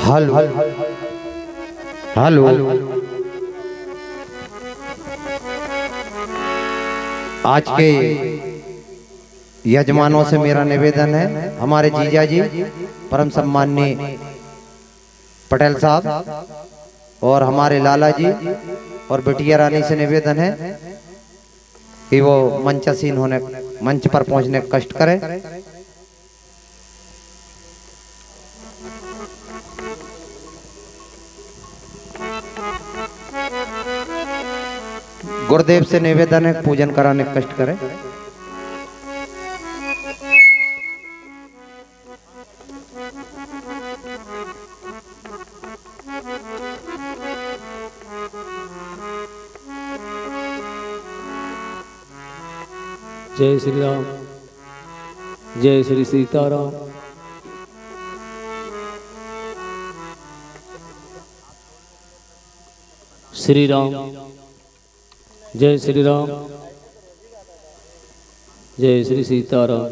Hello hello. आज के यजमानों से मेरा निवेदन है, हमारे जीजा जी परम सम्माननीय पटेल साहब और हमारे लाला जी और बिटिया रानी से निवेदन है कि वो मंचासीन होने मंच पर पहुंचने का कष्ट करें। गुरुदेव से निवेदन है पूजन कराने का कष्ट करें। जय श्री राम, जय श्री सीताराम। श्री राम, जय श्री राम, जय श्री सीताराम।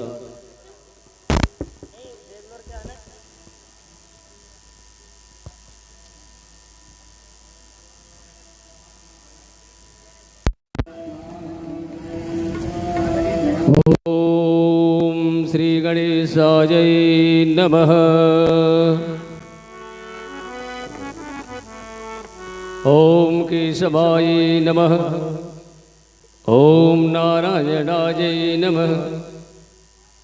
ओम श्री गणेशाय नमः। ओम केशवाय नमः। ओम नारायणाय नमः।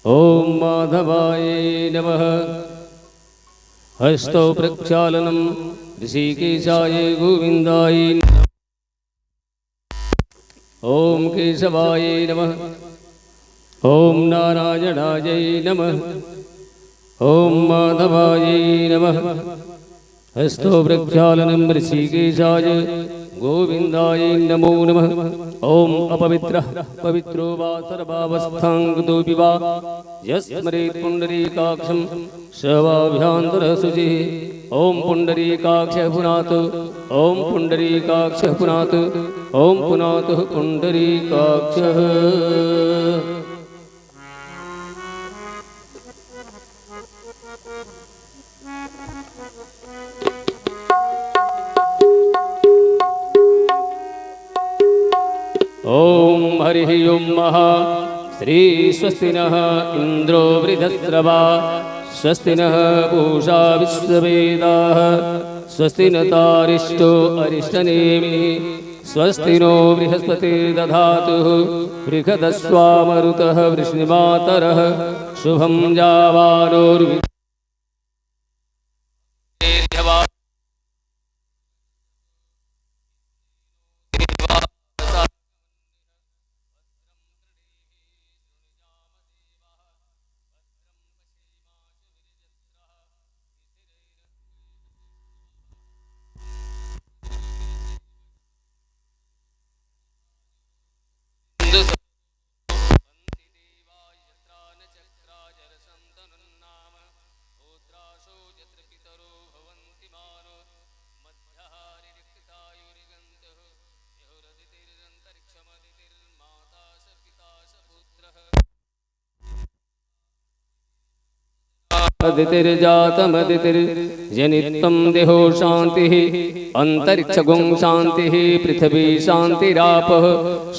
ओम माधवाय नमः। हस्तौ प्रक्षालनं ऋषिकेशाय गोविन्दाय नमः। ओम केशवाय नमः। ओम नारायणाय नमः। ओम माधवाय नमः। हस्तो प्रक्षालनं ऋषिकेशाय गोविन्दाय नमो नमः। ओम अपवित्रः पवित्रो वा सर्वावस्थाङ्गतोऽपि वा यस्मरेत् पुण्डरीकाक्षं स वाभ्यान्तरः शुचिः। ओम पुण्डरीकाक्षः पुनातु। ओम पुण्डरीकाक्षः पुनातु। ओम पुनातु पुण्डरीकाक्षः। ओम हरिः ओम महा श्री स्वस्ति नः इंद्रो वृधस्रवा स्वस्ति नः पूषा विश्ववेदाः स्वस्ति न तारिष्टो अरिष्टनेमिः स्वस्ति नो बृहस्पतिर्दधातु बृहदस्वामरुतः वृष्णिमातरः शुभं जावानोर्वि अदितिर्जातमदितिर्जनित्वं देहो शान्तिः अन्तरिक्षगुं शान्तिः पृथिवी शान्तिरापः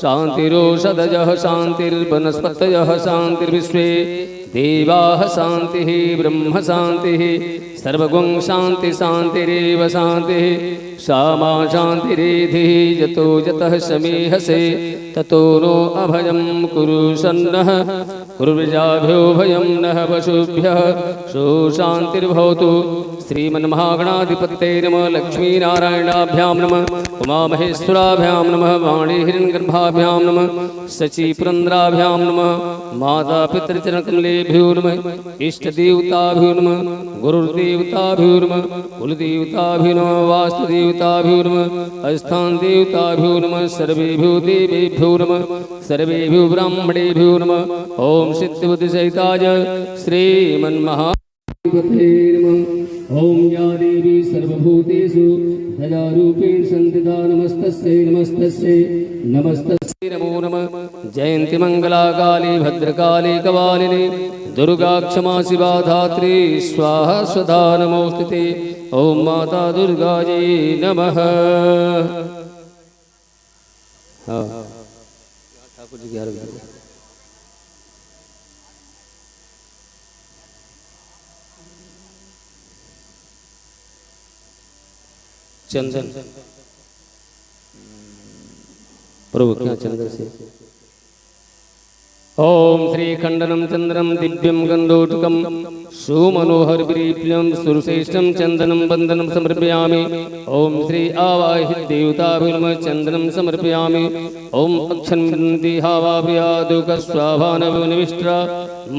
शान्तिरोषधयः शान्तिर्वनस्पतयः शान्तिर्विश्वे देवाः शान्तिः ब्रह्म शान्तिः सर्वगुं शान्ति शान्तिरेव शान्तिः सामा शान्तिरेधिः यतो यतः समीहसे ततो नो अभयं कुरु सन्नः कुर्वजाभ्यो भयं नः पशुभ्यः सो शान्तिर्भवतु। श्रीमन्महागणाधिपतये नमः। लक्ष्मीनारायणाभ्यां नमः। उमामहेश्वराभ्यां नमः। वाणीहिरण्यगर्भाभ्यां नमः। शचीपुरन्द्राभ्यां नमः। मातापितृचरणकमलेभ्यो नमः। इष्टदेवताभ्यो नमः। गुरुर्देवताभ्यो नमः। कुलदेवताभ्यो नमः। वास्तुदेवताभ्यो नमः। अस्थानदेवताभ्यो नमः। सर्वेभ्यो देवेभ्यो नमः। सर्वेभ्यो ब्राह्मणेभ्यो नमः। ओम सिद्धिबुद्धिसहिताय श्रीमन्महा ओम या देवी सर्वभूतेषु दयारूपेण संस्थिता नमस्तस्यै नमस्तस्यै नमस्तस्यै नमो नमः। जयंती मंगला काली भद्रकाली कपालिनी दुर्गा क्षमा शिवा धात्री स्वाहा स्वधा नमोस्तुते। ओम माता दुर्गा जी नमः। हाँ ठाकुर जी की आरती चंदन प्रभु क्या चंदन से। ओम श्री खंडनम चंद्रम दिव्यम गंधोटकम सुमनोहर विरीप्यम सुरश्रेष्ठम चंदनम वंदनम समर्पयामि। ओम श्री आवाहित देवताभिर्म चंदनम समर्पयामि। ओम अक्षन्ति हावाभ्या दुख स्वाभानविष्टा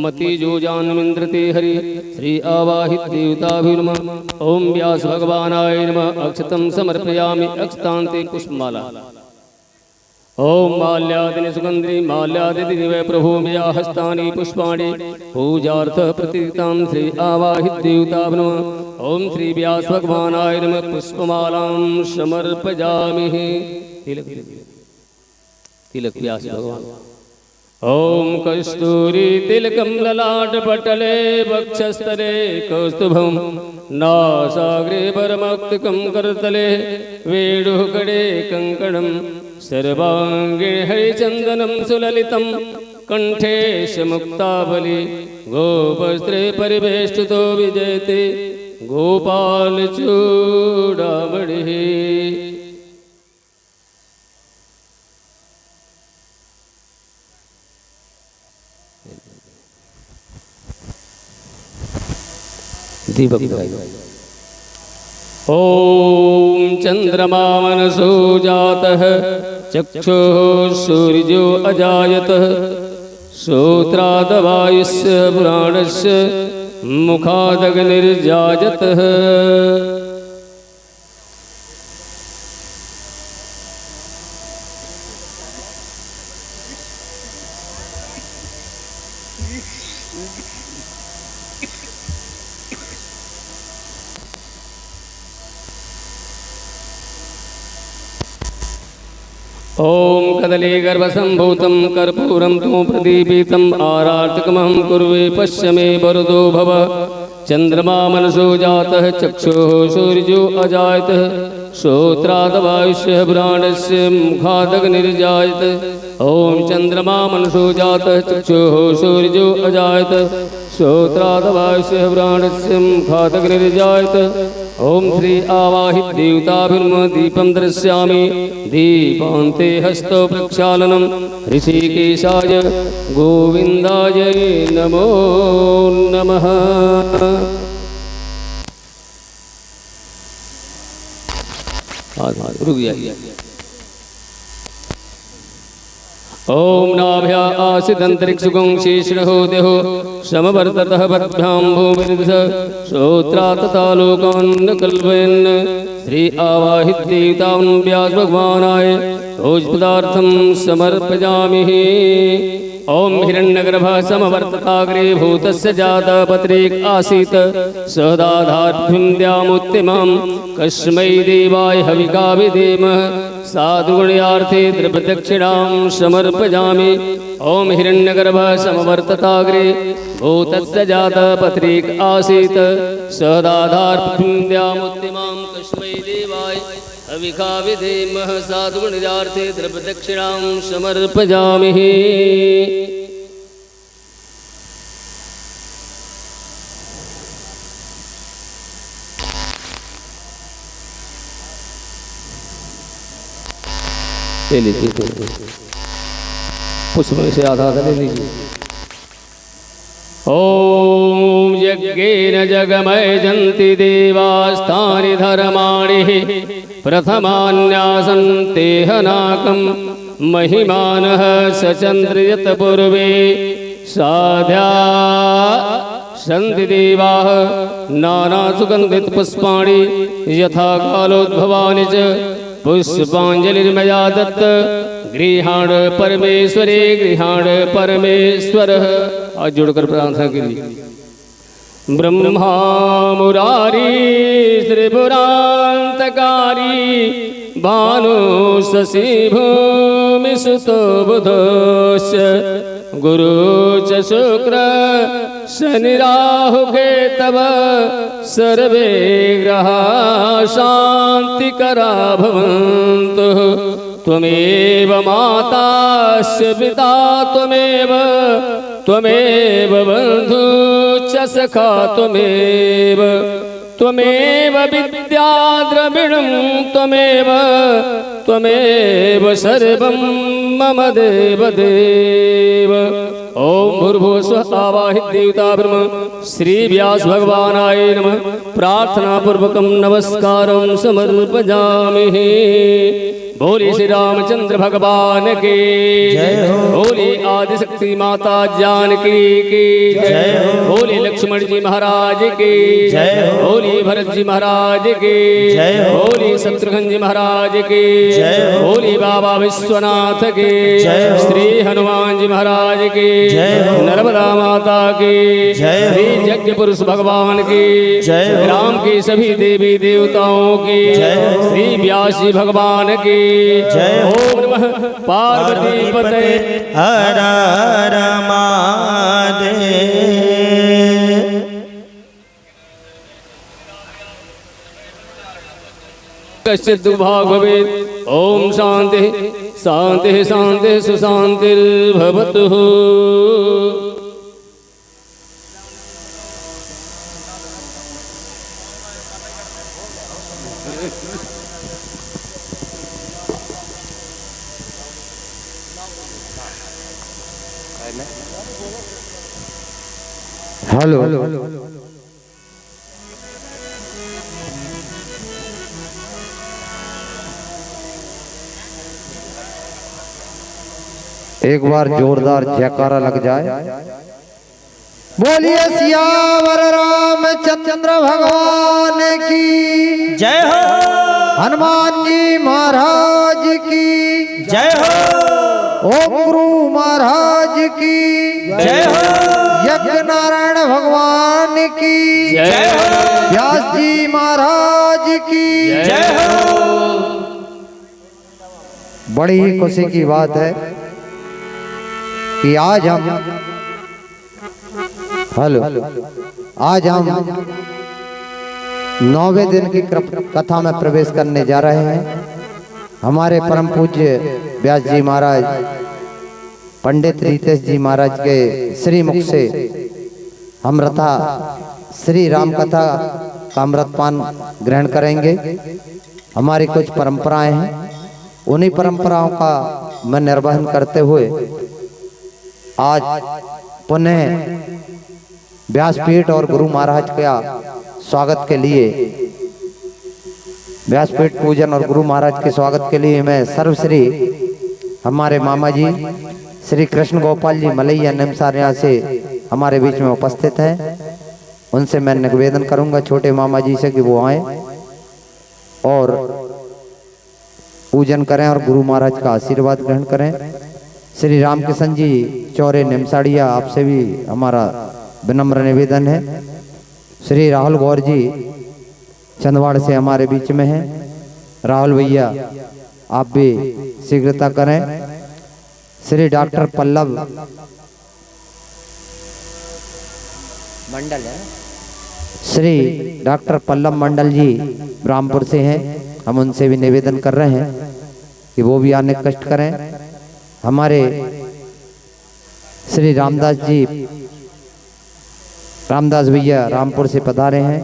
मति जोजान्मिन्द्रते हरि श्री आवाहित देवताभिर्म। ओम व्यास भगवानाय नमः अक्षतम समर्पयामि अक्षतान्ते पुष्पमाला। ओम माल्यादिनि सुगंधि माल्यादिनि प्रभु मया हस्तानि पुष्पाणि पूजार्थ प्रतितां श्री आवाहित देवताभ्यो। ओम श्री व्यास भगवानाय नमः पुष्पमालां समर्पयामि। तिलक व्यास भगवान। ओम कस्तूरी तिलकं ललाटपटले वक्षस्थले कौस्तुभं नासाग्रे परमक्तकं करतले वेणुकड़े कंकणं सर्वांगे हरिचंदनं सुललितं कंठे मुक्तावली गोपस्त्रे परिवेष्टितो विजयते गोपाल चूड़ामणिः। दीपक ओम चंद्रमा मनसो जातः चक्षुः सूर्यो अजायतः श्रोत्रादवायुस्य पुराणस्य मुखादग्निर्जायतः। ओम कदली गर्भसंभूतं कर्पूरं तु प्रदीपितम् आरार्तकमहं कुर्वे पश्य मे वरदो भव। चंद्रमा मनसो जातः चक्षुः सूर्यो अजायतः श्रोत्रादवायुष्य पुराणस्य मुखादग्निर्जायतः। ओम चंद्रमा मनसो जातः चक्षुः सूर्यो अजायतः श्रोत्रादवायुष्य पुराणस्य मुखादग्निर्जायतः। ओम श्री आवाहित देवताभिर्म दीपं दृश्यामि दीपान्ते हस्तो प्रक्षालनं ऋषिकेशाय गोविंदाय नमो नमः। रुक जाइए। ओम नाभ्या आसिदंतरिक्षुगं शेषणो देहो समवर्ततः पद्भ्यां भूमिर्दश श्रोत्रा तथा लोकान् कल्पयन् श्री आवाहित देवतां व्यास भगवानाय भोजपदार्थं समर्पयामि। ओम हिरण्यगर्भ समवर्तताग्रे भूतस्य जातपत्रेक आसीत् सदाधार्भ्यं द्यामुत्तिमां कस्मै देवाय हविका विधेमः साधुगुण्यार्थे द्रव्यदक्षिणां समर्पयामि। ओम हिरण्यगर्भ समवर्तताग्रे भूतस्य जातपत्रेक आसीत् सदाधार्भ्यं द्यामुत्तिमां कस्मै देवाय हविका विधेमः साधुगुण्यार्थे द्रव्यदक्षिणां समर्पयामि। ले लीजिए पुष्प से आधा ले लीजिए। ओम यज्ञेन जगमयजन्ति देवास्तानि धर्माणि प्रथमान्यासन्ते हनाकं महिमानः सचन्द्रयत पूर्वे साध्या सन्ति देवाः नानासुगन्धित पुष्पाणि यथा कालोद्भवानि च पुष्पांजलिर्मया दत्त गृहाण परमेश्वरे गृहाण परमेश्वर। आज जोड़कर प्रार्थना कीजिए। ब्रह्मा मुरारी त्रिपुरान्तकारी भानु शशि भूमि सुतो बुधस्य गुरु च शुक्र शनि राहु केतव सर्वे ग्रहा शान्तिकरा भवन्तु। त्वमेव माता पिता त्वमेव बन्धु च सखा त्वमेव विद्या द्रविणं त्वमेव सर्वं मम देवदेव। ओम भूर्भुवः स्वः आवाहित देवता ब्रह्म श्री व्यास भगवानाय नमः। प्रार्थना पूर्वकं नमस्कारं समर्पयामि। बोले श्री रामचंद्र भगवान की जय हो। बोले आदिशक्ति माता जानकी की जय हो। बोले लक्ष्मण जी महाराज की जय हो। बोले भरत जी महाराज की जय हो। बोले शत्रुघ्न जी महाराज की जय हो। बोले बाबा विश्वनाथ की जय हो। श्री हनुमान जी महाराज की जय हो। नर्मदा माता की जय हो। श्री यज्ञ पुरुष भगवान की जय हो। राम के सभी देवी देवताओं की जय हो। श्री व्यास जी भगवान की जय। ओम नमः पार्वती पते हर हर महादेव। कश्चित् दुर्भाग् भवेत्। ओम शांति शांति शांति सुशांतिर्भवतु। हेलो एक बार जोरदार जयकारा लग जाए। बोलिए सियावर रामचंद्र भगवान की जय हो। हनुमान जी महाराज की जय हो। ओम गुरु महाराज की जय हो। यज्ञ नारायण भगवान की जय हो। व्यास जी महाराज की जय हो। बड़ी ही खुशी की बात है कि आज हम नौवें दिन की कथा में प्रवेश करने जा रहे हैं। हमारे परम पूज्य व्यास जी महाराज पंडित रितेश जी महाराज के श्री मुख से हम रथा श्री राम कथा का अमृतपान ग्रहण करेंगे। हमारी कुछ परंपराएं हैं, उन्हीं परंपराओं का मैं निर्वहन करते हुए आज पुनः व्यासपीठ और गुरु महाराज का स्वागत के लिए व्यासपीठ पूजन और गुरु महाराज के स्वागत के लिए मैं सर्वश्री हमारे मामा जी श्री कृष्ण गोपाल जी मलैया निमसारिया से हमारे बीच में उपस्थित हैं। उनसे मैं निवेदन करूंगा छोटे मामा जी से कि वो आए और पूजन करें और गुरु महाराज का आशीर्वाद ग्रहण करें। श्री रामकिशन जी चौरे निमसाड़िया आपसे भी हमारा विनम्र निवेदन है। श्री राहुल गौर जी चंदवाड़ से हमारे बीच में हैं। राहुल भैया आप भी शीघ्रता करें। श्री डॉक्टर पल्लव मंडल है, श्री डॉक्टर पल्लव मंडल जी रामपुर से हैं। हम उनसे भी निवेदन कर रहे हैं कि वो भी आने कष्ट करें। हमारे श्री रामदास भैया रामपुर से पधारे हैं।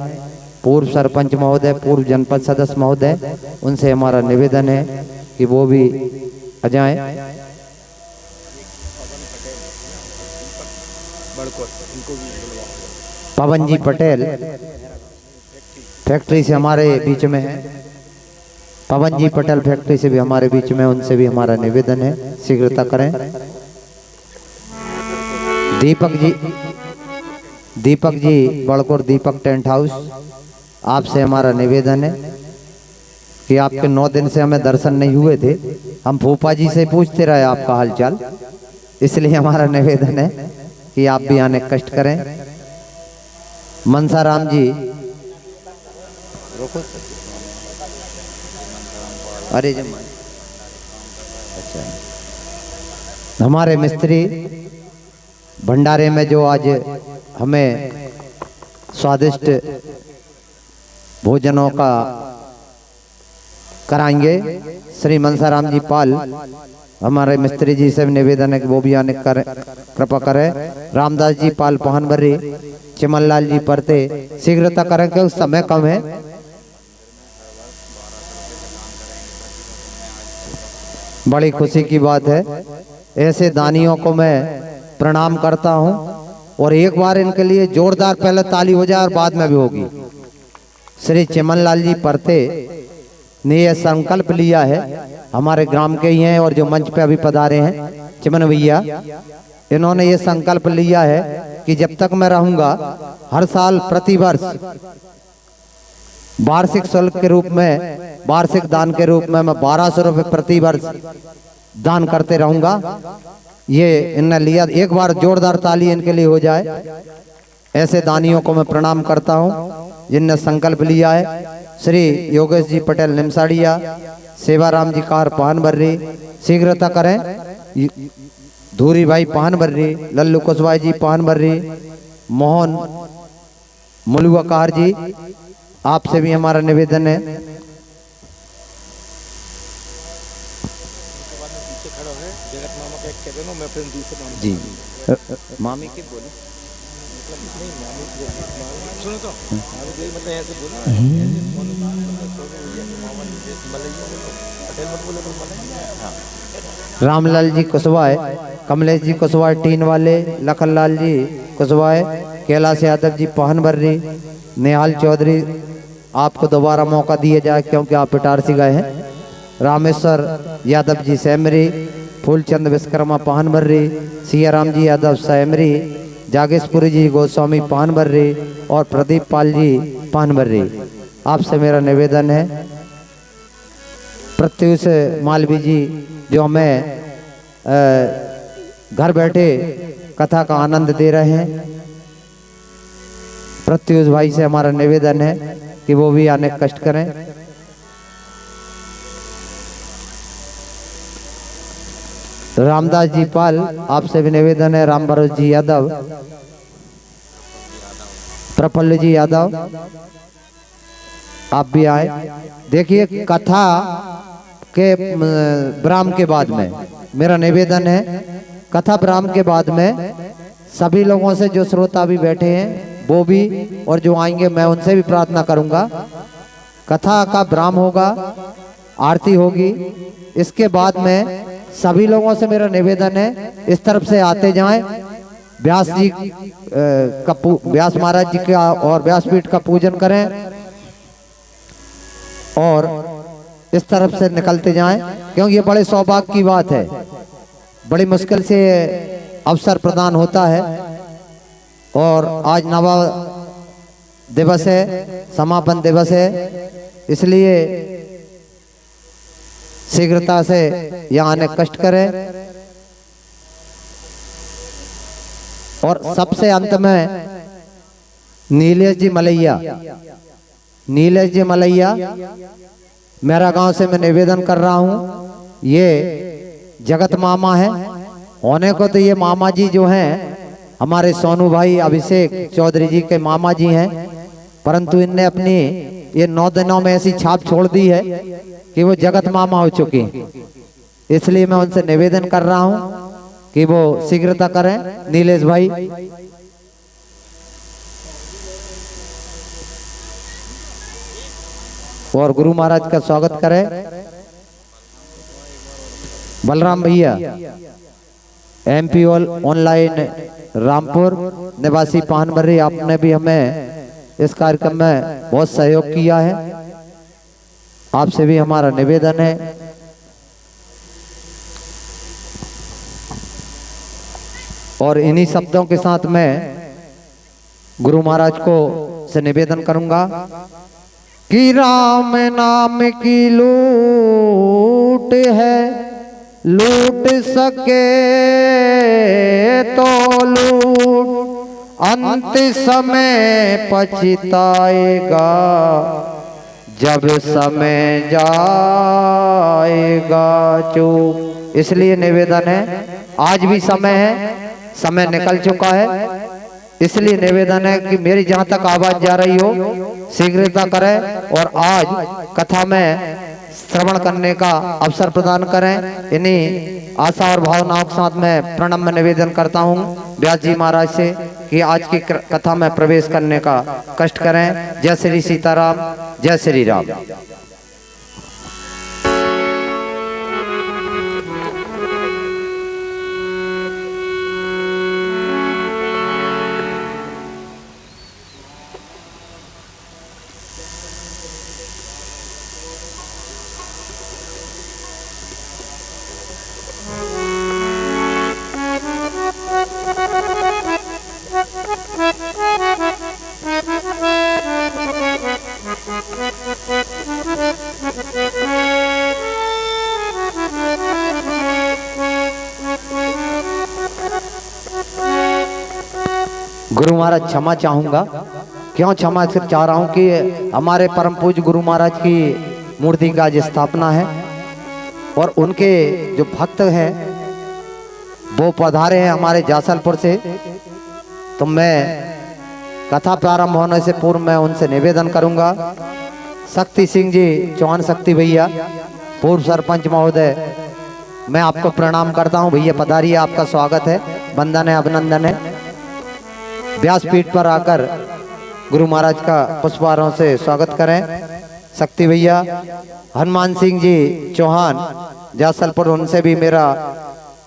पूर्व सरपंच महोदय, पूर्व जनपद सदस्य महोदय, उनसे हमारा निवेदन है कि वो भी आ जाएं। पवन जी पटेल फैक्ट्री से हमारे बीच में है। पवन जी पटेल फैक्ट्री से भी हमारे बीच में, उनसे भी हमारा निवेदन है शीघ्रता करें। दीपक जी बड़कोट दीपक टेंट हाउस, आपसे हमारा निवेदन है कि आपके 9 दिन से हमें दर्शन नहीं हुए थे। हम फूफा जी से पूछते रहे आपका हालचाल, इसलिए हमारा निवेदन है कि आप भी आने कष्ट करें। मनसाराम जी, अरे जब अच्छा, हमारे मिस्त्री भंडारे में जो आज हमें स्वादिष्ट भोजनों का कराएंगे, श्री मनसाराम जी पाल, हमारे मिस्त्री जी से निवेदन है कि वो भी आने कर कृपा करें। रामदास जी पाल पहनबरी, चिमनलाल जी परते, शीघ्रता करें कि उस समय कम है। बड़ी खुशी की बात है, ऐसे दानियों को मैं प्रणाम करता हूं और एक बार इनके लिए जोरदार पहले ताली हो जाए और बाद में भी होगी। श्री चिमनलाल जी परते ने यह संकल्प लिया है, हमारे ग्राम के ही हैं और जो मंच पे अभी पधारे हैं चिमन भैया, इन्होंने ये संकल्प लिया है कि जब तक मैं रहूंगा हर साल प्रतिवर्ष वार्षिक शुल्क के रूप में, वार्षिक दान के रूप में मैं 1200 रुपये प्रति वर्ष दान करते रहूंगा। ये इनने लिया, एक बार जोरदार ताली इनके लिए हो जाए। ऐसे दानियों को मैं प्रणाम करता हूं जिनने संकल्प लिया है। श्री योगेश जी पटेल निमसाड़िया, सेवाराम जी कार पानबर्री, शीघ्रता करें। धूरी भाई पानबर्री, लल्लू कुशवाहा जी पानबर्री, मोहन मुलुआकार जी, आपसे भी हमारा निवेदन है। जी मामी की बोली सुनो तो रामलाल जी कुशवाहा, कमलेश जी कुशवाहा टीन वाले, लखनलाल जी कुशवाहा, कैलाश यादव जी पहनबर्री, नेहाल चौधरी, आपको दोबारा मौका दिया जाए क्योंकि आप इटारसी गए हैं। रामेश्वर यादव जी सैमरी, फूलचंद विश्वकर्मा पहनबर्री, सियाराम जी यादव सैमरी, जागेशपुरी जी गोस्वामी पानबर्री और प्रदीप पाल जी पानबर्री। आपसे मेरा निवेदन है, प्रत्युष मालवी जी जो हमें घर बैठे कथा का आनंद दे रहे हैं, प्रत्युष भाई से हमारा निवेदन है कि वो भी आने कष्ट करें। रामदास जी पाल, आपसे भी निवेदन है। राम भरोस जी यादव, प्रफुल्ल जी यादव, आप भी आए। देखिए कथा के ब्राह्म के बाद में मेरा निवेदन है, कथा ब्राह्म के बाद में सभी लोगों से जो श्रोता भी बैठे हैं वो भी और जो आएंगे मैं उनसे भी प्रार्थना करूंगा। कथा का ब्राह्म होगा, आरती होगी, इसके बाद में सभी लोगों से मेरा निवेदन है इस तरफ से आते जाएं, व्यास जी का व्यास महाराज जी का और व्यासपीठ का पूजन करें और इस तरफ से निकलते जाएं, क्योंकि ये बड़े सौभाग्य की बात है, बड़ी मुश्किल से अवसर प्रदान होता है। और आज नवा दिवस है, समापन दिवस है, इसलिए शीघ्रता से यहाँ आने कष्ट करें। और सबसे अंत में नीलेश जी मलैया, नीलेश जी मलैया मेरा गांव से मैं निवेदन कर रहा हूँ, ये जगत मामा है, होने को तो ये मामा जी जो हैं हमारे सोनू भाई अभिषेक चौधरी जी के मामा जी हैं, परंतु इनने अपनी ये 9 दिनों में ऐसी छाप छोड़ दी है कि वो जगत मामा हो चुके हैं। इसलिए मैं उनसे निवेदन कर रहा हूं कि वो शीघ्रता करें। नीलेश भाई, और गुरु महाराज का स्वागत करें। बलराम भैया, MP ऑनलाइन रामपुर निवासी पानबर्री, आपने भी हमें इस कार्यक्रम में बहुत सहयोग किया है, आपसे भी हमारा निवेदन है। और इन्हीं शब्दों के साथ मैं गुरु महाराज को से निवेदन करूंगा कि राम नाम की लूट है, लूट सके तो लूट अंत समय पछताएगा जब समय जाएगा चूक। इसलिए निवेदन है, आज भी समय है, समय निकल चुका है, इसलिए निवेदन है कि मेरी जहां तक आवाज जा रही हो शीघ्रता करें और आज कथा में श्रवण करने का अवसर प्रदान करें। इन्हीं आशा और भावनाओं के साथ में प्रणम्य में निवेदन करता हूं व्यास जी महाराज से कि आज की कथा में प्रवेश करने का कष्ट करें। जय श्री सीताराम, जय श्री राम। गुरु महाराज क्षमा चाहूंगा। क्यों क्षमा सिर्फ चाह रहा हूं कि हमारे परम पूज्य गुरु महाराज की मूर्ति का आज स्थापना है और उनके जो भक्त हैं वो पधारे हैं हमारे जासलपुर से। तो मैं कथा प्रारंभ होने से पूर्व मैं उनसे निवेदन करूंगा। शक्ति सिंह जी चौहान, शक्ति भैया, पूर्व सरपंच महोदय, मैं आपको प्रणाम करता हूं। भैया पधारिए, आपका स्वागत है, वंदन है, अभिनंदन है। व्यासपीठ पर आकर गुरु महाराज का पुष्पारों से स्वागत करें। शक्ति भैया, हनुमान सिंह जी चौहान जासलपुर, उनसे भी मेरा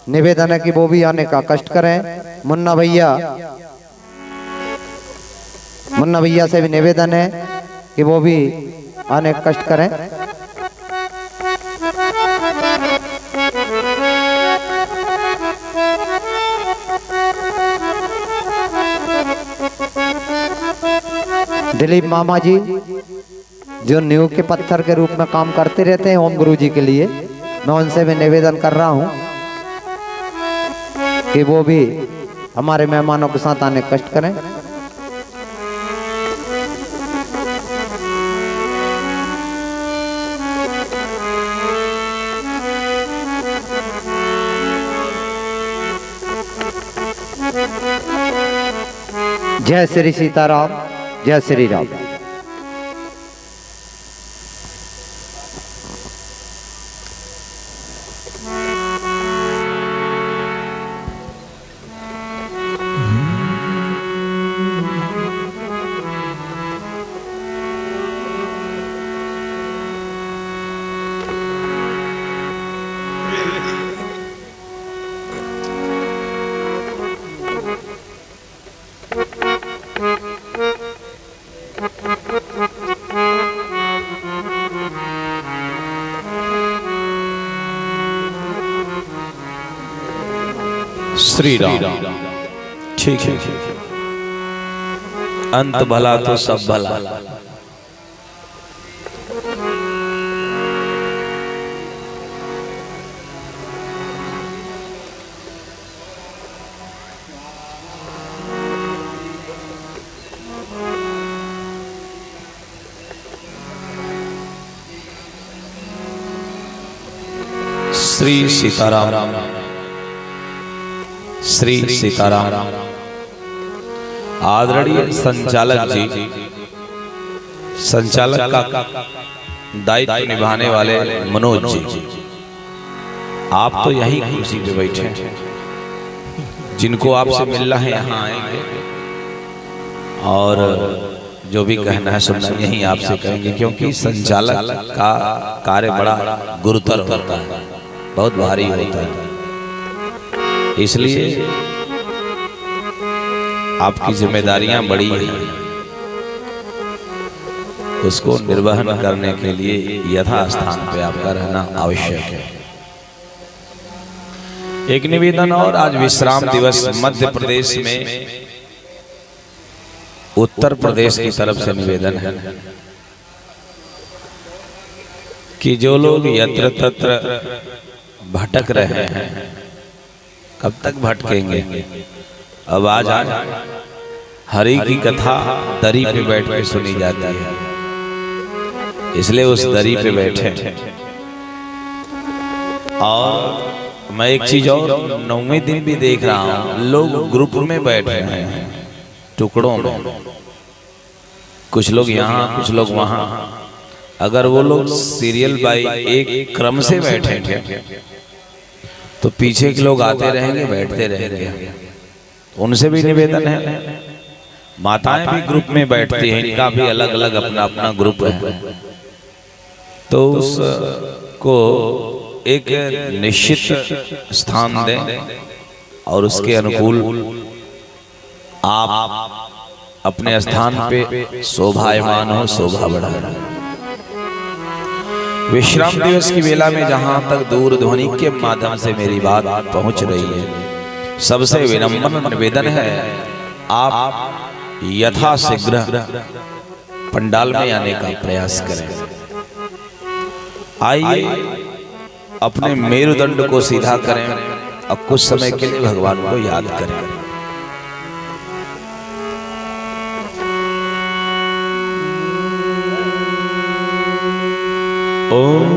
निवेदन है कि वो भी आने का कष्ट करें। मुन्ना भैया से भी निवेदन है कि वो भी आने का कष्ट करें। दिलीप मामा जी जो नींव के पत्थर के रूप में काम करते रहते हैं ओम गुरु जी के लिए, मैं उनसे भी निवेदन कर रहा हूं कि वो भी हमारे मेहमानों के साथ आने कष्ट करें। जय श्री सीताराम, जय श्री राम। श्री राम। ठीक है, अंत भला तो सब भला। श्री सीताराम, श्री सीताराम। आदरणीय संचालक जी, संचालक का दायित्व निभाने वाले मनोज जी, आप तो यही कुर्सी पे बैठे हैं। जिनको आपसे मिलना है यहाँ आएंगे और जो भी कहना है सुनना यही आपसे कहेंगे, क्योंकि संचालक का कार्य बड़ा गुरुतर होता है, बहुत भारी होता है। इसलिए आपकी जिम्मेदारियां बड़ी हैं, उसको निर्वहन करने के लिए यथास्थान पे आपका रहना आवश्यक है। एक निवेदन और, आज विश्राम दिवस मध्य प्रदेश में उत्तर प्रदेश की तरफ से निवेदन है कि जो लोग यत्र तत्र भटक रहे हैं, कब तक भटकेंगे? अब आज हरि की कथा दरी पे बैठ के सुनी जाती है, इसलिए उस दरी पे बैठे। और मैं एक चीज और 9वें दिन भी देख रहा हूं, लोग ग्रुप में बैठ रहे हैं, टुकड़ों में, कुछ लोग यहाँ कुछ लोग वहां। अगर वो लोग सीरियल बाई एक क्रम से बैठेंगे तो पीछे के लोग आते रहेंगे, बैठते रहेंगे। उनसे भी निवेदन है, माताएं भी ग्रुप में बैठती हैं, इनका भी अलग अलग अपना अपना ग्रुप है, तो उसको एक निश्चित स्थान दें और उसके अनुकूल आप अपने स्थान पे शोभायमान हो, शोभा बढ़ाएं। विश्राम दिवस की वेला में जहां तक दूरध्वनि के माध्यम से मेरी बात पहुंच रही है, सबसे विनम्र निवेदन है आप यथाशीघ्र पंडाल में आने का प्रयास करें। आइए अपने मेरुदंड को सीधा करें और कुछ समय के लिए भगवान को याद करें। ओम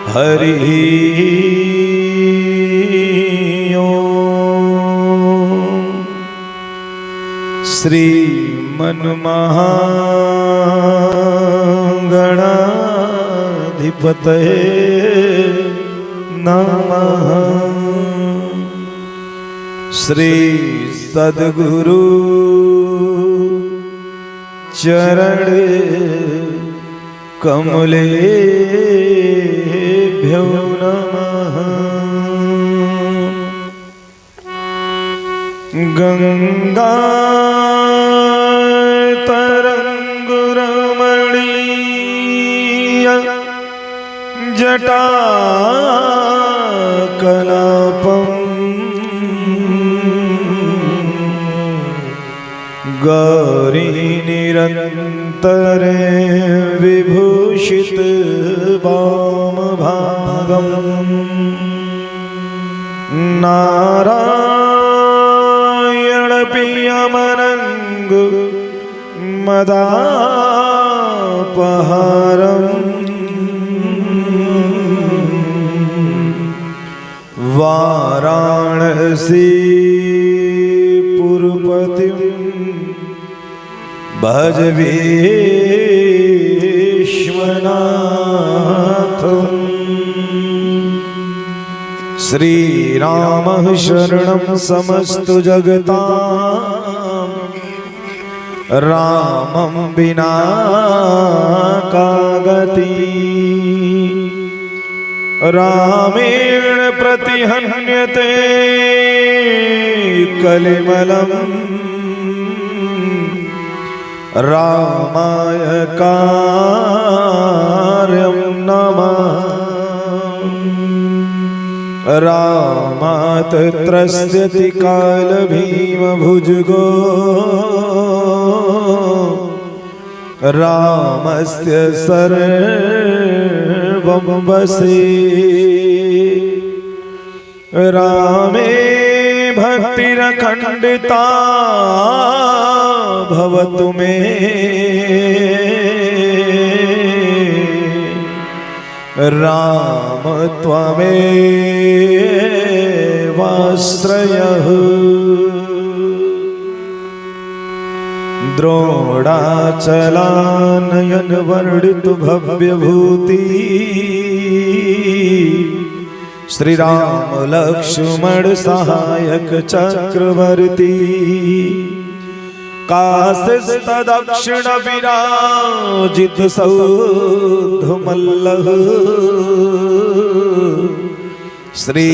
हरि ओम। श्री मन्महागणाधिपतये नमः। श्री सद्गुरु चरण कमलेभ्यो नमः। गंगा तरंगुरमणीय जटा कलापम् गौरी निरन्तरे विभूषित वामभागम् नारायण प्रियमनङ्ग मदापहारम् वाराणसी पुरपतिम् भज विश्वनाथम्। श्री राम शरणं समस्तु जगतां, रामं विना का गति। रामेण प्रतिहन्यते कलिमलम्, रामाय कार्यं नमः। रामात् त्रस्यति कालभीमभुजगो, रामस्य सर्वं वशे। रामे भक्तिरखण्डिता भवतु मे, राम त्वमेवाश्रयः। द्रोणाचलानयन वर्णितु भव्यभूति, श्री राम लक्ष्मण सहायक चक्रवर्ती। काशिस्थ विराजित सौधमल्लः, श्री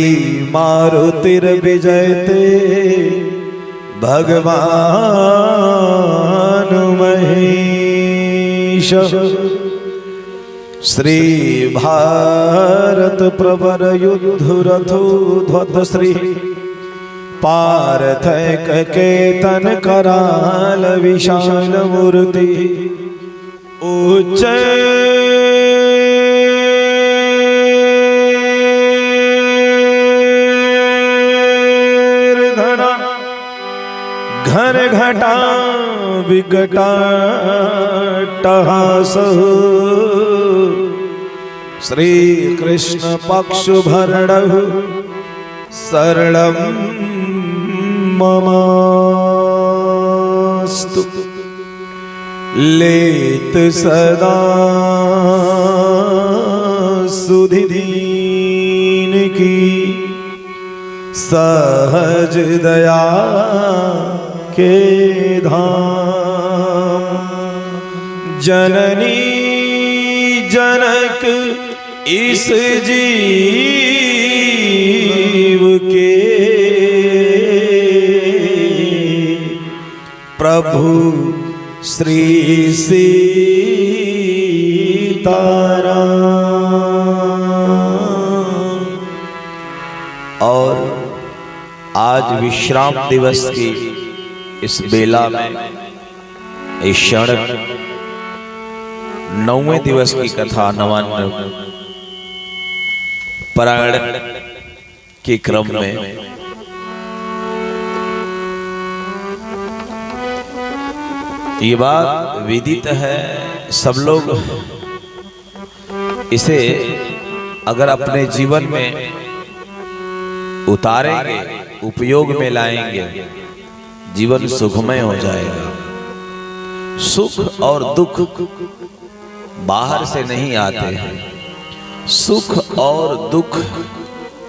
मारुतिर्विजयते भगवान महेश। श्री भारत प्रवर युद्ध रथोध्वत श्री पार्थक केतन कराल विशाल मूर्ति। उच्च घन घटा विकटाट्टहास श्री कृष्ण पक्ष भरणहु शरणं ममास्तु। लेत सदा सुधि दीन की सहज दया के धाम। जननी जनक इस जीव के प्रभु श्री सीताराम। और आज विश्राम दिवस की इस बेला में इस क्षण 9वें दिवस की कथा नवान्न पारायण के क्रम में ये बात विदित है, सब लोग इसे अगर अपने जीवन में उतारेंगे, उपयोग में लाएंगे, जीवन सुखमय हो जाएगा। सुख और दुख बाहर से नहीं आते हैं, सुख और दुख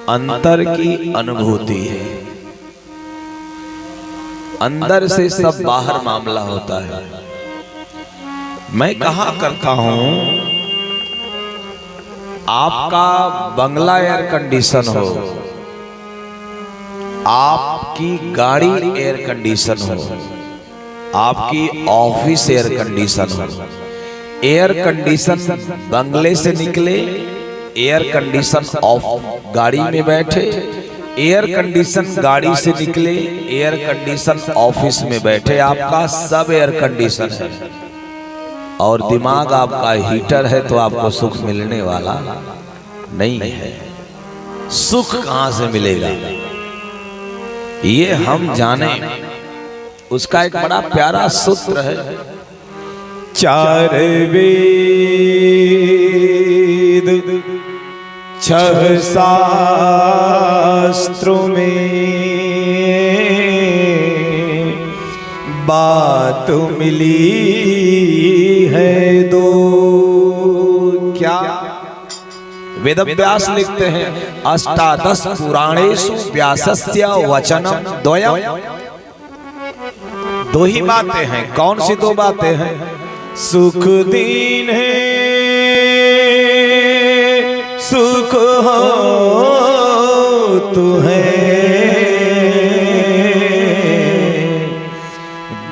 अंतर की अनुभूति है। अंदर से सब बाहर मामला होता है। मैं कहा करता हूं, आपका बंगला एयर कंडीशन हो, आपकी गाड़ी एयर कंडीशन हो, आपकी ऑफिस एयर कंडीशन हो, एयर कंडीशन बंगले से निकले, एयर कंडीशन ऑफ गाड़ी में बैठे, एयर कंडीशन गाड़ी से निकले, एयर कंडीशन ऑफिस में बैठे, आपका सब एयर कंडीशन है। और दिमाग आपका हीटर है तो आपको सुख मिलने वाला नहीं है। सुख कहां से मिलेगा ये हम जाने, उसका एक बड़ा प्यारा सूत्र है। चार वेद 6 शास्त्रों में बात मिली है दो। क्या वेदव्यास लिखते हैं, अष्टादश पुराणेषु व्यासस्य वचनम द्वयम्। दो ही बातें हैं। कौन सी दो बातें हैं? सुख दीन है सुख हो तू है,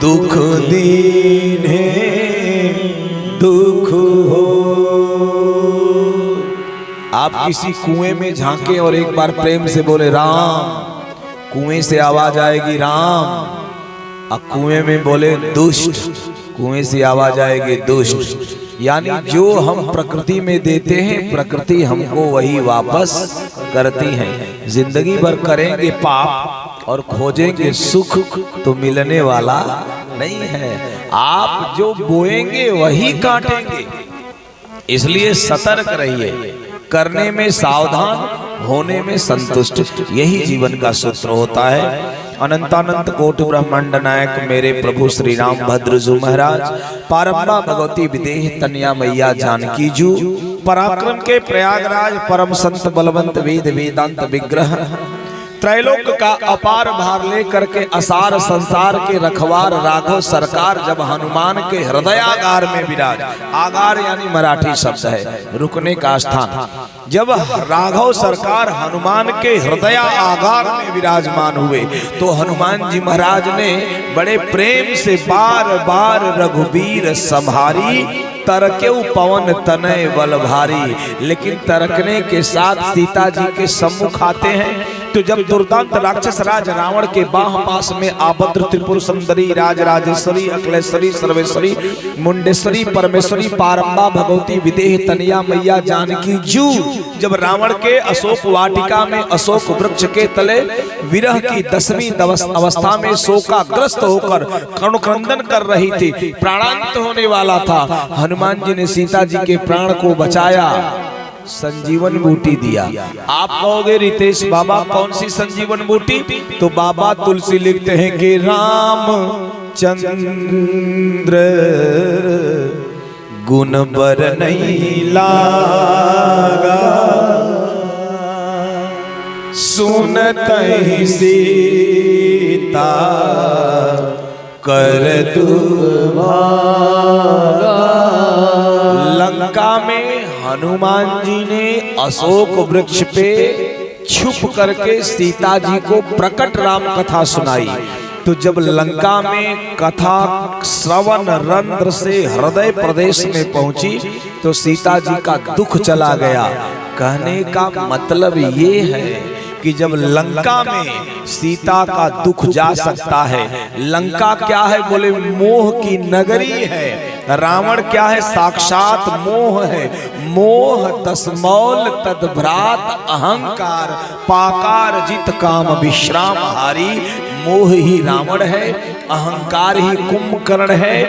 दुख दीन है दुख हो। आप किसी कुएं में झांके और एक बार प्रेम से बोले राम, कुएं से आवाज आएगी राम। और कुएं में बोले दुष्ट, कुएं से आवाज आएगी दुष्ट। यानी जो हम प्रकृति में देते हैं, प्रकृति हमको वही वापस करती है। जिंदगी भर करेंगे पाप और खोजेंगे सुख तो मिलने वाला नहीं है। आप जो बोएंगे वही काटेंगे। इसलिए सतर्क रहिए, करने में सावधान, होने में संतुष्ट। यही जीवन का सूत्र होता है। अनंतानंत कोटि ब्रह्मांड नायक मेरे प्रभु श्री राम भद्रजू महाराज, पारंबा भगवती विदेह तनिया मैया जानकी जू, पराक्रम के प्रयागराज परम संत बलवंत वेद वेदांत विग्रह, त्रैलोक का अपार भार लेकर के असार संसार के रखवार राघव सरकार जब हनुमान के हृदयागार में विराज, आगार यानी मराठी शब्द है रुकने का स्थान, जब राघव सरकार हनुमान के हृदय आगार में विराजमान हुए तो हनुमान जी महाराज ने बड़े प्रेम से बार बार रघुबीर संहारी, तरकेउ पवन तनय बल भारी। लेकिन तरकने के साथ सीता जी के सम्मुख आते हैं, तो जब दुर्दांत राक्षस राज रावण के बाह पास में आबद्र त्रिपुर सुंदरी राज राजेश्वरी अखिलेश्वरी सर्वेश्वरी मुंडेश्वरी परमेश्वरी पारंबा भगवती विदेह तनिया मैया जानकी जू जब रावण के अशोक वाटिका में अशोक वृक्ष के तले विरह की 10वीं अवस्था में शोकाग्रस्त होकर करुणक्रंदन कर रही थी, प्राणांत होने वाला था, हनुमान जी ने सीता जी के प्राण को बचाया, संजीवन बूटी दिया। आप कहोगे रितेश बाबा कौन सी संजीवन बूटी? तो बाबा तुलसी लिखते हैं कि राम चंद्र गुण बर नहीं लागा, सुनत ही सीता कर लंका में हनुमान जी ने अशोक वृक्ष पे छुप करके सीता जी को प्रकट राम कथा सुनाई। तो जब लंका में कथा श्रवण रंध्र से हृदय प्रदेश में पहुंची तो सीता जी का दुख चला गया। कहने का मतलब ये है कि जब लंका में सीता का दुख जा सकता है, लंका क्या है बोले मोह की नगरी है, रावण क्या है साक्षात मोह है, मोह तस्मौल तद्भ्रात अहंकार पाकार जित काम विश्राम हारी, मोह ही रावण है, अहंकार ही कुंभकर्ण है,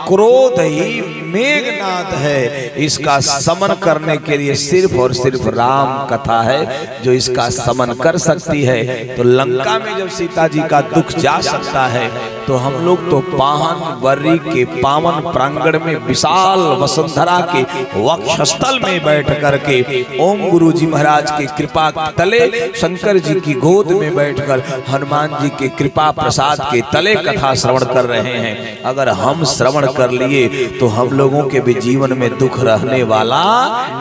क्रोध ही मेघनाद है। इसका समन करने के लिए सिर्फ और सिर्फ राम कथा है जो इसका समन कर सकती है। तो लंका में जब सीता जी का दुख जा सकता है तो हम लोग तो पावन वर्री के पावन प्रांगण में विशाल वसुंधरा के वक्षस्थल में बैठ करके ओम गुरु जी महाराज की कृपा तले शंकर जी की गोद में बैठकर हनुमान जी के कृपा प्रसाद के तले कथा श्रवण कर रहे हैं। अगर हम श्रवण कर लिए तो हम लोगों के भी जीवन में दुख रहने वाला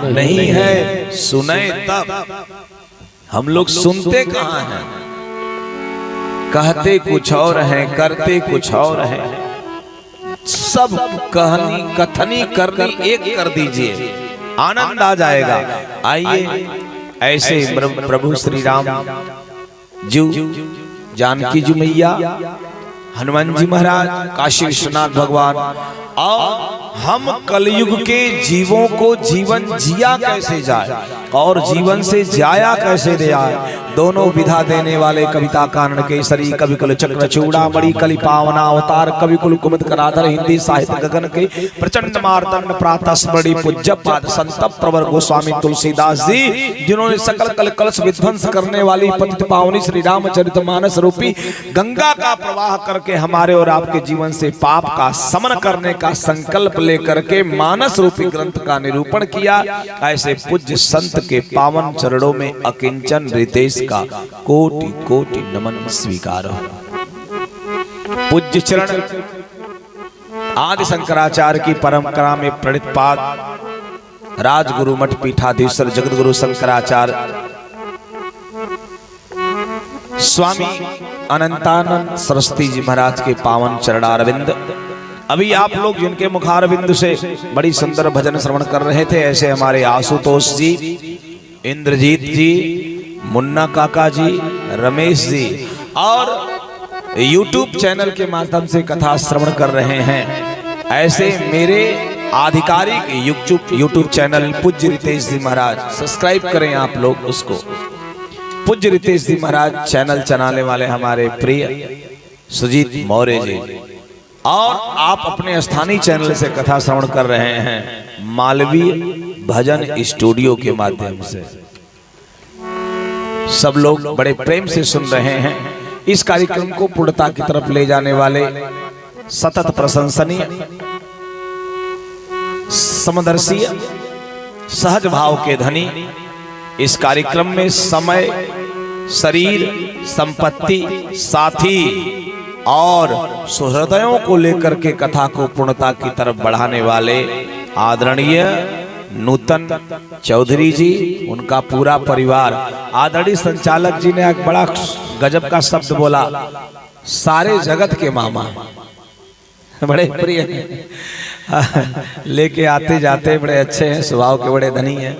नहीं है। सुने तब हम लोग सुनते कहाँ हैं, कहते कुछ और हैं, करते कुछ और हैं। सब कहनी कथनी करनी एक कर दीजिए, आनंद आ जाएगा। आइए ऐसे प्रभु श्री राम जी, जानकी जी मैया, हनुमान जी महाराज, काशी विश्वनाथ भगवान और हम कलयुग के जीवों को जीवन जिया कैसे जाए और जीवन से जाया कैसे दे आए, दोनों विधा देने वाले कविता कानन केसरी कवि कुल चक्र चूड़ामणि कलि पावना अवतार कवि कुल कुमुद कराधर हिंदी साहित्य गगन के प्रचंड मार्तंड प्रातः स्मरणीय पूज्य पाद संत प्रवर गोस्वामी तुलसीदास जी, जिन्होंने सकल कल कलश विध्वंस करने वाली पतित पावनी श्री रामचरितमानस रूपी गंगा का प्रवाह करके हमारे और आपके जीवन से पाप का समन करने का संकल्प लेकर के मानस रूपी ग्रंथ का निरूपण किया। ऐसे पूज्य संत के पावन चरणों में अकिंचन रितेश का कोटि कोटि नमन स्वीकार हो। पूज्य चरण आदि शंकराचार्य की परंपरा में प्रणीत पाद राजगुरु मठ पीठाधीश्वर जगतगुरु शंकराचार्य स्वामी अनंतानंद सरस्वती जी महाराज के पावन चरणारविंद, अभी आप लोग जिनके मुखारविंद से बड़ी सुंदर भजन श्रवण कर रहे थे, ऐसे हमारे आशुतोष जी, इंद्रजीत जी, मुन्ना काका जी, रमेश जी और YouTube चैनल के माध्यम से कथा श्रवण कर रहे हैं, ऐसे मेरे आधिकारिक YouTube चैनल पूज्य रितेश जी महाराज, सब्सक्राइब करें आप लोग उसको। पूज्य रितेश जी महाराज चैनल चलाने वाले हमारे प्रिय सुजीत मौर्य जी, और आप अपने स्थानीय चैनल से कथा श्रवण कर रहे हैं मालवीय भजन स्टूडियो के माध्यम से। सब लोग बड़े प्रेम से सुन रहे हैं। इस कार्यक्रम को पूर्णता की तरफ ले जाने वाले सतत प्रशंसनीय, समदर्शी, सहज भाव के धनी, इस कार्यक्रम में समय, शरीर, संपत्ति, साथी और सुहृदयों को लेकर के कथा को पूर्णता की तरफ बढ़ाने वाले आदरणीय नूतन चौधरी जी, उनका पूरा परिवार, आदरणीय संचालक जी ने एक बड़ा गजब का शब्द बोला, सारे जगत के मामा, बड़े प्रिय हैं, लेके आते जाते बड़े अच्छे हैं, स्वभाव के बड़े धनी हैं।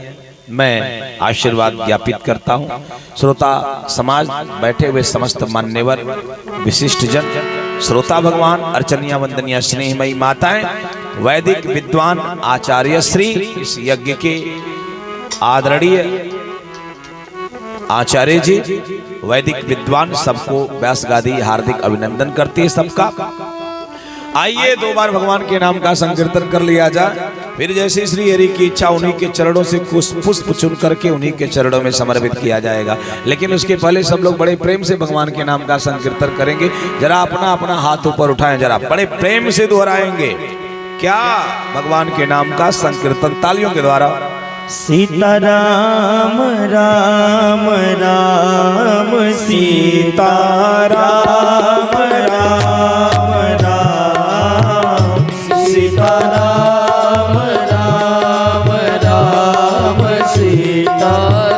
मैं आशीर्वाद ज्ञापित करता हूँ। श्रोता समाज, बैठे हुए समस्त मान्यवर, विशिष्ट जन, श्रोता भगवान, अर्चनीय वंदनीय स्नेहमयी माताएं, वैदिक विद्वान आचार्य श्री, इस यज्ञ के आदरणीय आचार्य जी, वैदिक विद्वान, सबको व्यास गादी हार्दिक अभिनंदन करती है सबका। आइए 2 बार भगवान के नाम का संकीर्तन कर लिया जाए, फिर जैसे श्री हरि की इच्छा उन्हीं के चरणों से कुछ पुष्प चुन करके उन्हीं के चरणों में समर्पित किया जाएगा। लेकिन उसके पहले सब लोग बड़े प्रेम से भगवान के नाम का संकीर्तन करेंगे। जरा अपना अपना हाथ ऊपर उठाएं, जरा बड़े प्रेम से दोहराएंगे क्या भगवान के नाम का संकीर्तन तालियों के द्वारा। सीताराम राम राम सीताराम राम राम सीताराम राम राम सीताराम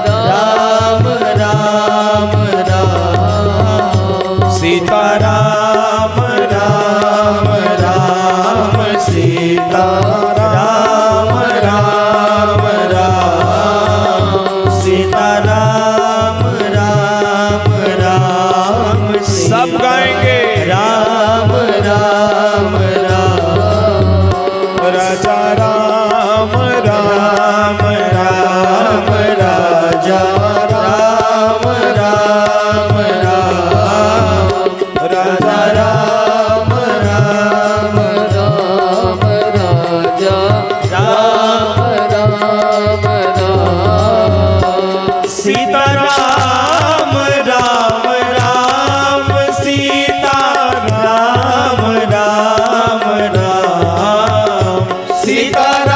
राम राम सीताराम राम राम सीताराम राम सीताराम राम राम सब गाएंगे राम राम राम राजा राम राम राम राजा राम राम राम राजा राम राम राम राजा राम राम राम सीताराम राम राम सीताराम राम राम सीताराम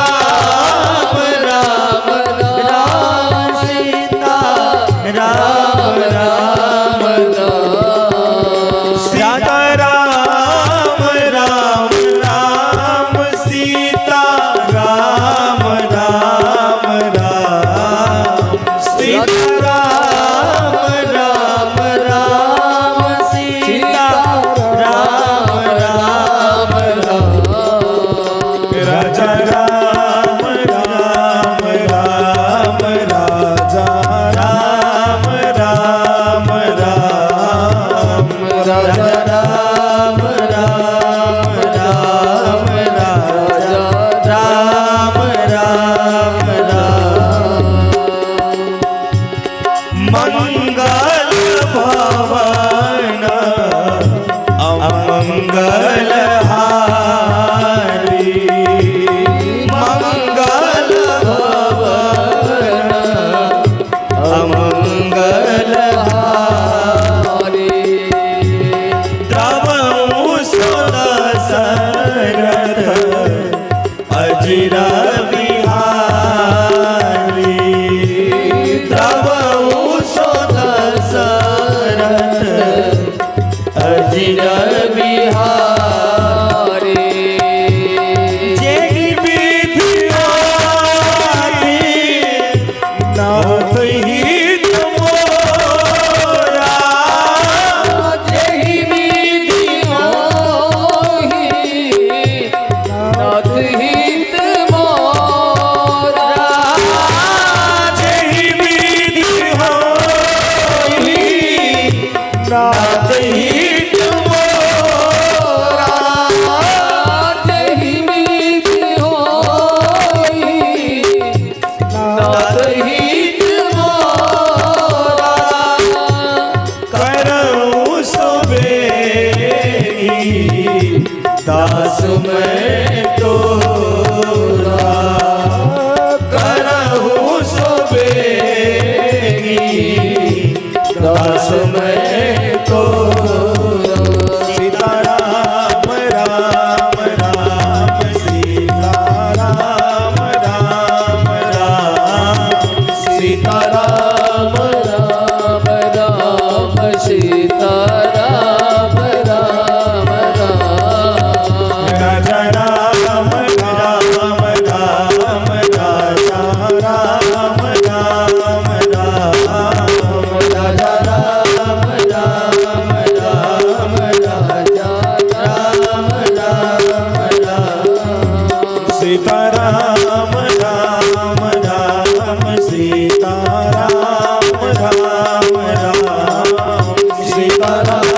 राम राम सीताराम राम सीताराम राम राम सीताराम राम राम सीताराम राम राम सीताराम राम राम राजा राम राम राम राजा राम राम राम राजा राम राम राम राजा राम राम राम मंगल भवन अमंगल हारी मंगल भवन अमंगल हारी द्रवऊ सुत सरथ अजिर बिहारी द्रवऊ सुत सरथ अजिर बिहारी जेहि विधि आई नाथ हित मोरा जेहि विधि मोहि नाथ हित मोरा जेहि विधि होई नाथ हित मोरा जेहि विधि होहि नाथ हित मोरा करऊं सुबेरी दास मैं तोरा करऊं सुबेरी दास मैं तोरा सीताराम राम राम सीताराम राम राम सीताराम राम राम सीताराम राम राम राजा राम राम राम राजा राम राम राम राजा राम राम राम सीताराम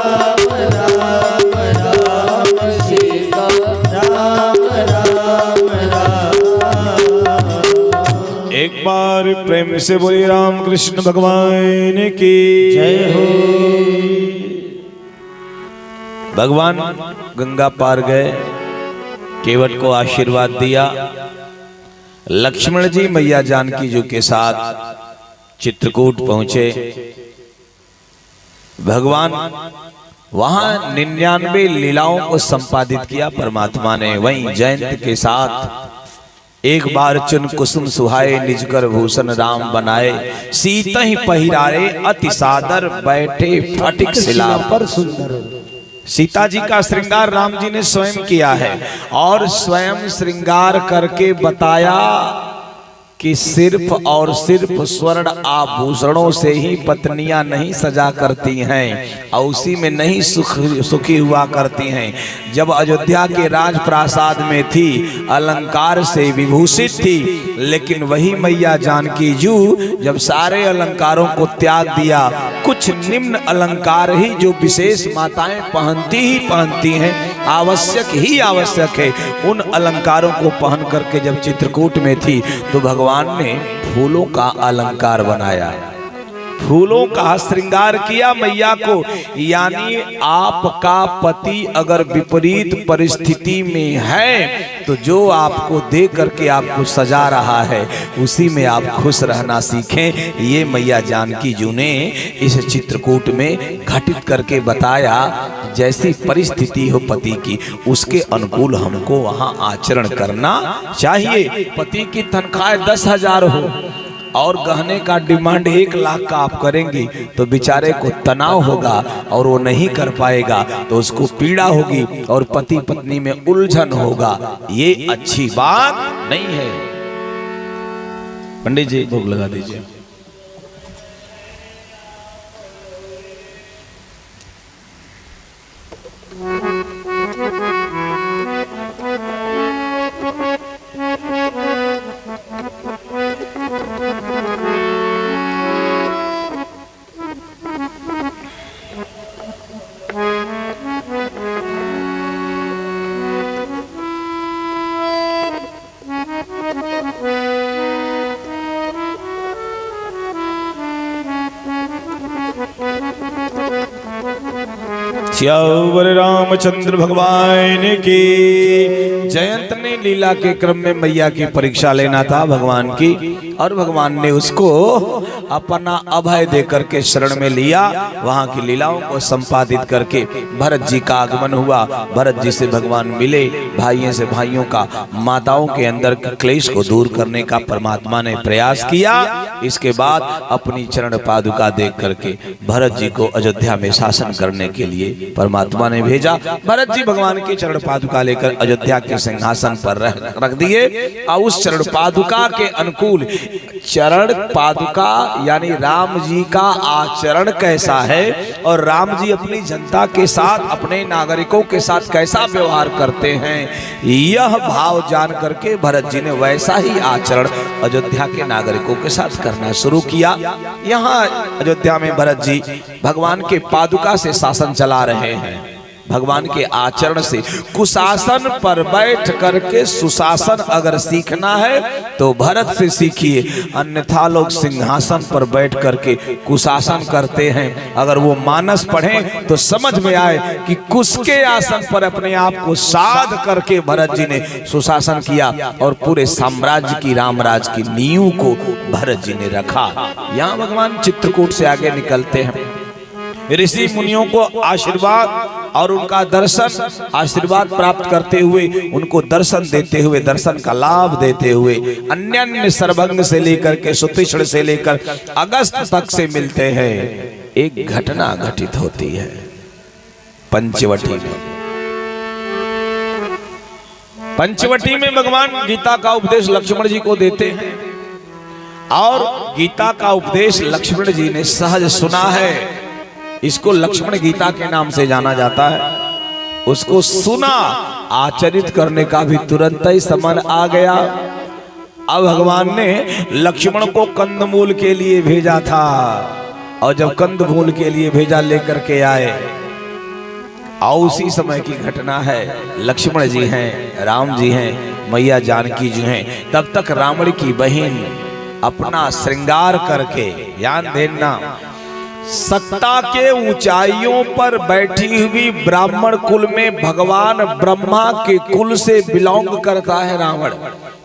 राम राम सीताराम राम राम। एक बार प्रेम से बोली राम कृष्ण भगवान की जय हो। भगवान गंगा पार गए, केवट को आशीर्वाद दिया। लक्ष्मण जी मैया जानकी जी के साथ चित्रकूट पहुंचे। भगवान वहां 99 लीलाओं को संपादित किया परमात्मा ने। वहीं जयंत के साथ एक बार चुन कुसुम सुहाए, निजकर भूषण राम बनाए। सीता ही पहिराए अति सादर, बैठे फटिक शिला पर सुंदर। सीता जी का श्रृंगार राम जी ने स्वयं किया है और स्वयं श्रृंगार करके बताया कि सिर्फ और सिर्फ स्वर्ण आभूषणों से ही पत्नियां नहीं सजा करती हैं और उसी में नहीं सुखी हुआ करती हैं। जब अयोध्या के राजप्रासाद में थी, अलंकार से विभूषित थी, लेकिन वही मैया जानकी जू जब सारे अलंकारों को त्याग दिया, कुछ निम्न अलंकार ही जो विशेष माताएं पहनती ही पहनती हैं, आवश्यक ही आवश्यक है, उन अलंकारों को पहन करके जब चित्रकूट में थी तो भगवान ने फूलों का अलंकार बनाया, फूलों का श्रृंगार किया मैया को। यानी आपका पति अगर विपरीत परिस्थिति में है तो जो आपको दे करके आपको सजा रहा है उसी में आप खुश रहना सीखें। ये मैया जानकी जी ने इस चित्रकूट में घटित करके बताया। जैसी परिस्थिति हो पति की, उसके अनुकूल हमको वहां आचरण करना चाहिए। पति की तनख्वाह 10,000 हो और गहने का डिमांड 1 लाख का आप करेंगे तो बेचारे को तनाव होगा और वो नहीं कर पाएगा, तो उसको पीड़ा होगी और पति पत्नी में उलझन होगा। ये अच्छी बात नहीं है। पंडित जी भोग लगा दीजिए। श्यावर रामचंद्र भगवान की। जयंत ने लीला के क्रम में मैया की परीक्षा लेना था भगवान की, और भगवान ने उसको अपना अभय देकर के शरण में लिया। वहां की लीलाओं को संपादित करके भरत जी का आगमन हुआ। भरत जी से भगवान मिले, भाइयों से भाइयों का, माताओं के अंदर क्लेश को दूर करने का परमात्मा ने प्रयास किया। इसके बाद अपनी चरण पादुका देख करके भरत जी को अयोध्या में शासन करने के लिए परमात्मा ने भेजा। भरत जी भगवान की चरण पादुका लेकर अयोध्या के सिंहासन पर रख दिए और उस चरण पादुका के अनुकूल चरण पादुका यानी राम जी का आचरण कैसा है और राम जी अपनी जनता के साथ, अपने नागरिकों के साथ कैसा व्यवहार करते हैं, यह भाव जान करके भरत जी ने वैसा ही आचरण अयोध्या के नागरिकों के साथ करना शुरू किया। यहाँ अयोध्या में भरत जी भगवान के पादुका से शासन चला रहे हैं। भगवान के आचरण से, कुशासन पर बैठ करके सुशासन अगर सीखना है तो भरत से सीखिए, अन्यथा लोग सिंहासन पर बैठ करके कुशासन करते हैं। अगर वो मानस पढ़ें तो समझ में आए कि कुश के आसन पर अपने आप को साध करके भरत जी ने सुशासन किया और पूरे साम्राज्य की, रामराज की नींव को भरत जी ने रखा। यहाँ भगवान चित्रकूट से आगे निकलते हैं। ऋषि मुनियों को आशीर्वाद और उनका दर्शन, आशीर्वाद प्राप्त करते हुए, उनको दर्शन देते हुए, दर्शन का लाभ देते हुए, अन्य सर्वंग से लेकर के सुतीक्षण से लेकर अगस्त तक से मिलते हैं। एक घटना घटित होती है पंचवटी में। पंचवटी में भगवान गीता का उपदेश लक्ष्मण जी को देते हैं और गीता का उपदेश लक्ष्मण जी ने सहज सुना है। इसको लक्ष्मण गीता के नाम से जाना जाता है। उसको सुना, आचरित करने का भी तुरंत ही समय आ गया। अब भगवान ने लक्ष्मण को कंदमूल के लिए भेजा था। और जब कंदमूल के लिए भेजा लेकर के आए, और उसी समय की घटना है, लक्ष्मण जी हैं, राम जी हैं, मैया जानकी जी हैं, तब तक रावण की बहन अपना श्रृंगार करके, ध्यान देना, सत्ता के ऊंचाइयों पर बैठी हुई ब्राह्मण कुल में भगवान ब्रह्मा के कुल से बिलोंग करता है रावण,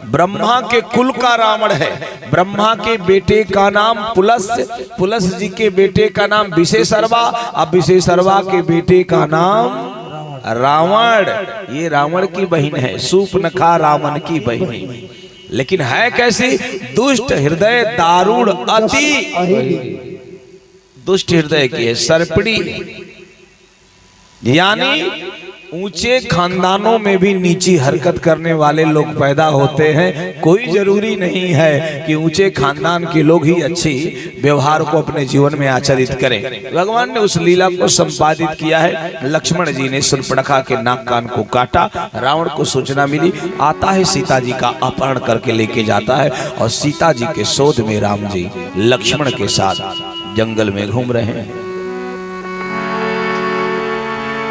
ब्रह्मा के कुल का रावण है। ब्रह्मा के बेटे का नाम पुलस्त्य, पुलस्त्य जी के बेटे का नाम विशेषरवा, अब विशेषरवा के बेटे का नाम रावण। ये रावण की बहन है, सूर्पनखा रावण की बहन, लेकिन है कैसी? दुष्ट हृदय, दारुण, अति दुष्ट हृदय की है, सर्पिणी, यानी ऊंचे खानदानों में भी नीची हरकत करने वाले लोग पैदा होते हैं। कोई जरूरी नहीं है कि ऊंचे खानदान के लोग ही अच्छी व्यवहार को अपने जीवन में आचरित करें। भगवान ने उस लीला को संपादित किया है। लक्ष्मण जी ने शूर्पणखा के नाक कान को काटा, रावण को सूचना मिली, आता है सीता जी का अपहरण करके लेके जाता है, और सीता जी के शोध में राम जी लक्ष्मण के साथ जंगल में घूम रहे हैं।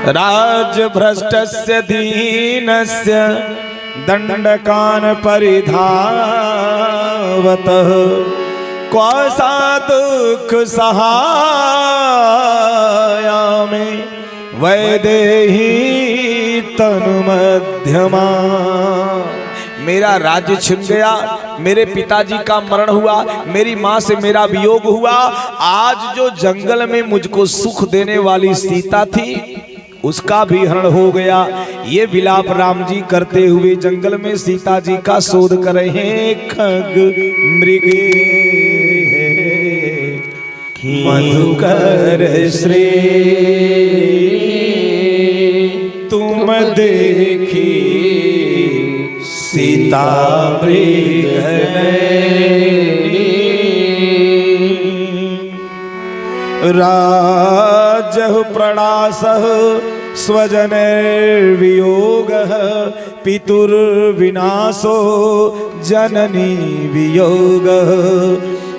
राजभ्रष्टस्य दीनस्य दंडकान परिधावतः क्व सा दुःख सहाया में वैदेही तनु मध्यमा। मेरा राज्य छिन गया, मेरे पिताजी का मरण हुआ, मेरी माँ से मेरा वियोग हुआ, आज जो जंगल में मुझको सुख देने वाली सीता थी उसका भी हरण हो गया। ये विलाप राम जी करते हुए जंगल में सीता जी का शोध कर रहे हैं। खग मृगे मधुकर श्री तुम देखी सीता राजहु प्रणासः स्वजनैर्वियोगः पितुर्विनाशो जननी वियोगः।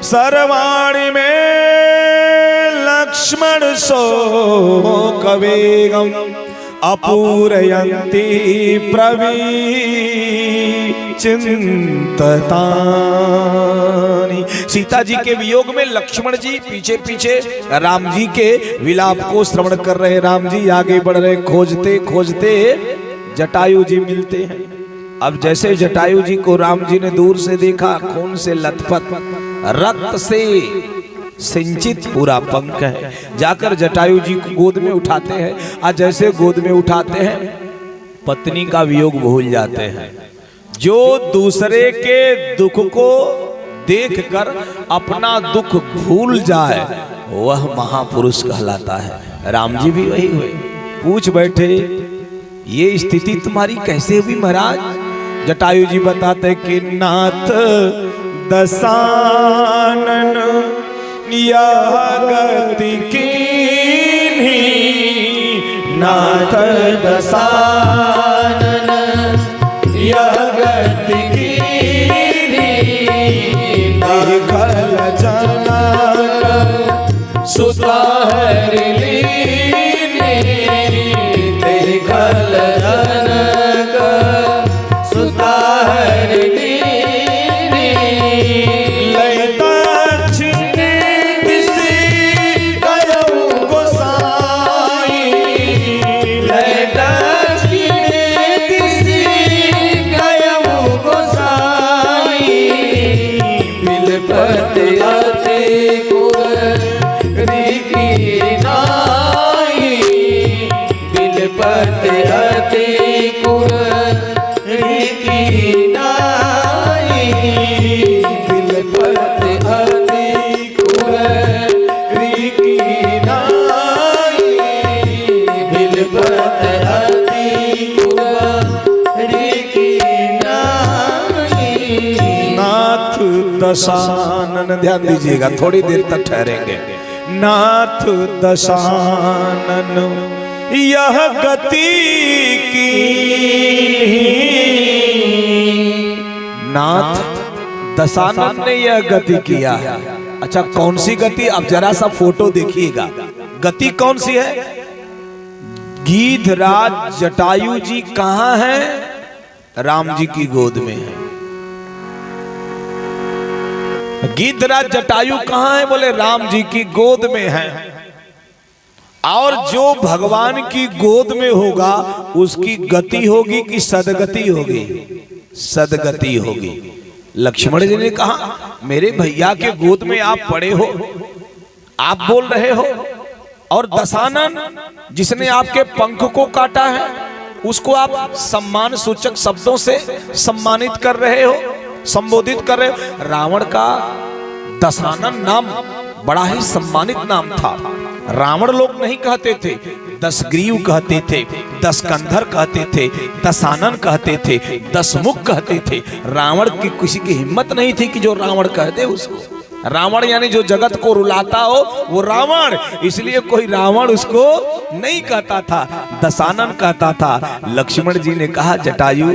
सर्वाणि मे लक्ष्मण शोकवेगम् अपूरयन्ति प्रविचिंततानि। सीता जी के वियोग में लक्ष्मण जी पीछे पीछे राम जी के विलाप को श्रवण कर रहे। राम जी आगे बढ़ रहे, खोजते खोजते जटायु जी मिलते हैं। अब जैसे जटायु जी को राम जी ने दूर से देखा, खून से लथपथ, रक्त से सिंचित पूरा पंख है, जाकर जटायु जी को गोद में उठाते हैं। आज जैसे गोद में उठाते हैं, पत्नी का वियोग भूल जाते हैं। जो दूसरे के दुख को देखकर अपना दुख भूल जाए वह महापुरुष कहलाता है। राम जी भी वही हुए, पूछ बैठे ये स्थिति तुम्हारी कैसे हुई महाराज? जटायु जी बताते कि नाथ दशानन यह गति कीन्ही, नाथ दशानन यह गति कीन्ही, देखल जनक सुता हरिलीनी, देखल जनक सुता हरिलीनी। दशानन, ध्यान दीजिएगा, थोड़ी देर तक ठहरेंगे। नाथ दशानन यह गति की, नाथ दशानन ने यह गति किया है। अच्छा कौन सी गति? अब जरा सा फोटो देखिएगा, गति कौन सी है? गिद्धराज जटायु जी कहां है? राम जी की गोद में है। गिद्धराज जटायु कहां है? बोले राम जी की गोद में है। और जो भगवान की गोद में होगा उसकी गति होगी कि सदगति होगी? सदगति होगी। लक्ष्मण जी ने कहा मेरे भैया के गोद में आप पड़े हो, आप बोल रहे हो, और दशानन जिसने आपके पंख को काटा है उसको आप सम्मान सूचक शब्दों से सम्मानित कर रहे हो, संबोधित कर रहे हो। रावण का दशानन नाम बड़ा ही सम्मानित नाम था। रावण लोग नहीं कहते थे, दशग्रीव कहते थे, दशकंधर कहते थे, दशानन कहते थे, दशमुख कहते थे। रावण की किसी की हिम्मत नहीं थी कि जो रावण कह दे उसको। रावण यानी जो जगत को रुलाता हो वो रावण, इसलिए कोई रावण उसको नहीं कहता था, दशानन कहता था। लक्ष्मण जी ने कहा जटायु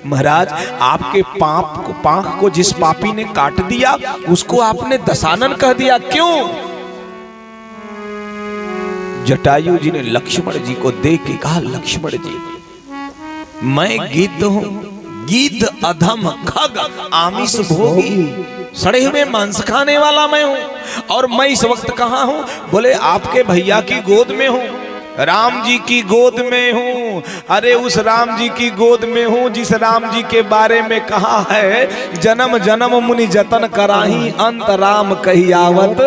महाराज आपके पांख को जिस पापी ने काट दिया उसको आपने दशानन कह दिया, क्यों? जटायु जी ने लक्ष्मण जी को देख के कहा लक्ष्मण जी मैं गिद्ध हूं, गिद्ध अधम खग आमिष भोगी, सड़े हुए मांस खाने वाला मैं हूं। और मैं इस वक्त कहां हूं? बोले आपके भैया की गोद में हूं, राम जी की गोद में हूं। अरे उस राम जी की गोद में हूं जिस राम जी के बारे में कहा है जन्म जन्म मुनि जतन कराही अंत राम कही आवत।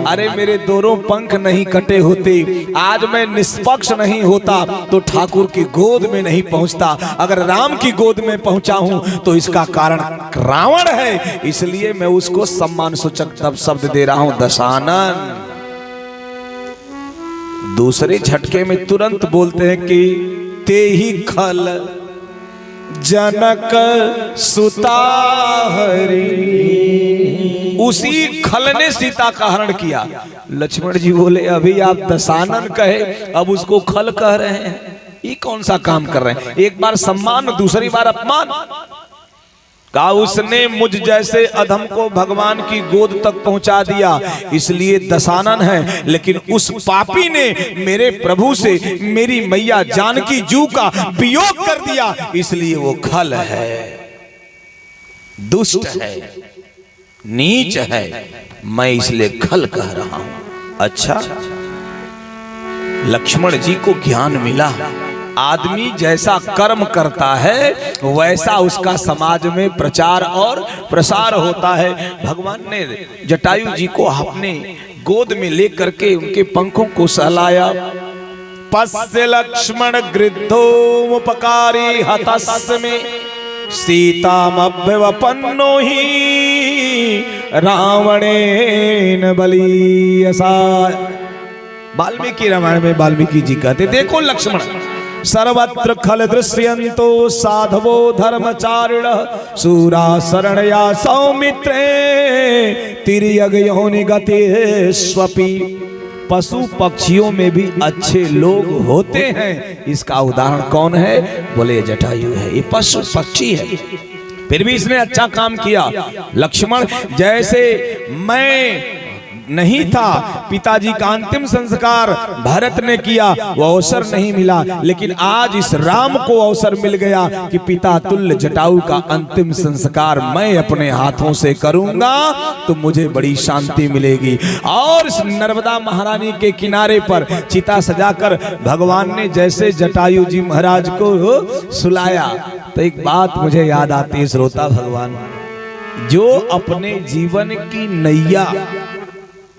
अरे मेरे दोनों पंख नहीं कटे होते, आज मैं निष्पक्ष नहीं होता तो ठाकुर की गोद में नहीं पहुंचता। अगर राम की गोद में पहुंचा हूं तो इसका कारण रावण है, इसलिए मैं उसको सम्मान सूचक तब शब्द दे रहा हूं दशानन। दूसरे झटके में तुरंत बोलते हैं कि ते ही खल जनक सुता हरि, उसी खल ने सीता का हरण किया। लक्ष्मण जी बोले अभी आप दशानन कहे, अब उसको खल कह रहे हैं, ये कौन सा काम कर रहे हैं? एक बार सम्मान दूसरी बार अपमान। कहा उसने मुझ जैसे अधम को भगवान की गोद तक पहुंचा दिया इसलिए दशानन है, लेकिन उस पापी ने मेरे प्रभु से मेरी मैया जानकी जू का वियोग कर दिया इसलिए वो खल है, दुष्ट है, नीच है, मैं इसलिए खल कह रहा हूं। अच्छा लक्ष्मण जी को ज्ञान मिला, आदमी जैसा कर्म करता है वैसा उसका समाज में प्रचार और प्रसार होता है। भगवान ने जटायु जी को अपने गोद में लेकर के उनके पंखों को सहलाया। पश्य लक्ष्मण गृद्धोमुपकारी हतस्मे सीतामभ्यवपन्नो ही रावणेन बलीयसाय। वाल्मीकि रामायण में वाल्मीकि जी कहते देखो लक्ष्मण सर्वत्र खल दृश्यन्तो साधवो धर्मचारिण सूरा शरणया सौमित्रे तिर्यगयोनि गते स्वपि। पशु पक्षियों में भी अच्छे लोग होते हैं, इसका उदाहरण कौन है? बोले जटायु है, ये पशु पक्षी है, फिर भी इसने अच्छा काम किया। लक्ष्मण जैसे मैं नहीं था, पिताजी का अंतिम संस्कार भरत ने किया, वो अवसर नहीं मिला, लेकिन आज इस राम को अवसर मिल गया कि पिता तुल्य जटायु का अंतिम संस्कार मैं अपने हाथों से करूंगा तो मुझे बड़ी शांति मिलेगी। और इस नर्मदा महारानी के किनारे पर चिता सजाकर भगवान ने जैसे जटायु जी महाराज को सुलाया तो एक बात मुझे याद आती है श्रोता भगवान, जो अपने जीवन की नैया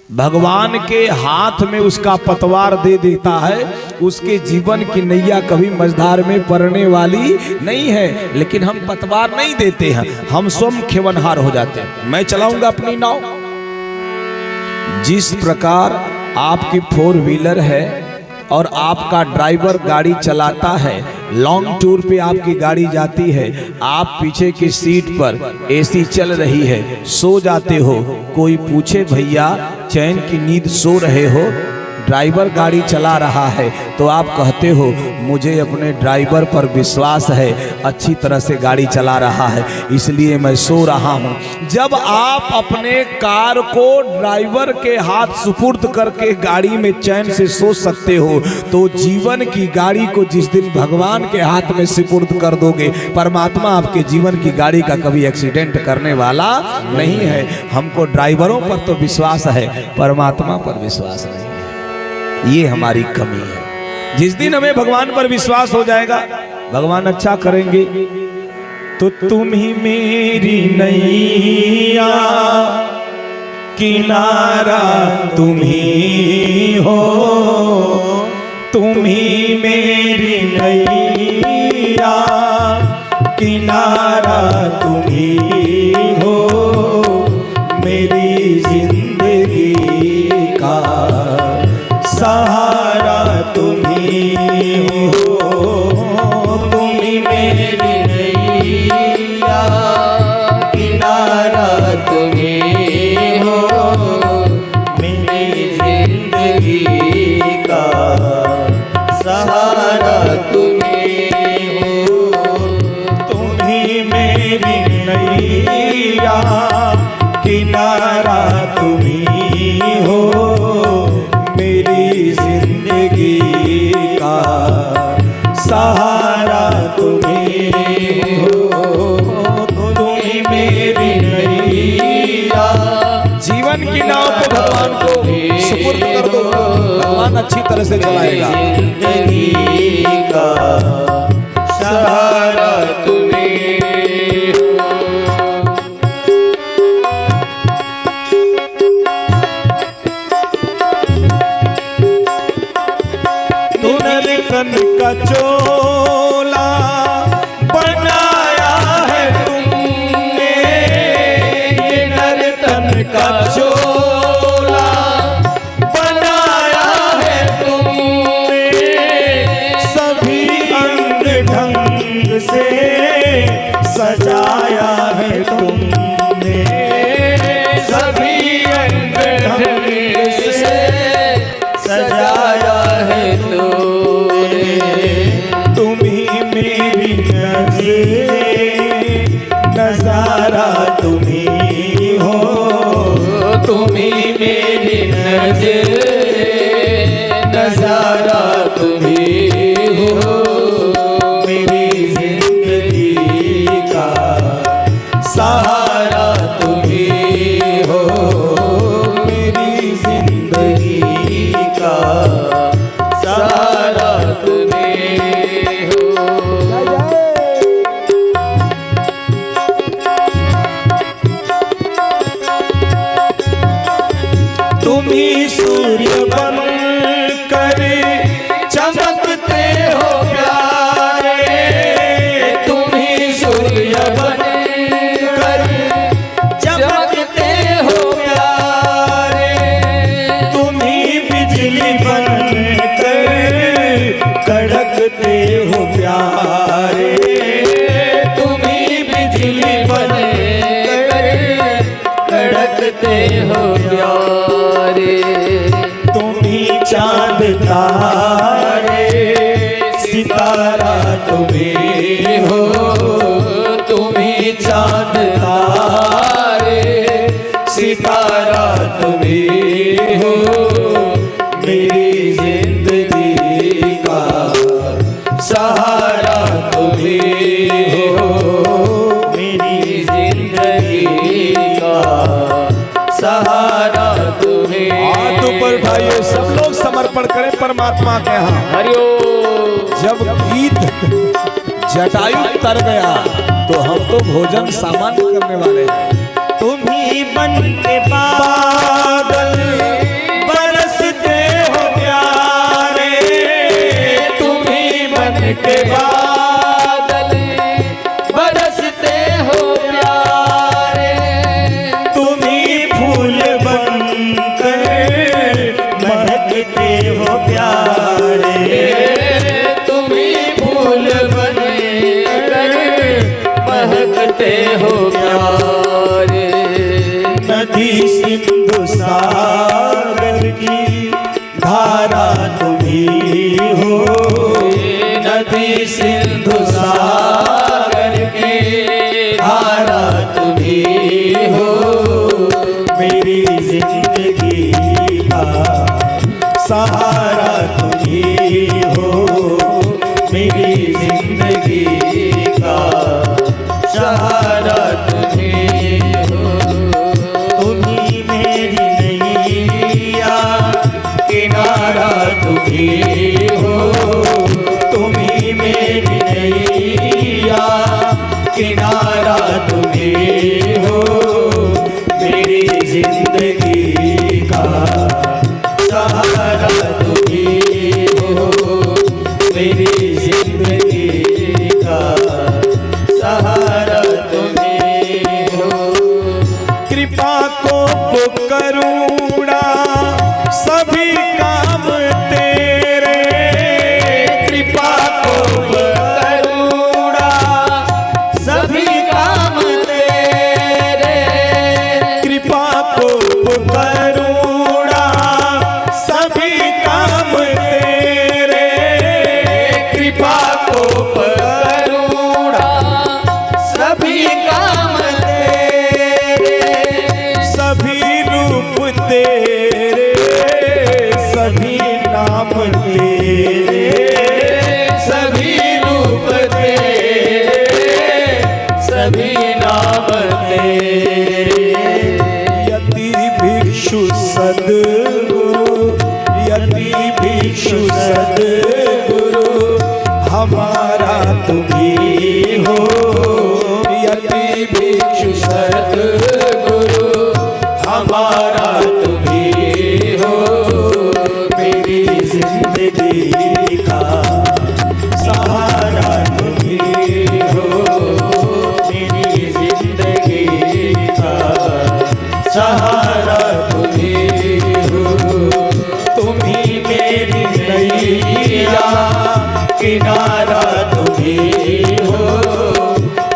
भगवान के हाथ में उसका पतवार दे देता है उसके जीवन की नैया कभी मझधार में पड़ने वाली नहीं है। लेकिन हम पतवार नहीं देते हैं, हम स्वयं खेवनहार हो जाते हैं। मैं चलाऊंगा अपनी नाव। जिस प्रकार आपकी 4 व्हीलर है और आपका ड्राइवर गाड़ी चलाता है, लॉन्ग टूर पे आपकी गाड़ी जाती है, आप पीछे की सीट पर एसी चल रही है, सो जाते हो, कोई पूछे भैया चैन की नींद सो रहे हो? ड्राइवर गाड़ी चला रहा है तो आप कहते हो मुझे अपने ड्राइवर पर विश्वास है, अच्छी तरह से गाड़ी चला रहा है इसलिए मैं सो रहा हूँ। जब आप अपने कार को ड्राइवर के हाथ सुपुर्द करके गाड़ी में चैन से सो सकते हो, तो जीवन की गाड़ी को जिस दिन भगवान के हाथ में सुपुर्द कर दोगे, परमात्मा आपके जीवन की गाड़ी का कभी एक्सीडेंट करने वाला नहीं है। हमको ड्राइवरों पर तो विश्वास है, परमात्मा पर विश्वास नहीं है, ये हमारी कमी है। जिस दिन हमें भगवान पर विश्वास हो जाएगा, भगवान अच्छा करेंगे, तो तुम ही मेरी नैया, किनारा तुम ही हो, तुम ही मेरी नैया, किनारा तुम ही हो, मेरी जिंदगी का सहारा तुम ही हो, तुम ही मेरी नैया, किनारा तुम ही हो, मेरी जिंदगी का सहारा तुम ही हो, तुम ही मेरी नैया, किनारा तुम ही हो, मेरी जिंदगी का सहारा तुम ही हो, तुम ही मेरी नैया। जीवन की नाव पे भगवान को सुपुर्द कर दो, भगवान अच्छी तरह से चलाएगा। जिंदगी का सहारा तुम ही का चोला बनाया है तुमने, ये नर्तन का चोला बनाया है तुमने, सभी अंग ढंग से सजाया है तुमने, सभी अंग ढंग से सजाया है तुमने, तुम ही मेरी नजारा तुम ही हो, तुम ही मेरी नजारा तुम ही हो, मेरी जिंदगी का सहारा तुम ही हो, मेरी जिंदगी का सहारा तुम ही हो। तुम ही सूर्य बन कर चमकते हो प्यारे, तुम ही सूर्य बन कर चमकते हो प्यारे, तुम ही बिजली बन कर कड़कते हो प्यारे, तुम ही बिजली बन कर कड़कते हो प्यारे, तुम ही चांद तारे सितारा तुम ही हो, तुम ही चांद तारे सितारा तुम ही हो, मेरी जिंदगी का सहारा तुम ही हो, मेरी जिंदगी का सहारा तुम ही। हाथ ऊपर उठाइए, सब लोग समर्पण करें परमात्मा के यहाँ। हरिओम। जब गीत जटायु तर गया तो हम तो भोजन सामान्य करने वाले हैं। तुम ही बन के बादल बरसते हो प्यारे, तुम ही बन के बादल बरसते हो प्यारे, तुम ही फूल बन कर महकते हो प्यारे, तुम ही फूल बन कर महकते हो प्यारे, नदी सिंधु धारा तुम ही हो, नदी सिंधु सागर के धारा तुम ही हो, मेरी जिंदगी का सहारा तुम ही हो, मेरी जिंदगी का सहारा तुम ही हो। तुम ही मेरी नैया, किनारा तुम ही हो, तुम ही मेरी नैया, किनारा तुम ही हो, मेरी जिंदगी का सहारा तुम ही हो, मेरी जिंदगी का सहारा तुम ही हो। कृपा को करुणा सभी काम तेरे, कृपा को करुणा सभी काम तेरे, कृपा को करुणा सभी काम तेरे, कृपा को करुणा सभी काम तेरे, सभी रूप तेरे, सभी नाम तेरे, सभी रूप तेरे, सभी नाम तेरे। यति भिक्षु सद्गुरु, यति भिक्षु सद्गुरु, हमारा तुम ही हो, यति भिक्षु सद्गुरु हमारा तुम ही हो, मेरी जिंदगी का सहारा तुम ही हो, मेरी जिंदगी का सहारा तुम ही हो। तुम ही मेरी नैया, किनारा तुम ही हो,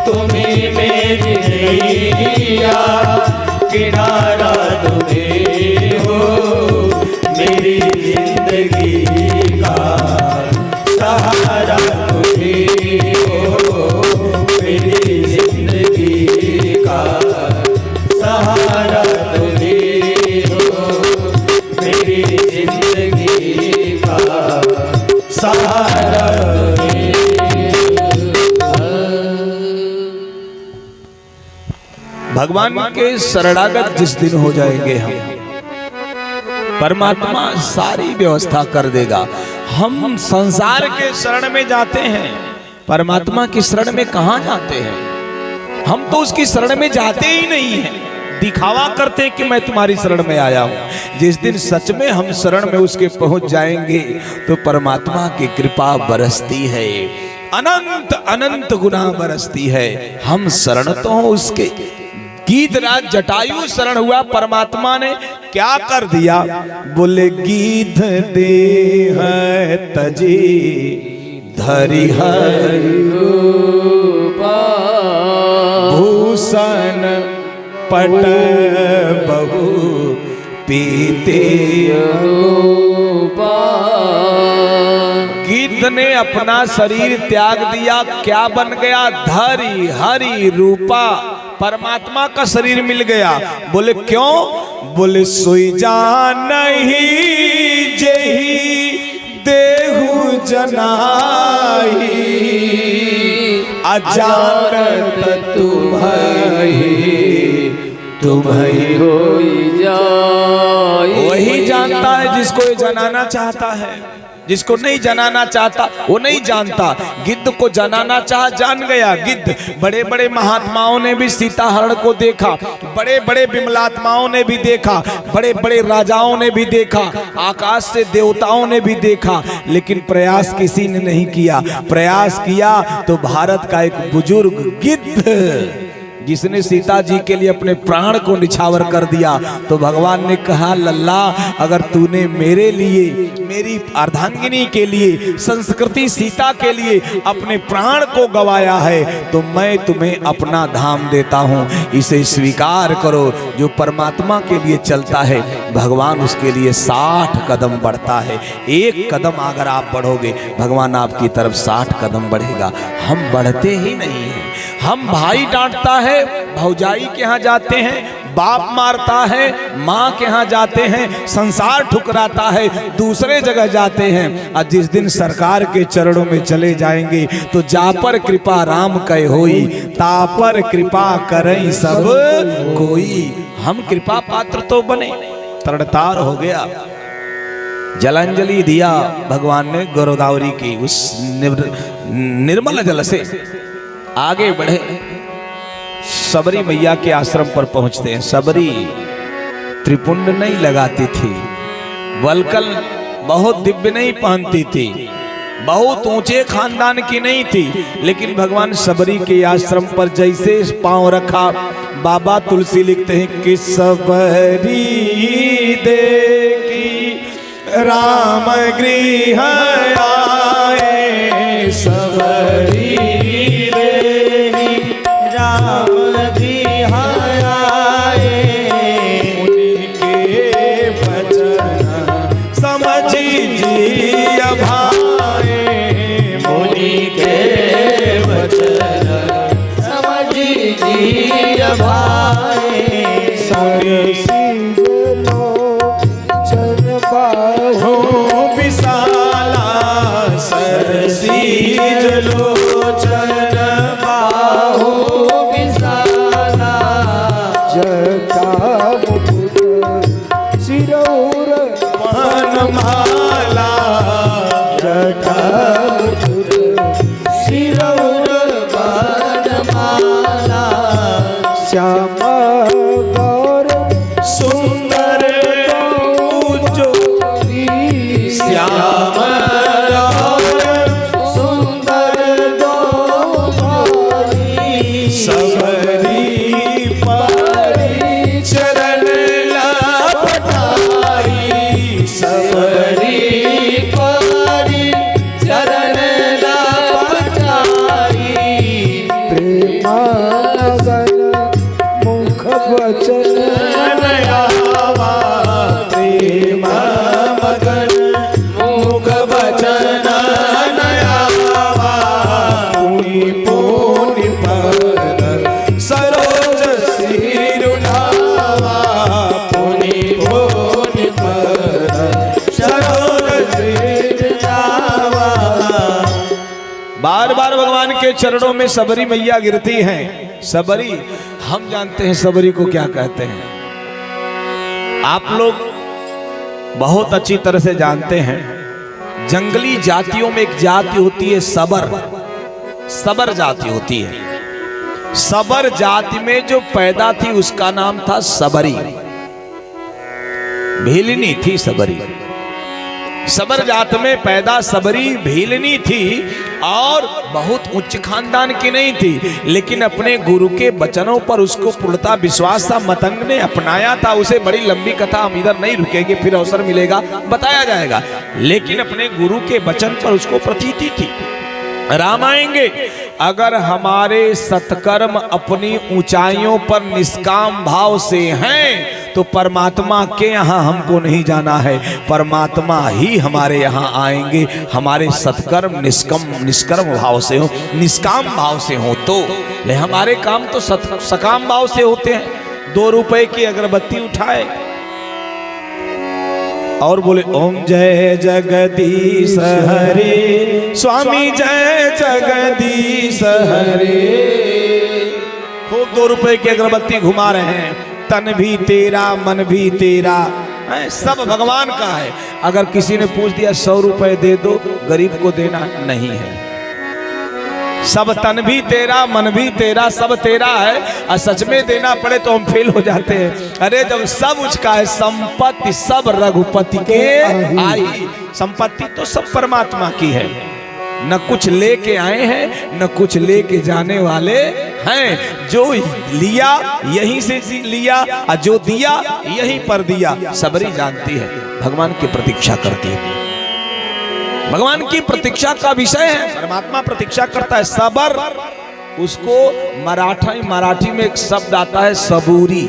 तुम ही मेरी नैया, किनारा तुम ही हो, मेरी जिंदगी का सहारा तुम ही हो, मेरी जिंदगी का सहारा तुम ही हो, मेरी जिंदगी का सहारा तुम ही हो। भगवान के शरणागत जिस दिन हो जाएंगे हम, परमात्मा सारी व्यवस्था कर देगा। हम संसार के शरण में जाते हैं, परमात्मा की शरण में कहाँ जाते हैं? हम तो उसकी शरण में जाते ही नहीं हैं, दिखावा करते हैं कि मैं तुम्हारी शरण में आया हूं। जिस दिन सच में हम शरण में उसके पहुंच जाएंगे तो परमात्मा की कृपा बरसती है, अनंत अनंत गुना बरसती है। हम शरण तो हो उसके। गीत राज जटायु शरण हुआ, परमात्मा ने क्या कर दिया? बोले गीत दे है तजी धरि हरि भूषण पट बहु पीते। गीत ने अपना शरीर त्याग दिया, क्या बन गया? धरि हरि रूपा, परमात्मा का शरीर मिल गया। बोले क्यों? बोले सोई जान नहीं जेहि देहु जनाई, अजानत तुम्हारी होई जाए। वही जानता है जिसको ये जनाना चाहता है, जिसको नहीं जनाना चाहता वो नहीं जानता। गिद्ध को जनाना चाहा, जान गया गिद्ध। बड़े बड़े महात्माओं ने भी सीता हरण को देखा, बड़े बड़े विमलात्माओं ने भी देखा, बड़े बड़े राजाओं ने भी देखा, आकाश से देवताओं ने भी देखा, लेकिन प्रयास किसी ने नहीं किया। प्रयास किया तो भारत का एक बुजुर्ग गिद्ध जिसने सीता जी के लिए अपने प्राण को निछावर कर दिया, तो भगवान ने कहा लल्ला अगर तूने मेरे लिए, मेरी अर्धांगिनी के लिए, संस्कृति सीता के लिए अपने प्राण को गवाया है तो मैं तुम्हें अपना धाम देता हूँ, इसे स्वीकार करो। जो परमात्मा के लिए चलता है भगवान उसके लिए 60 कदम बढ़ता है। एक कदम अगर आप बढ़ोगे भगवान आपकी तरफ 60 कदम बढ़ेगा। हम बढ़ते ही नहीं हैं। हम भाई डांटता है भौजाई के यहाँ जाते हैं, बाप मारता है माँ के यहाँ जाते हैं, संसार ठुकराता है दूसरे जगह जाते हैं, और जिस दिन सरकार के चरणों में चले जाएंगे तो जा पर कृपा राम कह होई, ता पर कृपा करई सब कोई। हम कृपा पात्र तो बने, तड़तार हो गया। जलांजलि दिया भगवान ने गोदावरी की उस निर्मल जल से। आगे बढ़े, सबरी मैया के आश्रम पर पहुंचते हैं। सबरी त्रिपुंड नहीं लगाती थी, वलकल बहुत दिव्य नहीं पहनती थी, बहुत ऊंचे खानदान की नहीं थी, लेकिन भगवान सबरी के आश्रम पर जैसे पांव रखा, बाबा तुलसी लिखते हैं कि सबरी देखी राम गृह आए, सबरी राम गृह आए, उनके वचन समझ जिय भाए, मुनि के वचन समझ जिय भाए, विशाला सरसीज लोचन बाहु विशाला, जटा मुकुट सिरौर वनमाला, जटा मुकुट सिरौर वनमाला, श्यामा गौर सुंदर श्याम सुंदर दोई, सबरी परी चरण लपटाई, सबरी परी चरण लपटाई, प्रेमागन मुख वचन नयावा, प्रेम मगन मुख वचन नयावा, पुनि पुनि पद सरोज सिरुढ़ावा, पुनि पुनि पद सरोज सिरुढ़ावा। बार बार भगवान के चरणों में सबरी मैया गिरती हैं। सबरी, हम जानते हैं सबरी को क्या कहते हैं, आप लोग बहुत अच्छी तरह से जानते हैं। जंगली जातियों में एक जाति होती है सबर, सबर जाति होती है। सबर जाति में जो पैदा थी उसका नाम था सबरी, भीलनी थी सबरी। सबर जात में पैदा सबरी भीलनी थी और बहुत उच्च खानदान की नहीं थी, लेकिन अपने गुरु के वचनों पर उसको पूर्णता विश्वास था। मतंग ने अपनाया था उसे। बड़ी लंबी कथा, हम इधर नहीं रुकेंगे, फिर अवसर मिलेगा बताया जाएगा, लेकिन अपने गुरु के वचन पर उसको प्रतीति थी। राम आएंगे। अगर हमारे सत्कर्म अपनी ऊंचाइयों पर निष्काम भाव से हैं तो परमात्मा के यहाँ हमको नहीं जाना है, परमात्मा ही हमारे यहाँ आएंगे। हमारे सत्कर्म निष्कर्म भाव से हो, निष्काम भाव से हो तो। ले हमारे काम तो सकाम भाव से होते हैं। 2 रुपए की अगरबत्ती उठाए और बोले ओम जय जगदीश हरे, स्वामी जय जगदीश हरे। खूब 2 रुपए की अगरबत्ती घुमा रहे हैं। तन भी तेरा मन भी तेरा, सब भगवान का है। अगर किसी ने पूछ दिया 100 रुपए दे दो, गरीब को देना नहीं है। सब तन भी तेरा, मन भी तेरा, सब तेरा है। और सच में देना पड़े तो हम फेल हो जाते हैं। अरे जब सब उसका है, संपत्ति सब रघुपति के आई। संपत्ति तो सब परमात्मा की है। न कुछ लेके आए हैं न कुछ लेके जाने वाले हैं। जो लिया यहीं से लिया और जो दिया यहीं पर दिया। सबरी जानती है, भगवान की प्रतीक्षा करती है, भगवान की प्रतीक्षा का विषय है। परमात्मा प्रतीक्षा करता है। सबर, उसको मराठी में एक शब्द आता है सबूरी,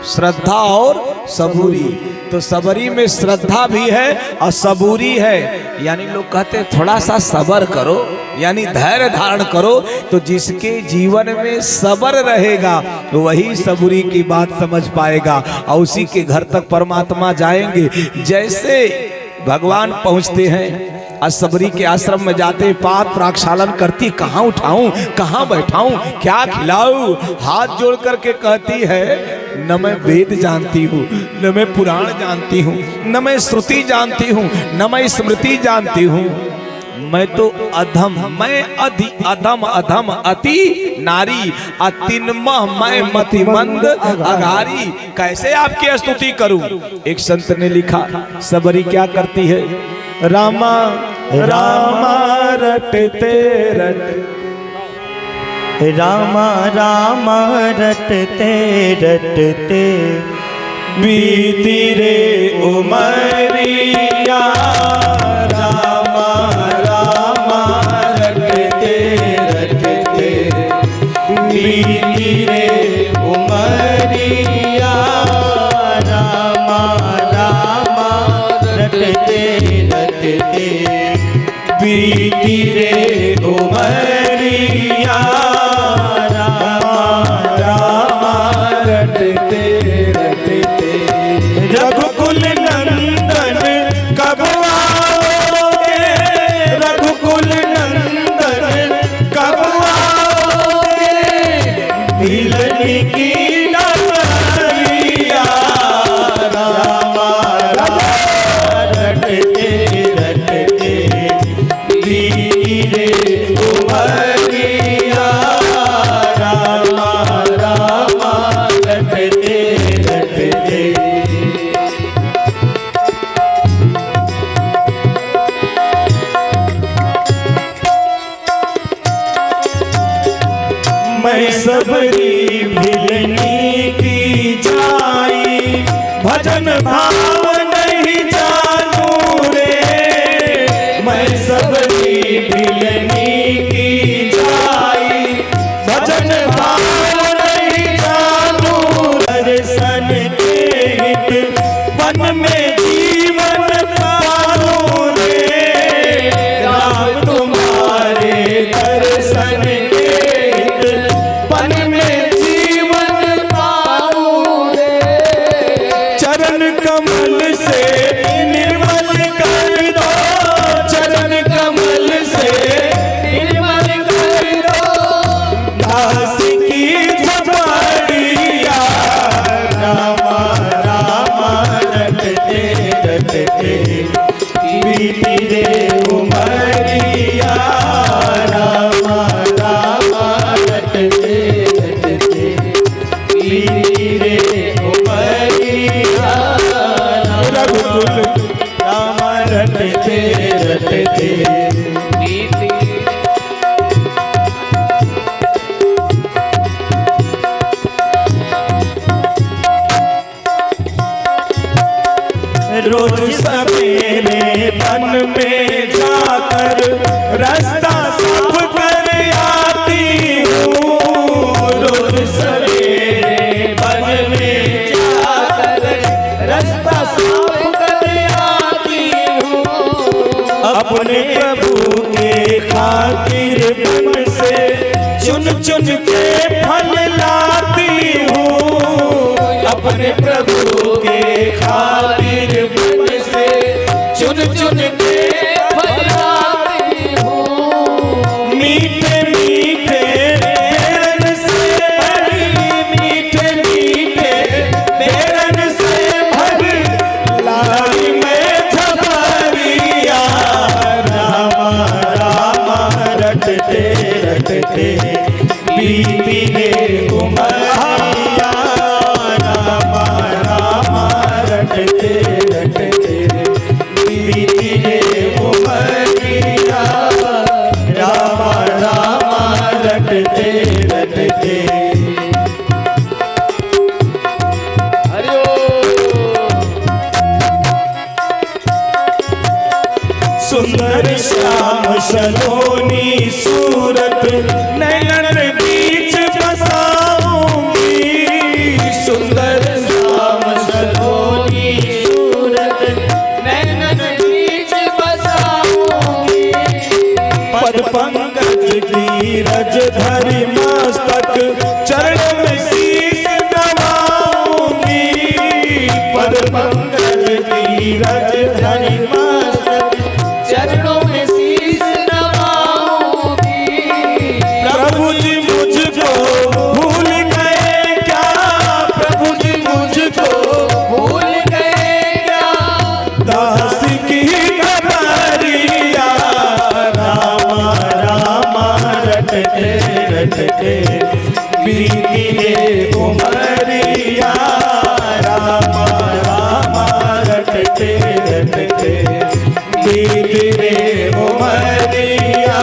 श्रद्धा और सबूरी। तो सबरी में श्रद्धा भी है और सबूरी है। यानी लोग कहते हैं थोड़ा सा सबर करो, यानी धैर्य धारण करो। तो जिसके जीवन में सबर रहेगा वही सबूरी की बात समझ पाएगा और उसी के घर तक परमात्मा जाएंगे। जैसे भगवान पहुंचते हैं, असबरी के आश्रम में जाते, पाद प्रक्षालन करती, कहाँ उठाऊं कहाँ बैठाऊं क्या खिलाऊं, हाथ जोड़ करके कहती है न मैं वेद जानती हूँ, न मैं पुराण जानती हूँ, न मैं श्रुति जानती हूँ, न मैं स्मृति जानती हूँ। मैं तो अधम, मैं अधम अधम अति नारी, अतिन्मह मैं मतिमंद अघारी। कैसे आपकी स्तुति करूं। एक संत ने लिखा, सबरी क्या करती है, रामा रामा रटते रटते, रामा रामा रटते रटते बीती रे उमरिया। रामा रामा रटते रटते बीती रे उमरिया। रामा रामा रटते रटते बीती रे उमरिया। रामा रामा रटते रटते रघुकुल नंदन कब आओगे, रघुकुल नंदन कब आओगे, भिलनी की डगरिया। रामा रटते रटते रे उमरिया। रामा रामा रटते रटते मैं सबरी भिलनी की जाई, भजन भाव नहीं जानू रे। मैं सबरी भिलनी की जाई, भजन भाव नहीं जानू। दर्शन के हित वन में जीवन पालू रे। राम तुम्हारे दर्शन के हित वन में जीवन पालू रे। चरण कमल से निर्मल कर दो, चरण कमल से निर्मल कर दो। दास की झपड़िया। रामा रामा रटते रटते बीती रे उमरिया। रामा रामा रटते रटते बीती रे उमरिया। रघुकुल रामा रटते रटते रोज सवेरे वन में जाकर रास्ता साफ कर आती हूँ। रोज सवेरे वन में जाकर रास्ता साफ कर आती हूँ। अपने प्रभु के खातिर वन से चुन चुन के फल लाती हूँ। अपने प्रभु के खातिर वन से चुन चुन के फल लाती हूँ। मीठे मीठे बेरन से भरी, मीठे मीठे बेरन से भरी लाई में झपरिया। रामा रामा रटते रटते बीती रे उमरिया। रामा रामा रटते रटते बीती रे सुंदर श्याम सलोनी सूरत नयन बीच बसाऊंगी। सुंदर श्याम सलोनी सूरत नयन बीच बसाऊंगी। पद पंकज नीरज धरि मस्तक चरण में शीश नवाऊंगी। पद पंकज नीरज धरि मस्तक चरणों में शीश नवाऊंगी। प्रभु जी मुझको भूल गए क्या? प्रभु जी मुझको भूल गए क्या? दास की कबरिया रामा रामा रटते रटते बीती रे उमरिया। रामा रामा रटते रटते बीती रे उमरिया।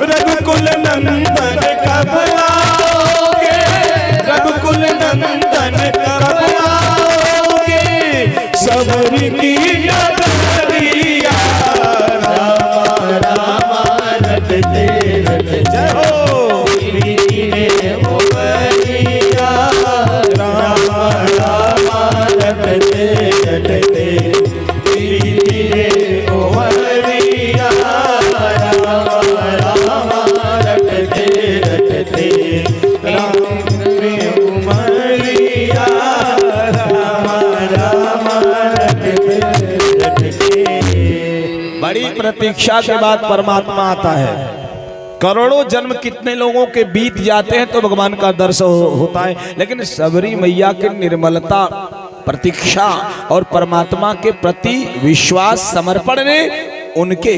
रघुकुल नंदन कब आओगे? रघुकुल नंदन कब आओगे? सबरी की नगरिया रामा रामा रटते रटते जय हो बीती रे उमरिया। रामा रामा रटते रटते बीती रे उमरिया। रामा रामा रटते रटते रे उमरिया। रामा रामा रटते रटते। बड़ी प्रतीक्षा के बाद परमात्मा आता है। करोड़ों जन्म कितने लोगों के बीत जाते हैं तो भगवान का दर्शन होता है, लेकिन सबरी मैया के निर्मलता, प्रतीक्षा और परमात्मा के प्रति विश्वास समर्पण ने उनके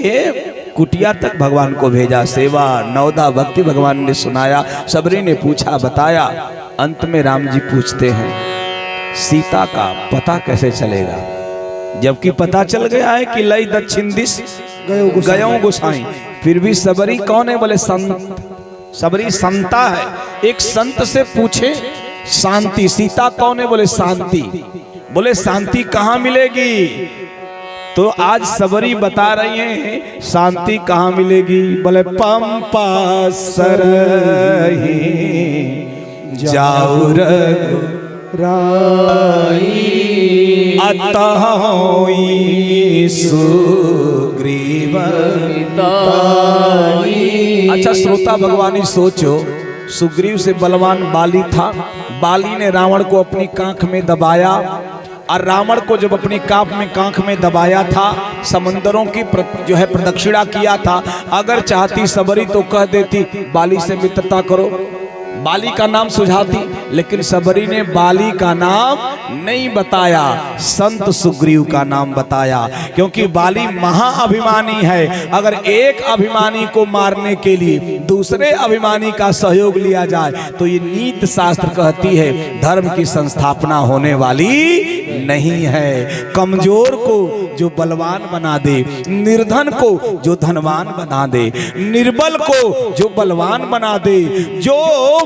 कुटिया तक भगवान को भेजा। सेवा नवदा भक्ति भगवान ने सुनाया। सबरी ने पूछा, बताया। अंत में राम जी पूछते हैं, सीता का पता कैसे चलेगा? जबकि पता चल गया है कि लई दक्षिण दिश गयो गोसाई, फिर भी सबरी कौन है? बोले संत। सबरी संता है। एक संत से पूछे शांति, सीता कौन है? बोले शांति। बोले शांति कहाँ मिलेगी? तो आज सबरी बता रही हैं शांति कहाँ मिलेगी। बोले पंपा सरही जाऊ अतहोई सुग्रीव। अच्छा श्रोता भगवानी सोचो, सुग्रीव से बलवान बाली था। बाली ने रावण को अपनी कांख में दबाया, और रावण को जब अपनी कांख में दबाया था, समंदरों की जो है प्रदक्षिणा किया था। अगर चाहती सबरी तो कह देती बाली से मित्रता करो, बाली का नाम सुझाती, लेकिन सबरी ने बाली का नाम नहीं बताया, संत सुग्रीव का नाम बताया, क्योंकि बाली महाअभिमानी है। अगर एक अभिमानी को मारने के लिए दूसरे अभिमानी का सहयोग लिया जाए तो ये नीति शास्त्र कहती है धर्म की संस्थापना होने वाली नहीं है। कमजोर को जो बलवान बना दे, निर्धन को जो धनवान बना दे, निर्बल को जो बलवान बना दे, जो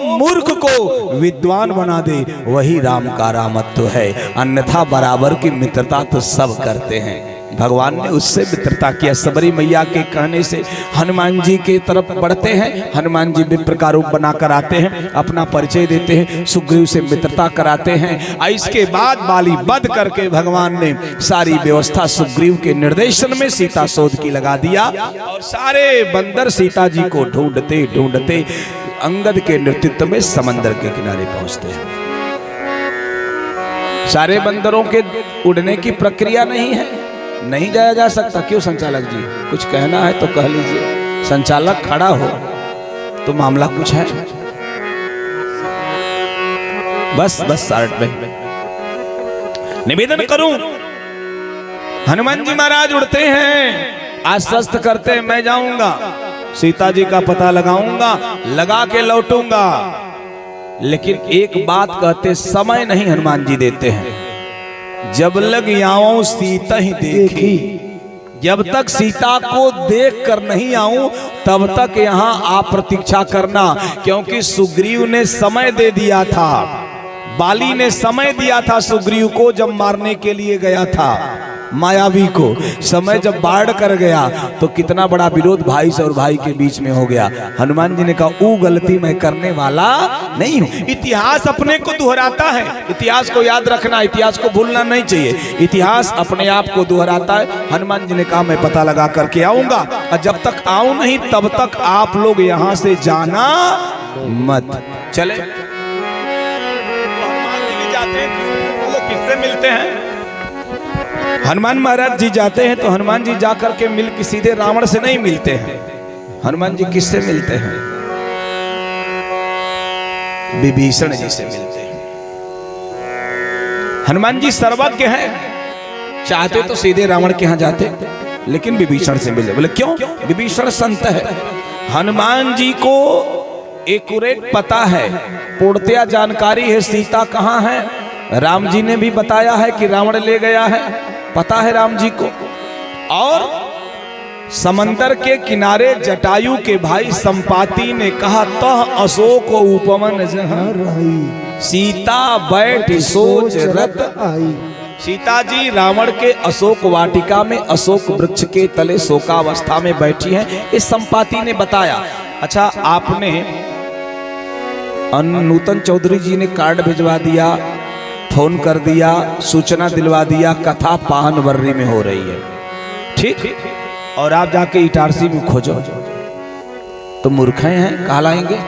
मूर्ख को विद्वान बना दे, वही राम का रामत्व है। अन्यथा बराबर की मित्रता तो सब करते हैं। भगवान ने उससे मित्रता किया। सबरी मैया के कहने से हनुमान जी के तरफ बढ़ते हैं। हनुमान जी विप्र का रूप बनाकर आते हैं, अपना परिचय देते हैं, सुग्रीव से मित्रता कराते हैं। इसके बाद बाली वध करके भगवान ने सारी व्यवस्था सुग्रीव के निर्देशन में सीता शोध की लगा दिया, और सारे बंदर सीता जी को ढूंढते ढूंढते अंगद के नेतृत्व में समंदर के किनारे पहुंचते हैं। सारे बंदरों के उड़ने की प्रक्रिया नहीं है, नहीं जाया जा सकता। क्यों संचालक जी, कुछ कहना है तो कह लीजिए। संचालक खड़ा हो तो मामला कुछ है। बस साइड में निवेदन करूं, हनुमान जी महाराज उड़ते हैं, आश्वस्त करते हैं मैं जाऊंगा, सीता जी का पता लगाऊंगा, लगा के लौटूंगा। लेकिन एक बात कहते, समय नहीं हनुमान जी देते हैं। जब लग आऊं सीता ही देखी, जब तक सीता को देख कर नहीं आऊं तब तक यहां आप प्रतीक्षा करना, क्योंकि सुग्रीव ने समय दे दिया था, बाली ने समय दिया था सुग्रीव को जब मारने के लिए गया था। मायावी को। समय जब बाढ़ कर गया तो कितना बड़ा विरोध भाई से और भाई के बीच में हो गया। हनुमान जी ने कहा वो गलती मैं करने वाला नहीं हूं। इतिहास अपने को दोहराता है, इतिहास को याद रखना, इतिहास को भूलना नहीं चाहिए। इतिहास अपने आप को दोहराता है। हनुमान जी ने कहा मैं पता लगा करके आऊंगा, और जब तक आऊं नहीं तब तक आप लोग यहां से जाना मत। चले हनुमान जी भी जाते हैं, किससे मिलते हैं? हनुमान महाराज जी जाते हैं तो हनुमान जी जाकर के मिल के सीधे रावण से नहीं मिलते हैं। हनुमान जी किससे मिलते हैं? विभीषण जी से मिलते हैं। हनुमान जी सर्वज्ञ हैं, चाहते तो सीधे रावण के यहां जाते, लेकिन विभीषण से मिले। बोले क्यों? विभीषण संत है। हनुमान जी को एक्यूरेट पता है, पूर्णतया जानकारी है सीता कहां है। राम जी ने भी बताया है कि रावण ले गया है, पता है राम जी को। और समंदर के किनारे जटायु के भाई संपाति ने कहा तह अशोक उपवन जहां रही, सीता बैठ सोच रत आई। सीता जी रावण के अशोक वाटिका में अशोक वृक्ष के तले शोकावस्था में बैठी हैं, इस संपाति ने बताया। अच्छा, आपने नूतन चौधरी जी ने कार्ड भिजवा दिया, फोन कर दिया, सूचना दिलवा दिया, कथा पाहन वर्री में हो रही है, ठीक, और आप जाके इटारसी में खोजो तो मूर्ख हैं कहलाएंगे।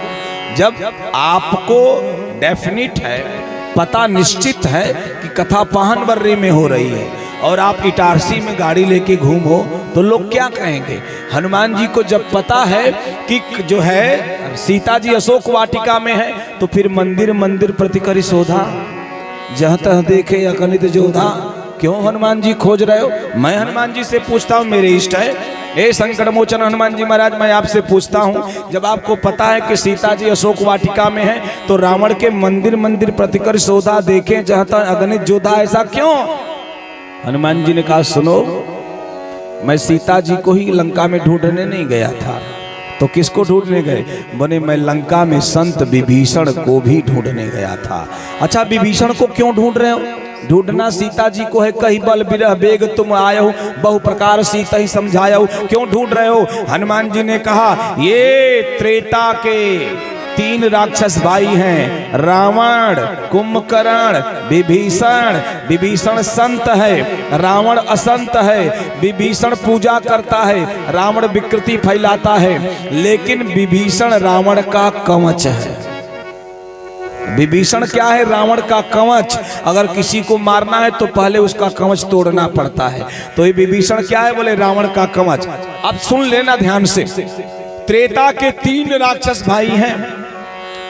जब आपको डेफिनिट है, पता निश्चित है कि कथा पाहन वर्री में हो रही है और आप इटारसी में गाड़ी लेके घूमो तो लोग क्या कहेंगे? हनुमान जी को जब पता है कि जो है सीता जी अशोक वाटिका में है तो फिर मंदिर मंदिर प्रतिकरी शोधा, जहाँ तह देखे अगणित जोधा। क्यों हनुमान जी खोज रहे हो? मैं हनुमान जी से पूछता हूँ, मेरे इष्ट है। ए संकट मोचन हनुमान जी महाराज, मैं आपसे पूछता हूँ, जब आपको पता है कि सीता जी अशोक वाटिका में है तो रावण के मंदिर मंदिर प्रतिकर शोधा देखें जहाँ तक अगणित जोधा, ऐसा क्यों? हनुमान जी ने कहा सुनो, मैं सीता जी को ही लंका में ढूंढने नहीं गया था। तो किसको ढूंढने गए? बने मैं लंका में संत विभीषण को भी ढूंढने गया था। अच्छा, विभीषण को क्यों ढूंढ रहे हो? ढूंढना सीता जी को है, कही बल बिरह बेग तुम आयो, बहु प्रकार सीता ही समझायो। क्यों ढूंढ रहे हो? हनुमान जी ने कहा ये त्रेता के 3 राक्षस भाई हैं, रावण, कुंभकर्ण, विभीषण। विभीषण संत है, रावण असंत है। विभीषण पूजा करता है, रावण विकृति फैलाता है, लेकिन विभीषण रावण का कवच है। विभीषण क्या है? रावण का कवच। अगर किसी को मारना है तो पहले उसका कवच तोड़ना पड़ता है। तो ये विभीषण क्या है? बोले रावण का कवच। अब सुन लेना ध्यान से, त्रेता के 3 राक्षस भाई हैं,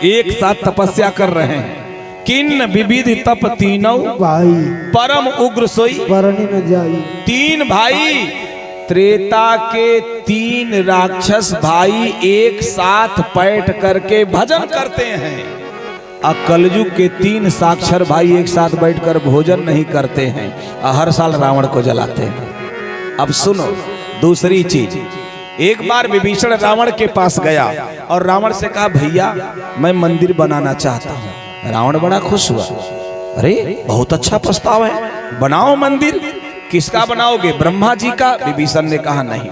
एक साथ तपस्या कर रहे हैं। किन विविध तप तीनों भाई, परम उग्र सोई परणी में जाई। 3 भाई, त्रेता के 3 राक्षस भाई एक साथ बैठ करके भजन करते हैं। कलयुग के 3 साक्षर भाई एक साथ बैठकर भोजन नहीं करते हैं, हर साल रावण को जलाते हैं। अब सुनो दूसरी चीज, एक बार विभीषण रावण के पास गया और रावण से कहा भैया मैं मंदिर बनाना चाहता हूँ। रावण बड़ा खुश हुआ, अरे बहुत अच्छा प्रस्ताव है, बनाओ मंदिर। किसका बनाओगे? ब्रह्मा जी का? विभीषण ने कहा नहीं।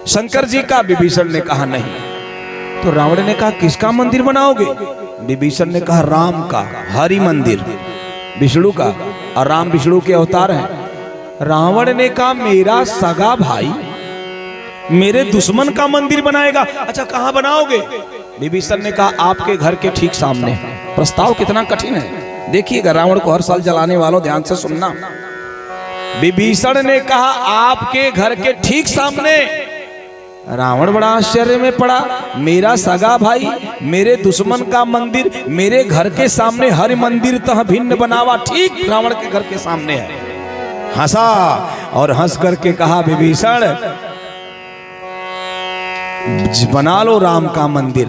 शंकर जी का? विभीषण ने कहा नहीं। तो रावण ने कहा किसका मंदिर बनाओगे? विभीषण ने कहा राम का, हरि मंदिर, विष्णु का, और राम विष्णु के अवतार हैं। रावण ने कहा मेरा सगा भाई मेरे दुश्मन का मंदिर बनाएगा, अच्छा कहां बनाओगे? विभीषण ने कहा आपके घर के ठीक सामने। प्रस्ताव कितना कठिन है, देखिएगा रावण को हर साल जलाने वालों ध्यान से सुनना। विभीषण ने कहा आपके घर के ठीक सामने। रावण बड़ा आश्चर्य में पड़ा, मेरा सगा भाई मेरे दुश्मन का मंदिर मेरे घर के सामने, हरि मंदिर तह भिन्न बनावा, ठीक रावण के घर के सामने है। हंसा और हंस करके कहा विभीषण बना लो राम का मंदिर।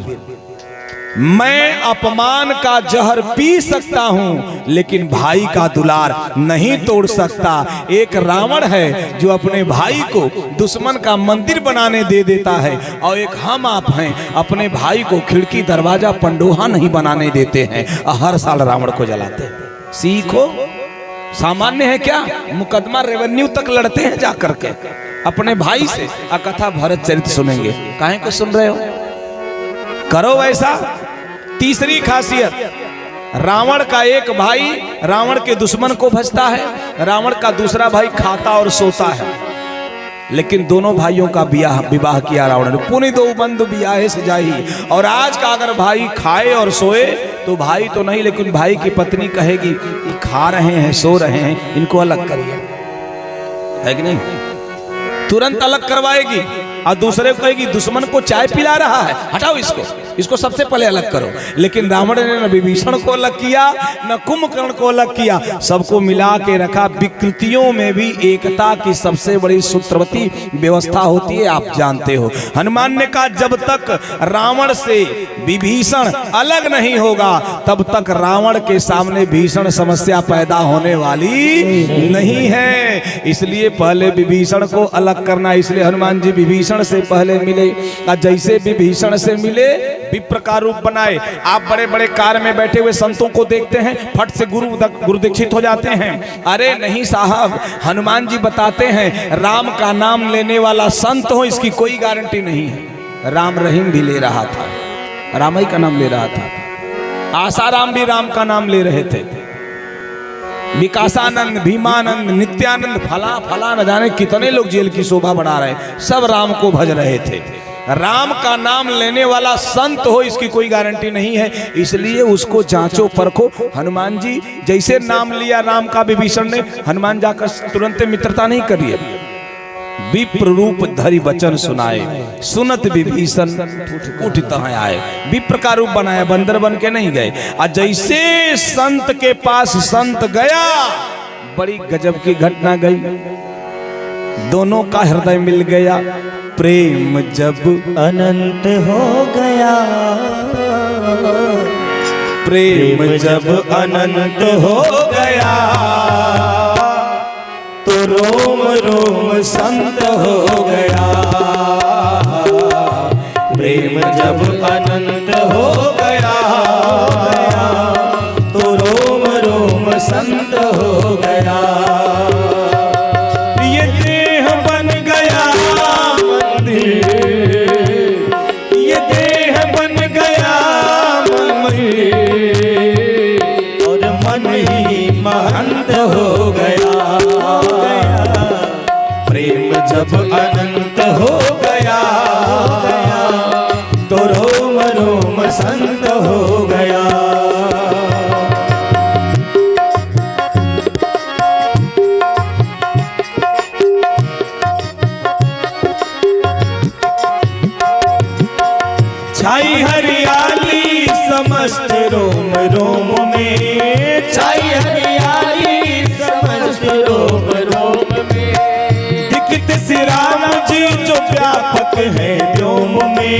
मैं अपमान का जहर पी सकता हूं लेकिन भाई का दुलार नहीं तोड़ सकता। एक रावण है जो अपने भाई को दुश्मन का मंदिर बनाने दे देता है, और एक हम आप हैं अपने भाई को खिड़की दरवाजा पंडोहा नहीं बनाने देते हैं, हर साल रावण को जलाते हैं। सीखो सामान्य है क्या? मुकदमा रेवेन्यू तक लड़ते हैं जाकर के अपने भाई से। कथा भरत चरित्र सुनेंगे, काहे को सुन रहे हो? करो वैसा। तीसरी खासियत, रावण का एक भाई रावण के दुश्मन को भजता है, रावण का दूसरा भाई खाता और सोता है, लेकिन दोनों भाइयों का विवाह किया रावण ने। पुनि दो बंधु बियाहे से जाई। और आज का अगर भाई खाए और सोए तो भाई तो नहीं, लेकिन भाई की पत्नी कहेगी ये खा रहे हैं सो रहे हैं, इनको अलग करिए, है कि नहीं? तुरंत अलग करवाएगी। और दूसरे को कहेगी दुश्मन को चाय पिला रहा है, हटाओ इसको सबसे पहले अलग करो। लेकिन रावण ने न विभीषण को अलग किया, न कुंभकर्ण को अलग किया, सबको मिला के रखा। विकृतियों में भी एकता की सबसे बड़ी सूत्रवती व्यवस्था होती है, आप जानते हो। हनुमान ने कहा जब तक रावण से विभीषण अलग नहीं होगा तब तक रावण के सामने भीषण समस्या पैदा होने वाली नहीं है। इसलिए पहले विभीषण को अलग करना। इसलिए हनुमान जी विभीषण से पहले मिले, और जैसे विभीषण से मिले विप्र का रूप बनाए। आप बड़े बड़े कार में बैठे हुए संतों को देखते हैं, फट से गुरु दीक्षित हो जाते हैं। अरे नहीं साहब, हनुमान जी बताते हैं राम का नाम लेने वाला संत हो इसकी कोई गारंटी नहीं है। राम रहीम भी ले रहा था, राम ही का नाम ले रहा था। आसाराम भी राम का नाम ले रहे थे। विकासानंद, भीमानंद, नित्यानंद, फला फला न जाने कितने लोग जेल की शोभा बढ़ा रहे, सब राम को भज रहे थे। राम का नाम लेने वाला संत हो इसकी कोई गारंटी नहीं है, इसलिए उसको जांचो परखो। हनुमान जी जैसे नाम लिया राम का विभीषण ने, हनुमान जाकर तुरंत मित्रता नहीं करिए। विप्र रूप धरि वचन सुनाए, सुनत विभीषण उठ तहाँ आए। विप्र का रूप बनाया, बंदर बन के नहीं गए। और जैसे संत के पास संत गया, बड़ी गजब की घटना गई, दोनों का हृदय मिल गया। प्रेम जब अनंत हो गया, प्रेम जब अनंत हो गया, तो रोम रोम संत हो गया। प्रेम जब अनंत हो गया, तो रोम रोम संत हो गया। ये देह बन गया मंदिर, ये देह बन गया मंदिर, और मन ही महंत हो गया। प्रेम जब अनंत हो गया, तो रोम रोम संत हो गया। छाई हरियाली समस्त रोम रोम में, छाई हरियाली समस्त रोम रोम में, दिखत श्री राम जी जो व्यापक है व्योम में,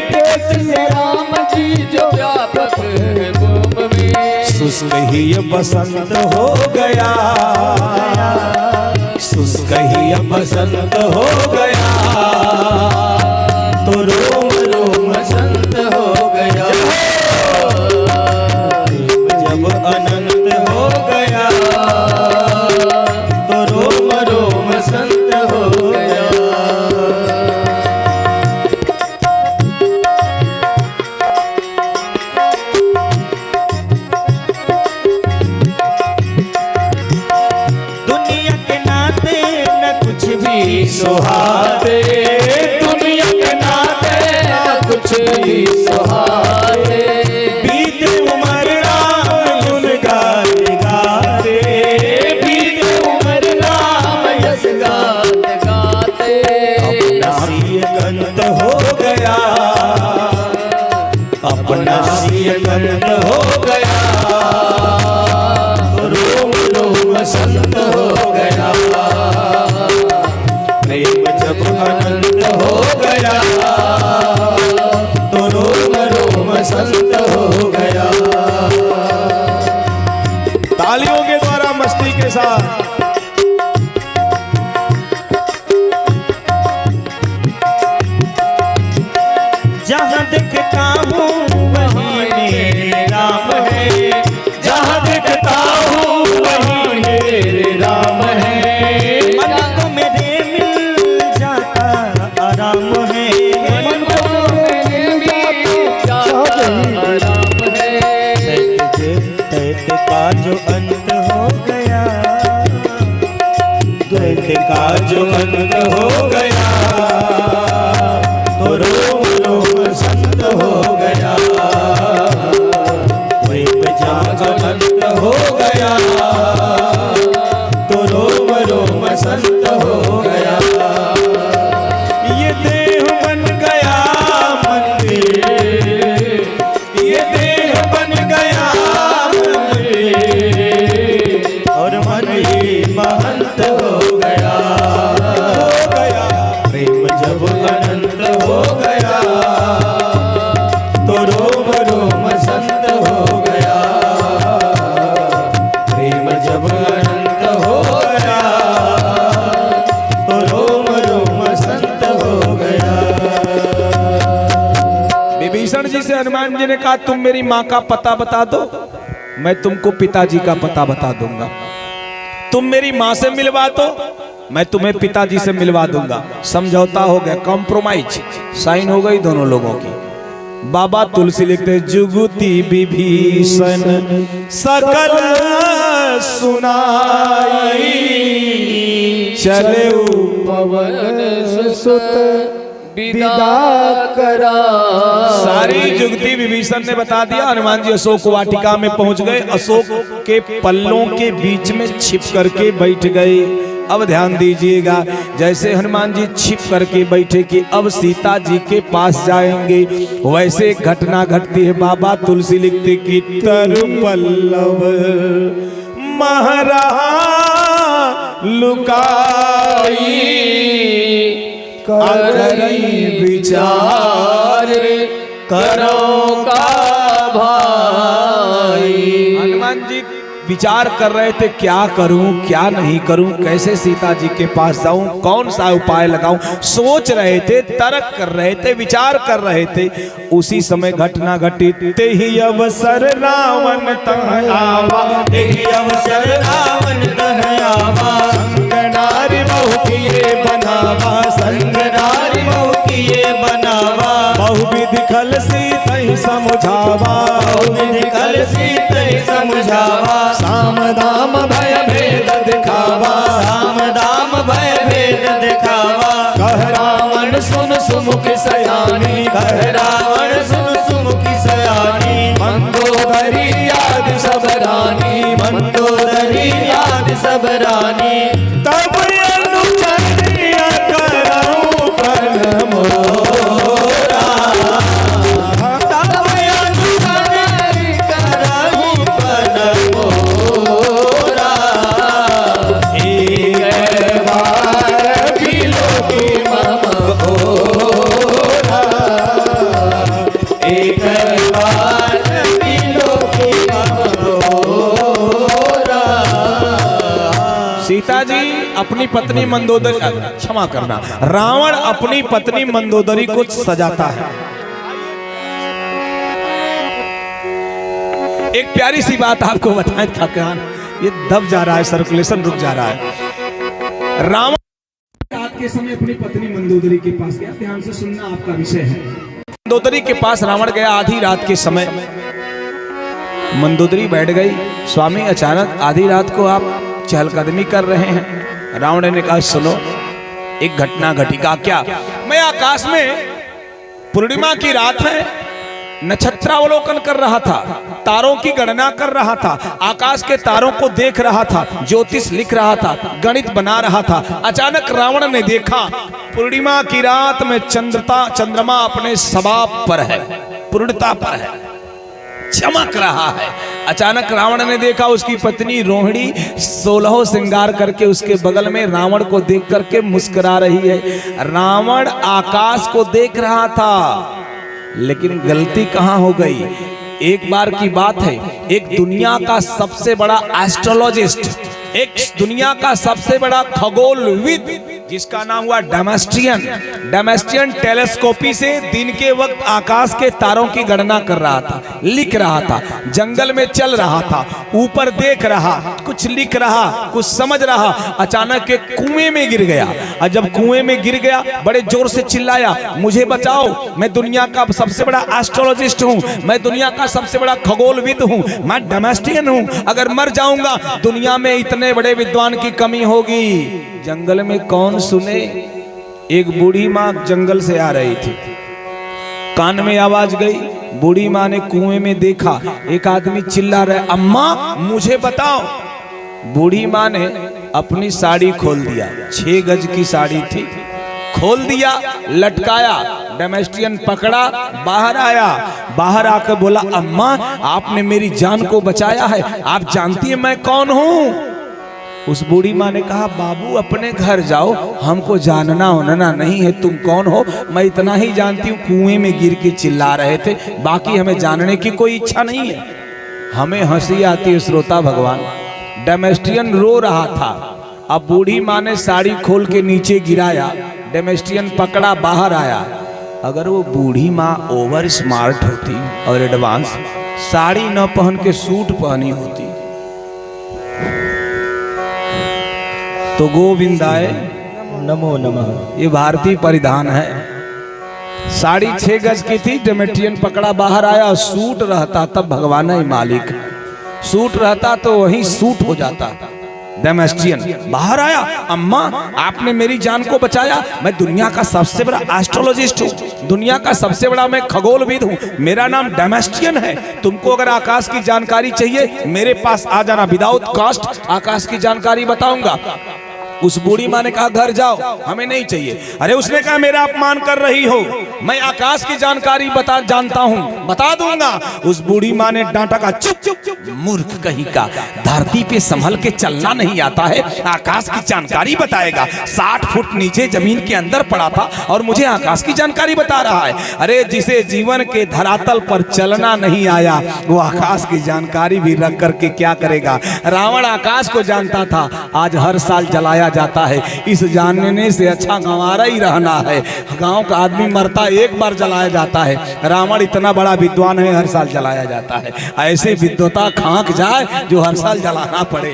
दिखत श्री राम जी जो व्यापक है व्योम में। शुष्क ही बसंत हो गया, शुष्क ही बसंत हो गया, तो रोम रोम संत हो गया। जब अनंत हो गया, तो रोम रोम संत हो गया। दुनिया के नाते न कुछ भी सुहाते, दुनिया के नाते न कुछ भी सुहाते, बीते उम्र राम गुन गाते गाते, बीते उम्र राम यश गाते गाते, अपना सिय गंत हो गया, अपना सिय गंत हो गया, रोम रोम संत हो गया। प्रेम जब अनंत हो गया, तो रोम रोम संत हो गया। तालियों के द्वारा मस्ती के साथ जहाँ दिखता हूँ वहीं मेरे राम है, जहाँ दिखता हूँ वहीं मेरे अंत हो गया, तो रोम रोम संत हो गया। प्रेम जब अंत हो गया, तो रोम रोम संत हो गया। ये देह बन गया मंदिर, ये देह बन गया मंदिर, और मन ही महंत हो गया, हो गया। प्रेम जब अनंत हो गया, तो रोम रोम संत हो गया। प्रेम जब अनंत हो गया, तो रोम रोम संत हो गया। विभीषण जी से हनुमान जी ने कहा तुम मेरी माँ का पता बता दो, मैं तुमको पिताजी का पता बता दूंगा। तुम मेरी माँ से मिलवा दो, मैं तुम्हें पिताजी से मिलवा दूंगा। समझौता हो गया, कॉम्प्रोमाइज, साइन हो गई दोनों लोगों की। बाबा तुलसी लिखते जुगुति विभीषण सकल सुनाई, चले पवन सुत विदा करा। सारी जुगती विभीषण ने बता दिया। हनुमान जी अशोक वाटिका में पहुंच गए, अशोक के पल्लों के बीच में छिप करके बैठ गए। अब ध्यान दीजिएगा, जैसे हनुमान जी छिप करके बैठे कि अब सीता जी के पास जाएंगे, वैसे एक घटना घटती है। बाबा तुलसी लिखते कि तरु पल्लव महरा लुकाई, करई विचार करो का भाई। हनुमान जी विचार कर रहे थे, क्या करूं क्या नहीं करूं, कैसे सीता जी के पास जाऊं, कौन सा उपाय लगाऊं। सोच रहे थे, तर्क कर रहे थे, विचार कर रहे थे। उसी समय घटना घटी। ते ही अवसर रावण तह आवा, ते ही अवसर रावण तह आवा, संग नारी बहु किए बनावा, संग नारी बहु किए बनावा। बहुविधि खल सीत ही समझावा, बहुविधि खल सीत ही समझावा। साम दाम भय भेद दिखावा, साम दाम भय भेद दिखावा। कह रावण सुन सुमुख सयानी, कह रावण सुन सुमुखी सयानी। मंदोदरी याद सब रानी, मंदोदरी याद सब रानी। तब अनुचरिया करऊं प्रण मोरा, तब अनुचरिया करऊं प्रण मोरा। एक बार बिलो की मम ओरा, एक बार बिलो की मम ओरा। सीता जी अपनी पत्नी मंदोदरी, क्षमा करना, रावण अपनी पत्नी मंदोदरी को सजाता है। एक प्यारी सी बात आपको बताएं, थकान ये दब जा रहा है, सर्कुलेशन रुक जा रहा है। रावण रात के समय अपनी पत्नी मंदोदरी के पास गया, ध्यान से सुनना, आपका विषय है। मंदोदरी के पास रावण गया आधी रात के समय। मंदोदरी बैठ गई। स्वामी अचानक आधी रात को आप चहलकदमी कर रहे हैं। रावण ने कहा सुनो, एक घटना घटी। का क्या? मैं आकाश में पूर्णिमा की रात है, नक्षत्रावलोकन कर रहा था, तारों की गणना कर रहा था, आकाश के तारों को देख रहा था, ज्योतिष लिख रहा था, गणित बना रहा था। अचानक रावण ने देखा पूर्णिमा की रात में चंद्रमा अपने स्वभाव पर है, पूर्णता पर है, चमक रहा है। अचानक रावण ने देखा उसकी पत्नी रोहिणी 16 श्रृंगार करके उसके बगल में रावण को देख करके मुस्कुरा रही है। रावण आकाश को देख रहा था, लेकिन गलती कहां हो गई। एक बार की बात है, एक दुनिया का सबसे बड़ा एस्ट्रोलॉजिस्ट, एक दुनिया का सबसे बड़ा खगोलविद जिसका नाम हुआ डेमेस्ट्रियन टेलीस्कोपी से दिन के वक्त आकाश के तारों की गणना कर रहा था, लिख रहा था, जंगल में चल रहा था, ऊपर देख रहा, कुछ कुछ लिख रहा, कुछ समझ रहा, अचानक एक कुएं में गिर गया। और जब कुएं में गिर गया बड़े जोर से चिल्लाया, मुझे बचाओ, मैं दुनिया का सबसे बड़ा एस्ट्रोलॉजिस्ट हूँ, मैं दुनिया का सबसे बड़ा खगोलविद हूँ, मैं डेमेस्टियन हूँ, अगर मर जाऊंगा दुनिया में इतने बड़े विद्वान की कमी होगी। जंगल में कौन सुने। एक बूढ़ी माँ जंगल से आ रही थी, कान में आवाज गई, बूढ़ी माँ ने कुएं में देखा एक आदमी चिल्ला रहा है, अम्मा मुझे बताओ। बूढ़ी माँ ने अपनी साड़ी खोल दिया, 6 गज की साड़ी थी, खोल दिया, लटकाया, डेमेस्टियन पकड़ा, बाहर आया, बाहर आकर बोला, अम्मा आपने मेरी जान को बचाया है, आप जानती है मैं कौन हूँ। उस बूढ़ी माँ ने कहा, बाबू अपने घर जाओ, हमको जानना होना नहीं है तुम कौन हो, मैं इतना ही जानती हूँ कुएं में गिर के चिल्ला रहे थे, बाकी हमें जानने की कोई इच्छा नहीं है। हमें हंसी आती है श्रोता भगवान। डेमेस्टियन रो रहा था, अब बूढ़ी माँ ने साड़ी खोल के नीचे गिराया, डेमेस्टियन पकड़ा, बाहर आया। अगर वो बूढ़ी माँ ओवर स्मार्ट होती और एडवांस, साड़ी न पहन के सूट पहनी होती तो गोविंदाय नमो नमः। ये भारतीय परिधान है। साड़ी 6 गज की थी, डेमेस्टियन पकड़ा, बाहर आया, सूट रहता तब भगवान ही मालिक, सूट रहता तो वही सूट हो जाता। डेमेस्टियन बाहर आया, अम्मा आपने मेरी जान को बचाया, मैं दुनिया का सबसे बड़ा एस्ट्रोलॉजिस्ट हूँ, दुनिया का सबसे बड़ा मैं खगोलविद हूँ, मेरा नाम डेमेस्टियन है, तुमको अगर आकाश की जानकारी चाहिए मेरे पास आ जाना, विदाउट कॉस्ट आकाश की जानकारी बताऊंगा। उस बूढ़ी माँ ने कहा, घर जाओ, हमें नहीं चाहिए। अरे उसने कहा, मेरा अपमान कर रही हो, मैं आकाश की जानकारी जानता हूँ, बता दूंगा। उस बूढ़ी माँ ने डांटा, का चुप चुप चुप, मूर्ख कहीं का, धरती पे संभल के चलना नहीं आता है, आकाश की जानकारी बताएगा। 60 फुट नीचे जमीन के अंदर पड़ा था और मुझे आकाश की जानकारी बता रहा है। अरे जिसे जीवन के धरातल पर चलना नहीं आया वो आकाश की जानकारी भी रख करके क्या करेगा। रावण आकाश को जानता था, आज हर साल जलाया जाता है, इस जानने से अच्छा गंवारा ही रहना है। गांव का आदमी मरता एक बार जलाया जाता है, रावण इतना बड़ा विद्वान है, हर साल जलाया जाता है। ऐसे विद्वता खाक जाए जो हर साल जलाना पड़े।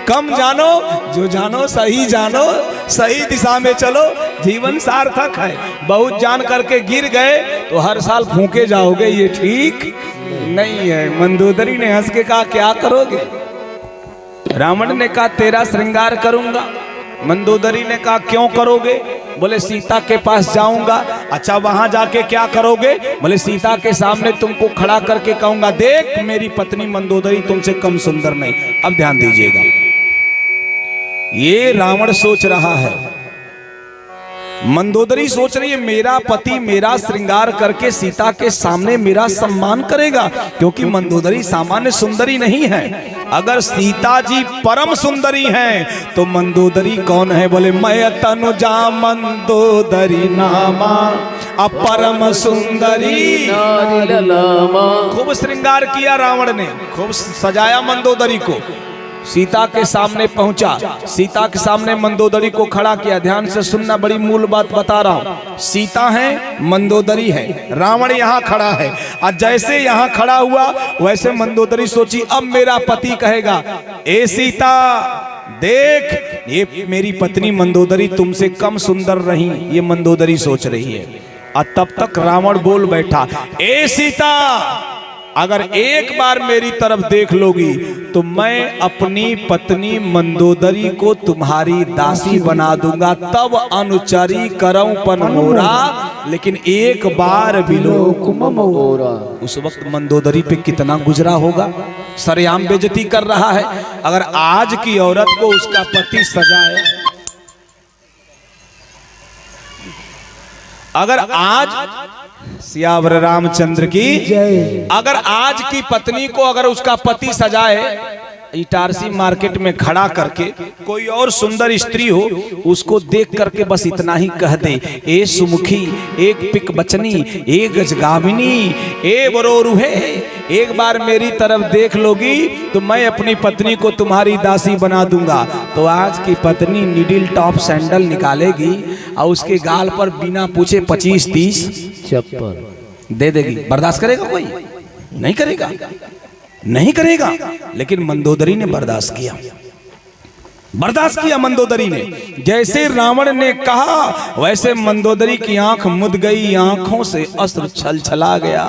कम जानो, जो जानो सही जानो, सही दिशा में चलो, जीवन सार्थक है। बहुत जान करके गिर गए तो हर साल फूके जाओगे, ये ठीक नहीं है। मंदोदरी ने हंस के कहा, क्या करोगे। रावण ने कहा, तेरा श्रृंगार करूंगा। मंदोदरी ने कहा, क्यों करोगे। बोले, सीता के पास जाऊंगा। अच्छा वहां जाके क्या करोगे। बोले, सीता के सामने तुमको खड़ा करके कहूंगा, देख मेरी पत्नी मंदोदरी तुमसे कम सुंदर नहीं। अब ध्यान दीजिएगा, ये रावण सोच रहा है, मंदोदरी सोच रही है मेरा पति मेरा श्रृंगार करके सीता के सामने मेरा सम्मान करेगा, क्योंकि मंदोदरी सामान्य सुंदरी नहीं है। अगर सीता जी परम सुंदरी हैं तो मंदोदरी कौन है। बोले, मैं तनुजा मंदोदरी नामा अपरम सुंदरी। खूब श्रृंगार किया रावण ने, खूब सजाया मंदोदरी को। सीता के सामने पहुंचा, सीता के सामने मंदोदरी को खड़ा किया। ध्यान से सुनना, बड़ी मूल बात बता रहा हूं। सीता है, मंदोदरी है, रावण यहाँ खड़ा है। और जैसे यहाँ खड़ा हुआ वैसे मंदोदरी सोची, अब मेरा पति कहेगा, ए सीता देख, ये मेरी पत्नी मंदोदरी तुमसे कम सुंदर रही, ये मंदोदरी सोच रही है। और तब तक रावण बोल बैठा, ए सीता अगर एक बार मेरी तरफ देख लोगी तो मैं अपनी पत्नी मंदोदरी को तुम्हारी दासी बना दूंगा, तब अनुचरी करऊं पनमोरा, लेकिन एक बार विलोकुमोरा। उस वक्त मंदोदरी पे कितना गुजरा होगा, सरेआम बेइज्जती कर रहा है। अगर आज की औरत को उसका पति सजाए, अगर आज सियावर रामचंद्र की, अगर आज की पत्नी को अगर उसका पति सजाए, इटारसी मार्केट में खड़ा करके कोई और सुंदर स्त्री हो, उसको देख करके बस इतना ही कह दे, ए सुमुखी, एक पिक बचनी, ए गजगामिनी, ए बरोरुहे, एक बार मेरी तरफ देख लोगी तो मैं अपनी पत्नी को तुम्हारी दासी बना दूंगा। तो आज की पत्नी निडिल टॉप सैंडल निकालेगी और उसके गाल पर बिना पूछे 25-30 चप्पल दे देगी। बर्दाश्त करेगा कोई? नहीं करेगा। नहीं करेगा। लेकिन मंदोदरी ने बर्दाश्त किया, बर्दाश्त किया मंदोदरी ने। जैसे रावण ने कहा वैसे मंदोदरी की आंख मुद गई, आंखों से अश्रु छलछला गया।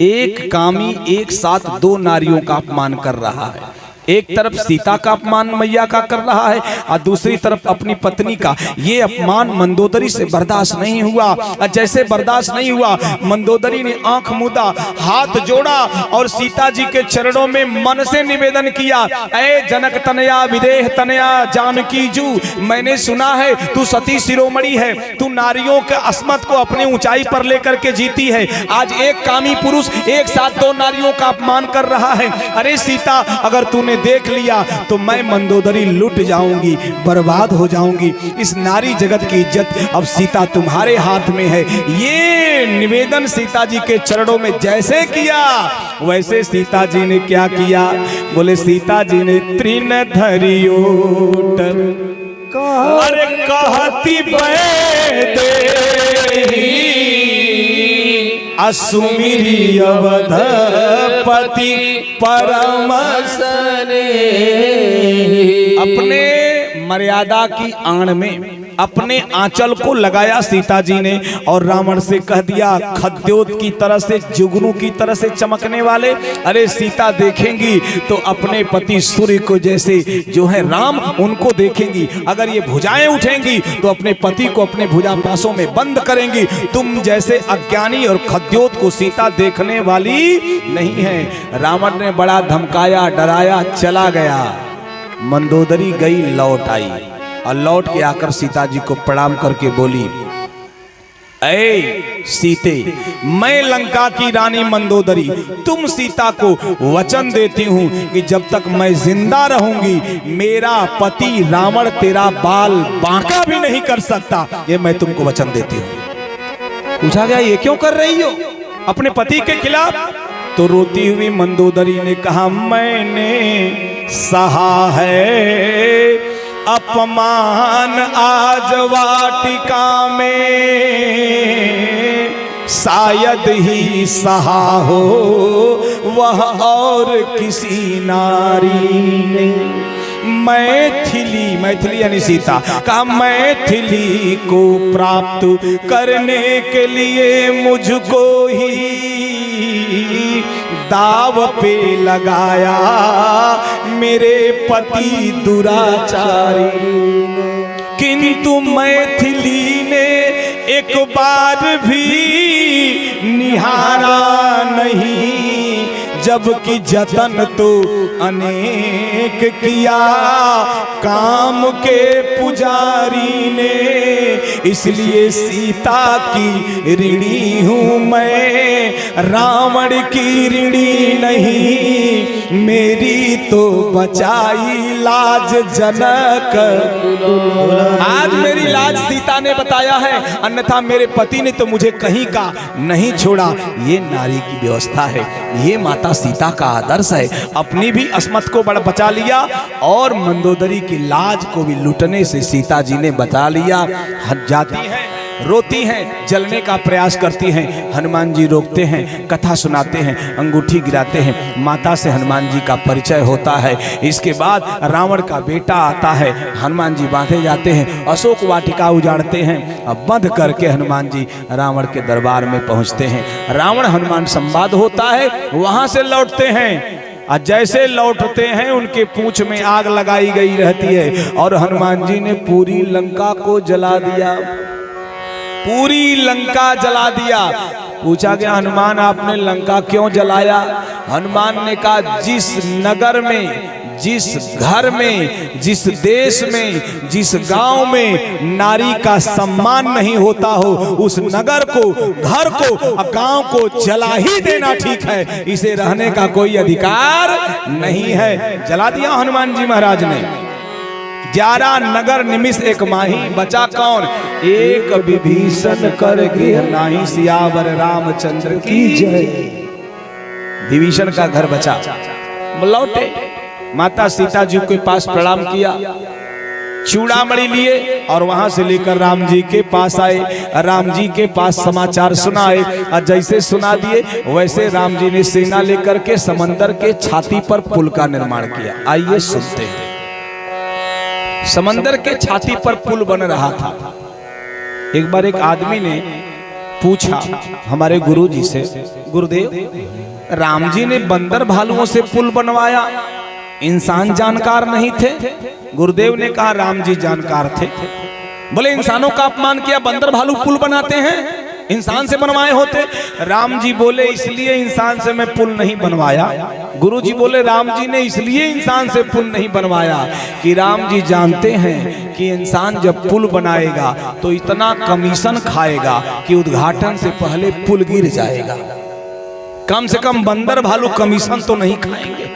एक कामी एक साथ दो नारियों का अपमान कर रहा है। एक तरफ सीता का अपमान मैया का कर रहा है और दूसरी तरफ अपनी पत्नी का। ये अपमान मंदोदरी से बर्दाश्त नहीं हुआ। और जैसे बर्दाश्त नहीं हुआ, मंदोदरी ने आंख मूंदा, हाथ जोड़ा और सीता जी के चरणों में मन से निवेदन किया, ऐ जनक तनया विदेह तनया जानकी जू, मैंने सुना है तू सती शिरोमणि है, तू नारियों के अस्मत को अपनी ऊंचाई पर लेकर के जीती है। आज एक कामी पुरुष एक साथ दो नारियों का अपमान कर रहा है। अरे सीता, अगर तूने देख लिया तो मैं मंदोदरी लुट जाऊंगी, बर्बाद हो जाऊंगी। इस नारी जगत की इज्जत अब सीता तुम्हारे हाथ में है। ये निवेदन सीता जी के चरणों में जैसे किया वैसे सीता जी ने क्या किया? बोले सीता जी ने तृण धरियोट, अरे कहती असुमिरी अवधपति परम अपने मर्यादा की आड़ में अपने आंचल को लगाया सीता जी ने और रावण से कह दिया, खद्योत की तरह से, जुगनू की तरह से चमकने वाले। अरे सीता देखेंगी तो अपने पति सूर्य को जैसे जो है राम उनको देखेंगी। अगर ये भुजाएं उठेंगी तो अपने पति को अपने भुजा पासों में बंद करेंगी। तुम जैसे अज्ञानी और खद्योत को सीता देखने वाली नहीं है। रावण ने बड़ा धमकाया, डराया, चला गया। मंदोदरी गई, लौट आई और लौट के आकर सीता जी को प्रणाम करके बोली, ऐ सीते, मैं लंका की रानी मंदोदरी तुम सीता को वचन देती हूँ कि जब तक मैं जिंदा रहूंगी मेरा पति रावण तेरा बाल बांका भी नहीं कर सकता। ये मैं तुमको वचन देती हूँ। पूछा गया, ये क्यों कर रही हो अपने पति के खिलाफ? तो रोती हुई मंदोदरी ने कहा, मैंने सहा है अपमान आज वाटिका में, शायद ही सहा हो वह और किसी नारी ने। मैथिली, मैथिली यानी सीता का, मैथिली को प्राप्त करने के लिए मुझको ही दाव पे लगाया मेरे पति दुराचारी ने। किंतु मैथिली ने एक बार भी निहारा नहीं, जबकि जतन तो अनेक किया काम के पुजारी ने। इसलिए सीता की ऋणी हूँ मैं, रावण की ऋणी नहीं। मेरी तो बचाई लाज जनक, आज मेरी लाज सीता ने बताया है, अन्यथा मेरे पति ने तो मुझे कहीं का नहीं छोड़ा। ये नारी की व्यवस्था है, ये माता सीता का आदर्श है। अपनी भी अस्मत को बड़ा बचा लिया और मंदोदरी की लाज को भी लूटने से सीता जी ने बचा लिया। हट जाती हैं, रोती हैं, जलने का प्रयास करती हैं। हनुमान जी रोकते हैं, कथा सुनाते हैं, अंगूठी गिराते हैं। माता से हनुमान जी का परिचय होता है। इसके बाद रावण का बेटा आता है, हनुमान जी बांधे जाते हैं, अशोक वाटिका उजाड़ते हैं। अब बंध करके हनुमान जी रावण के दरबार में पहुंचते हैं। रावण हनुमान संवाद होता है, वहां से लौटते हैं और जैसे लौटते हैं उनके पूंछ में आग लगाई गई रहती है और हनुमान जी ने पूरी लंका को जला दिया, पूरी लंका जला दिया। पूछा गया, हनुमान आपने लंका क्यों जलाया? हनुमान ने कहा, जिस नगर में, जिस घर में, जिस देश में, जिस गांव में नारी का सम्मान नहीं होता हो, उस नगर को, घर को, गांव को जला ही देना ठीक है। इसे रहने का कोई अधिकार नहीं है। जला दिया हनुमान जी महाराज ने। 11 नगर निमिष एक माही, बचा कौन? एक विभीषण कर गिर नाही, सियावर रामचंद्र की जय। विभीषण का घर बचा। लौटे, माता सीता जी के पास प्रणाम किया। चूड़ामणि लिए और वहां से लेकर राम जी के पास आए। राम जी के पास समाचार सुनाए और जैसे सुना दिए वैसे राम जी ने सेना लेकर के समंदर के छाती पर पुल का निर्माण किया। आइए सुनते हैं। समंदर के छाती पर पुल बन रहा था। एक बार एक आदमी ने पूछा हमारे गुरु जी से, गुरुदेव राम जी ने बंदर भालुओं से पुल बनवाया, इंसान जानकार नहीं थे? गुरुदेव ने कहा राम जी जानकार थे। बोले इंसानों का अपमान किया, बंदर भालू पुल बनाते हैं, इंसान से बनवाए होते। राम जी बोले इसलिए इंसान से मैं पुल नहीं बनवाया। गुरु जी बोले राम जी ने इसलिए इंसान से पुल नहीं बनवाया कि राम जी जानते हैं कि इंसान जब पुल बनाएगा तो इतना कमीशन खाएगा कि उद्घाटन से पहले पुल गिर जाएगा। कम से कम बंदर भालू कमीशन तो नहीं खाएंगे,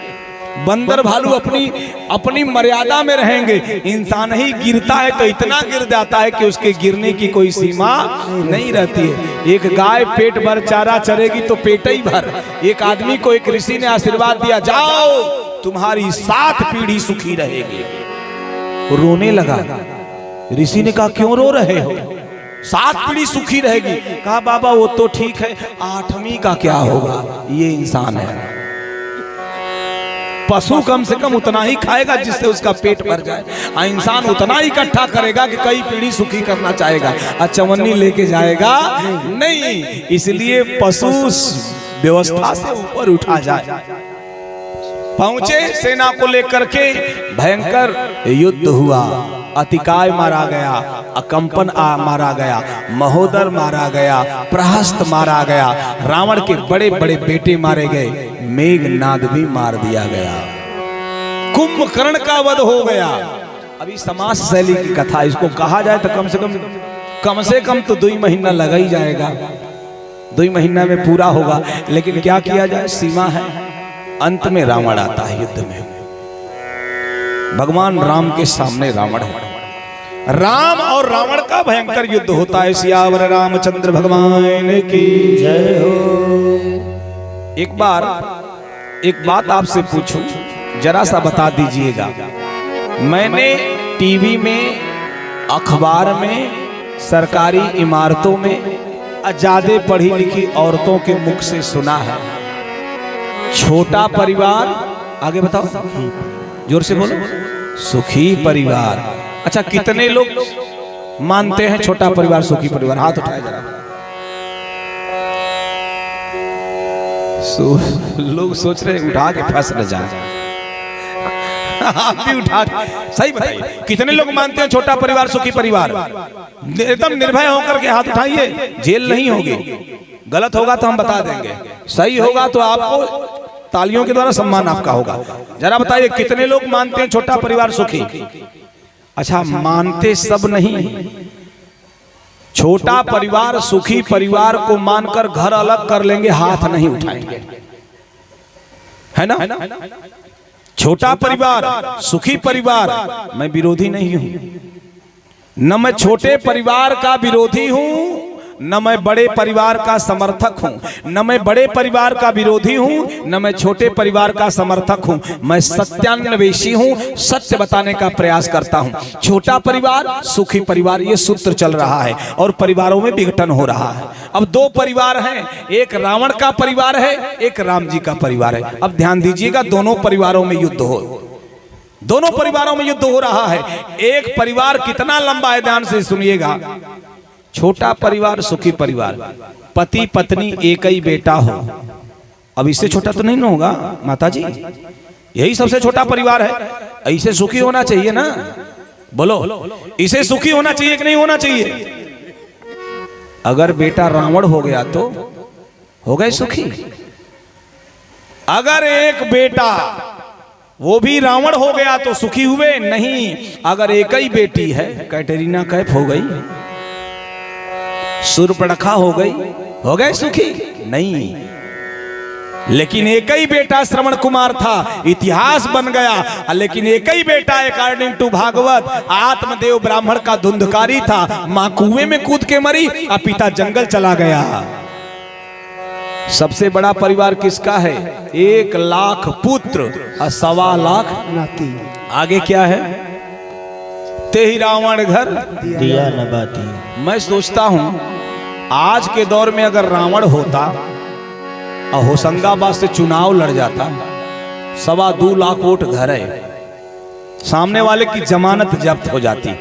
बंदर भालू अपनी मर्यादा में रहेंगे। इंसान ही गिरता है तो इतना गिर जाता है कि उसके गिरने की कोई सीमा नहीं रहती है। एक गाय पेट भर चारा चरेगी तो पेट ही भर। एक आदमी को एक ऋषि ने आशीर्वाद दिया, जाओ तुम्हारी 7 पीढ़ी सुखी रहेगी। वो रोने लगा। ऋषि ने कहा क्यों रो रहे हो? 7 पीढ़ी सुखी रहेगी। कहा बाबा वो तो ठीक है, 8वीं का क्या होगा? ये इंसान है। पशु कम से कम उतना ही खाएगा जिससे उसका पेट भर जाए, इंसान उतना ही इकट्ठा करेगा कि कई पीढ़ी सुखी करना चाहेगा, चवन्नी लेके जाएगा नहीं। इसलिए पशु व्यवस्था से ऊपर उठा जाए। पहुंचे, सेना को लेकर के भयंकर युद्ध हुआ। अतिकाय मारा गया, अकंपन मारा गया, महोदर मारा गया, प्रहस्त मारा गया, रावण के बड़े बड़े बेटे मारे गए, मेघनाद भी मार दिया गया, कुंभकर्ण का वध हो गया। अभी समास शैली की कथा, इसको कहा जाए तो कम से कम तो 2 महीना लगा ही जाएगा, 2 महीना में पूरा होगा। लेकिन क्या किया जाए, सीमा है। अंत में रावण आता है युद्ध में। भगवान राम के सामने रावण है। राम और रावण का भयंकर युद्ध होता है। सियावर रामचंद्र भगवान की जय हो। एक बात आपसे पूछूं, जरा सा बता दीजिएगा। मैंने टीवी में, अखबार में, सरकारी इमारतों में ज्यादा पढ़ी लिखी औरतों के मुख से सुना है, छोटा परिवार, आगे बताओ, जोर से बोलो, सुखी परिवार। अच्छा, कितने लोग मानते हैं छोटा परिवार सुखी परिवार? हाथ उठाए जरा। लोग सोच रहे उठा के फंस न जाए। आप भी उठा के सही बताइए, कितने लोग मानते हैं छोटा परिवार सुखी परिवार? एकदम निर्भय होकर के हाथ उठाइए। जेल नहीं होगी, गलत होगा तो हम बता देंगे, सही होगा तो आपको तालियों के द्वारा सम्मान आपका होगा। जरा बताइए कितने लोग मानते हैं छोटा परिवार सुखी? अच्छा, मानते सब नहीं। छोटा परिवार सुखी परिवार को मानकर घर अलग कर लेंगे, हाथ नहीं उठाएंगे, है ना? छोटा परिवार सुखी परिवार, मैं विरोधी नहीं हूं, न मैं छोटे परिवार का विरोधी हूं, न मैं बड़े परिवार का समर्थक हूं, न मैं बड़े परिवार का विरोधी हूं, न मैं छोटे परिवार का समर्थक हूं। मैं सत्यान्वेषी हूं, सत्य बताने का प्रयास करता हूं। छोटा परिवार सुखी परिवार, ये सूत्र चल रहा है और परिवारों में विघटन हो रहा है। अब 2 परिवार हैं, एक रावण का परिवार है, एक राम जी का परिवार है। अब ध्यान दीजिएगा, दोनों परिवारों में युद्ध दोनों परिवारों में युद्ध हो रहा है। एक परिवार कितना लंबा है, ध्यान से सुनिएगा। छोटा परिवार सुखी परिवार, पति पत्नी एक ही बेटा हो। अब इससे छोटा तो नहीं होगा माता जी, यही सबसे छोटा परिवार है। ऐसे सुखी होना चाहिए ना, बोलो, इसे सुखी होना चाहिए कि नहीं होना चाहिए? अगर बेटा रावण हो गया तो हो गए सुखी। अगर एक बेटा वो भी रावण हो गया तो सुखी हुए नहीं। अगर एक ही बेटी है, कैटरीना कैफ हो गई, सूर्पणखा हो गए सुखी नहीं। लेकिन एक ही बेटा श्रवण कुमार था, इतिहास बन गया। लेकिन एक ही बेटा अकॉर्डिंग टू भागवत आत्मदेव ब्राह्मण का धुंधकारी था, मां कुएं में कूद के मरी और पिता जंगल चला गया। सबसे बड़ा परिवार किसका है? 1 लाख पुत्र और 1.25 लाख नाती। आगे क्या है? ते ही रावण घर दिया न बाती। मैं सोचता हूं आज के दौर में अगर रावण होता और होशंगाबाद से चुनाव लड़ जाता, 2.25 लाख वोट घर है, सामने वाले की जमानत जब्त हो जाती,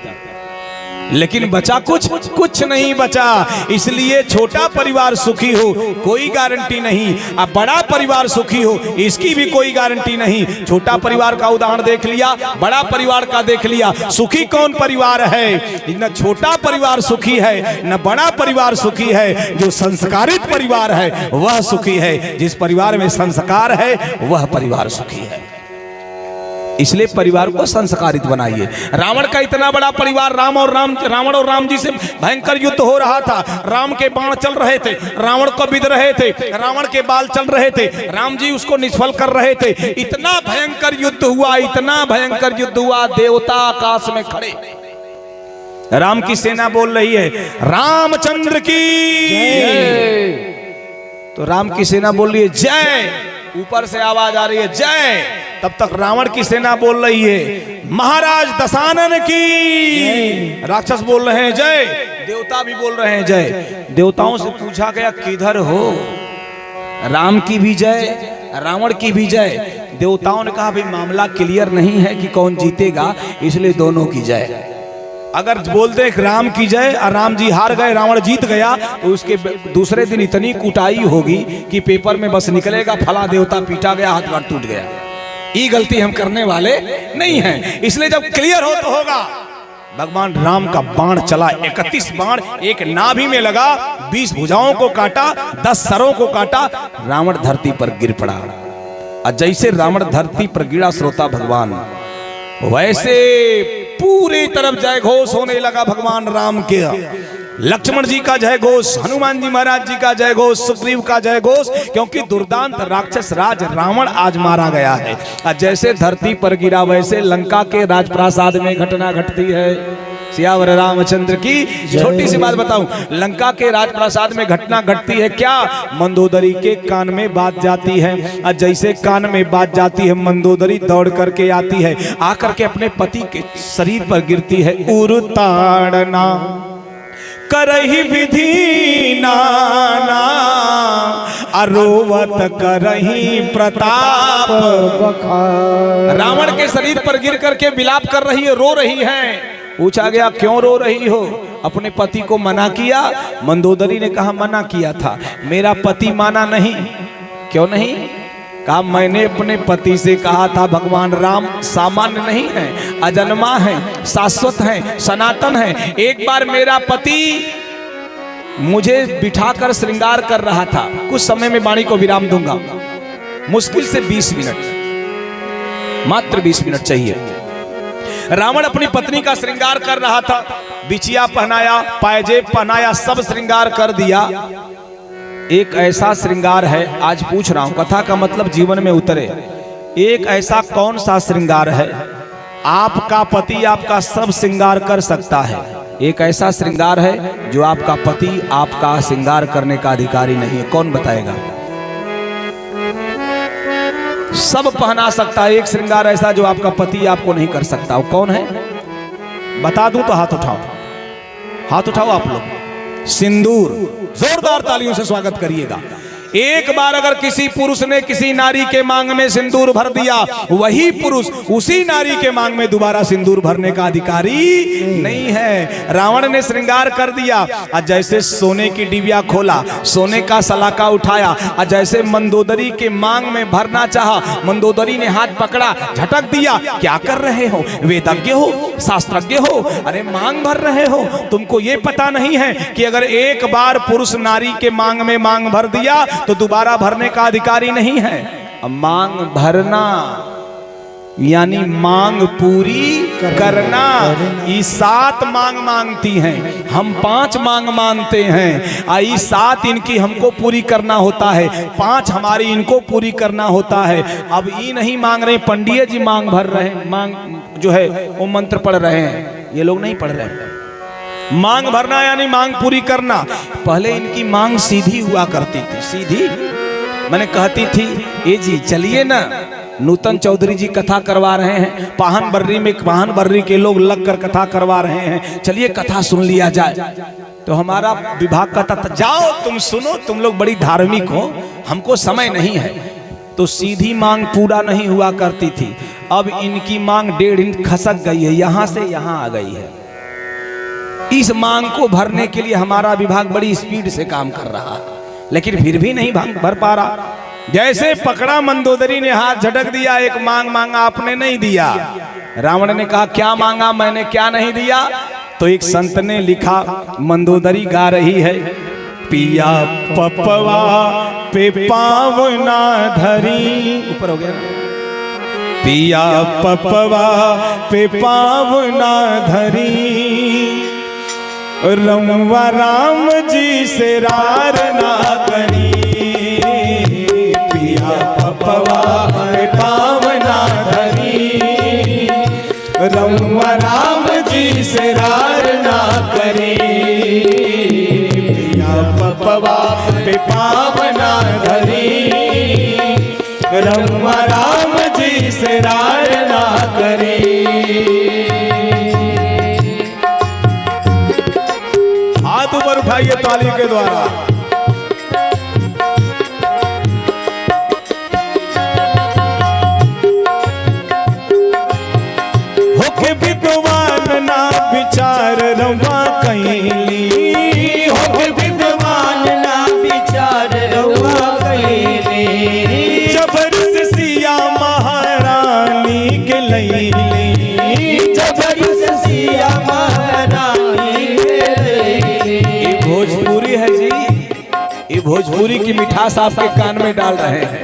लेकिन बचा कुछ नहीं बचा। इसलिए छोटा परिवार सुखी हो कोई गारंटी नहीं, अब बड़ा परिवार सुखी हो इसकी भी कोई गारंटी नहीं। छोटा परिवार का उदाहरण देख लिया, बड़ा परिवार का देख लिया, सुखी कौन परिवार है? न छोटा परिवार सुखी है न बड़ा परिवार सुखी है। जो संस्कारित परिवार है वह सुखी है, जिस परिवार में संस्कार है वह परिवार सुखी है। इसलिए परिवार को संस्कारित बनाइए। रावण का इतना बड़ा परिवार, रावण और राम जी से भयंकर युद्ध हो रहा था। राम के बाण चल रहे थे, रावण को बिध रहे थे, रावण के बाल चल रहे थे, राम जी उसको निष्फल कर रहे थे। इतना भयंकर युद्ध हुआ, इतना भयंकर युद्ध हुआ, देवता आकाश में खड़े, राम की सेना बोल रही है रामचंद्र की, तो राम की सेना बोल रही है जय, ऊपर से आवाज आ रही है जय। तब तक रावण की सेना बोल रही है महाराज दशानन की, राक्षस बोल रहे हैं जय, देवता भी बोल रहे हैं जय। देवताओं से पूछा गया किधर हो? राम की भी जय, रावण की भी जय। देवताओं ने कहा भाई मामला क्लियर नहीं है कि कौन जीतेगा, इसलिए दोनों की जय। अगर बोलते राम की जय और राम जी हार गए, रावण जीत गया, तो उसके दूसरे दिन इतनी कुटाई होगी कि पेपर में बस निकलेगा फला देवता पीटा गया, हाथ पैर टूट गया। ये गलती हम करने वाले नहीं हैं। इसलिए जब क्लियर हो तो होगा। भगवान राम का बाण चला, 31 बाण एक नाभि में लगा, 20 भुजाओं को काटा, 10 सरों को काटा, रावण धरती पर गिर पड़ा। और जैसे रावण धरती पर गिरा श्रोता भगवान, वैसे पूरी तरफ जय घोष होने लगा भगवान राम के। लक्ष्मण जी का जय घोष, हनुमान जी महाराज जी का जय घोष, सुग्रीव का जय घोष, क्योंकि दुर्दांत राक्षस राज रावण आज मारा गया है। और जैसे धरती पर गिरा वैसे लंका के राजप्रासाद में घटना घटती है। सियावर रामचंद्र की। छोटी सी बात बताऊं, लंका के राजप्रासाद में घटना घटती है क्या? मंदोदरी के कान में बात जाती है, और जैसे कान में बात जाती है मंदोदरी दौड़ करके आती है, आकर के अपने पति के शरीर पर गिरती है। उरताड़ना करही विधि नाना, अरोवत करही प्रताप बखार। रावण के शरीर पर गिर करके विलाप कर रही है, रो रही है। पूछा गया क्यों रो रही हो? अपने पति को मना किया? मंदोदरी ने कहा मना किया था, मेरा पति माना नहीं। क्यों नहीं? कहा मैंने अपने पति से कहा था भगवान राम सामान्य नहीं है, अजन्मा है, शाश्वत है, सनातन है। एक बार मेरा पति मुझे बिठाकर श्रृंगार कर रहा था। कुछ समय में वाणी को विराम दूंगा, मुश्किल से 20 मिनट, मात्र 20 मिनट चाहिए। रावण अपनी पत्नी का श्रृंगार कर रहा था, बिछिया पहनाया, पायजेब पहनाया, सब श्रृंगार कर दिया। एक ऐसा श्रृंगार है, आज पूछ रहा हूं, कथा का मतलब जीवन में उतरे। एक ऐसा कौन सा श्रृंगार है? आपका पति आपका सब श्रृंगार कर सकता है। एक ऐसा श्रृंगार है जो आपका पति आपका श्रृंगार करने का अधिकारी नहीं है। कौन बताएगा? सब पहना सकता है, एक श्रृंगार ऐसा जो आपका पति आपको नहीं कर सकता। वो कौन है? बता दूं तो हाथ उठाओ, हाथ उठाओ आप लोग। सिंदूर। जोरदार तालियों से स्वागत करिएगा। एक बार अगर किसी पुरुष ने किसी नारी के मांग में सिंदूर भर दिया, वही पुरुष उसी नारी के मांग में दोबारा सिंदूर भरने का अधिकारी नहीं है। रावण ने श्रृंगार कर दिया, और जैसे सोने की डिबिया खोला, सोने का सलाका उठाया, और जैसे मंदोदरी के मांग में भरना चाहा, मंदोदरी ने हाथ पकड़ा, झटक दिया। क्या कर रहे हो? वेदज्ञ हो, शास्त्रज्ञ हो? अरे मांग भर रहे हो, तुमको ये पता नहीं है कि अगर एक बार पुरुष नारी के मांग में मांग भर दिया तो दोबारा भरने का अधिकारी नहीं है। अब मांग भरना यानी मांग पूरी करना। ये 7 मांग मांगती हैं, हम 5 मांग मांगते हैं। आई 7 इनकी हमको पूरी करना होता है, 5 हमारी इनको पूरी करना होता है। अब ये नहीं मांग रहे, पंडित जी मांग भर रहे हैं, मांग जो है वो मंत्र पढ़ रहे हैं, ये लोग नहीं पढ़ रहे हैं। मांग भरना यानी मांग पूरी करना। पहले इनकी मांग सीधी हुआ करती थी, सीधी। मैंने कहती थी ए जी चलिए ना, नूतन चौधरी जी कथा करवा रहे हैं, पाहन बर्री के लोग लगकर कथा करवा रहे हैं। चलिए कथा सुन लिया जाए। तो हमारा विभाग का था, जाओ तुम सुनो, तुम लोग बड़ी धार्मिक हो, हमको समय नहीं है। तो सीधी मांग पूरा नहीं हुआ करती थी, अब इनकी मांग 1.5 इंच खसक गई है, यहां से यहां आ गई है। इस मांग को भरने के लिए हमारा विभाग बड़ी स्पीड से काम कर रहा है, लेकिन फिर भी नहीं भर पा रहा। जैसे पकड़ा मंदोदरी ने हाथ झटक दिया, एक मांग मांगा, आपने नहीं दिया। रावण ने कहा क्या मांगा मैंने, क्या नहीं दिया? तो एक संत ने लिखा, मंदोदरी गा रही है, पिया पपवा पे पावना धरी, ऊपर हो गया, पिया पपवा पे पावना धरी, रमवा राम जी से रार ना करी, पिया पपवा पे पावना धरी, रमवा राम जी से रार ना करी, पिया पपवा पे पावना धरी, रमवा राम जी से रार ना करी। हाथ ऊपर उठाइए ताली के द्वारा। होके विद्वान ना विचार रवा कैली, होके विद्वान ना विचार रवा कैली, जबर से सिया महारानी के लैली, जबर से सिया महारानी के लैली। ये भोजपुरी है जी, ये भोजपुरी की मिठास आपके कान में डाल रहे हैं।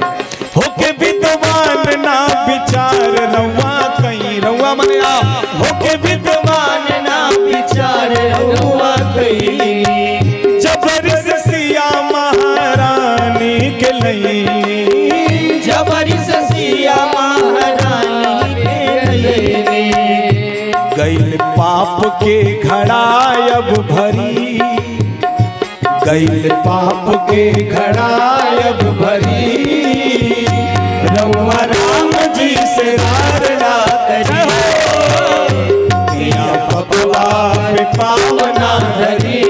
होके विद्वान ना विचार रवा कहीं, रवा मने आप, होके विद्वान ना विचार रवा कहीं, जबर से सिया महारानी के लैली, जबर से सिया महारानी के लैली, गैल पाप के घड़ा अब भरी, गैल पाप के घड़ा अब भरी, रउआ राम जी से रार ना करी, पिया पपवा पे पावना धरी,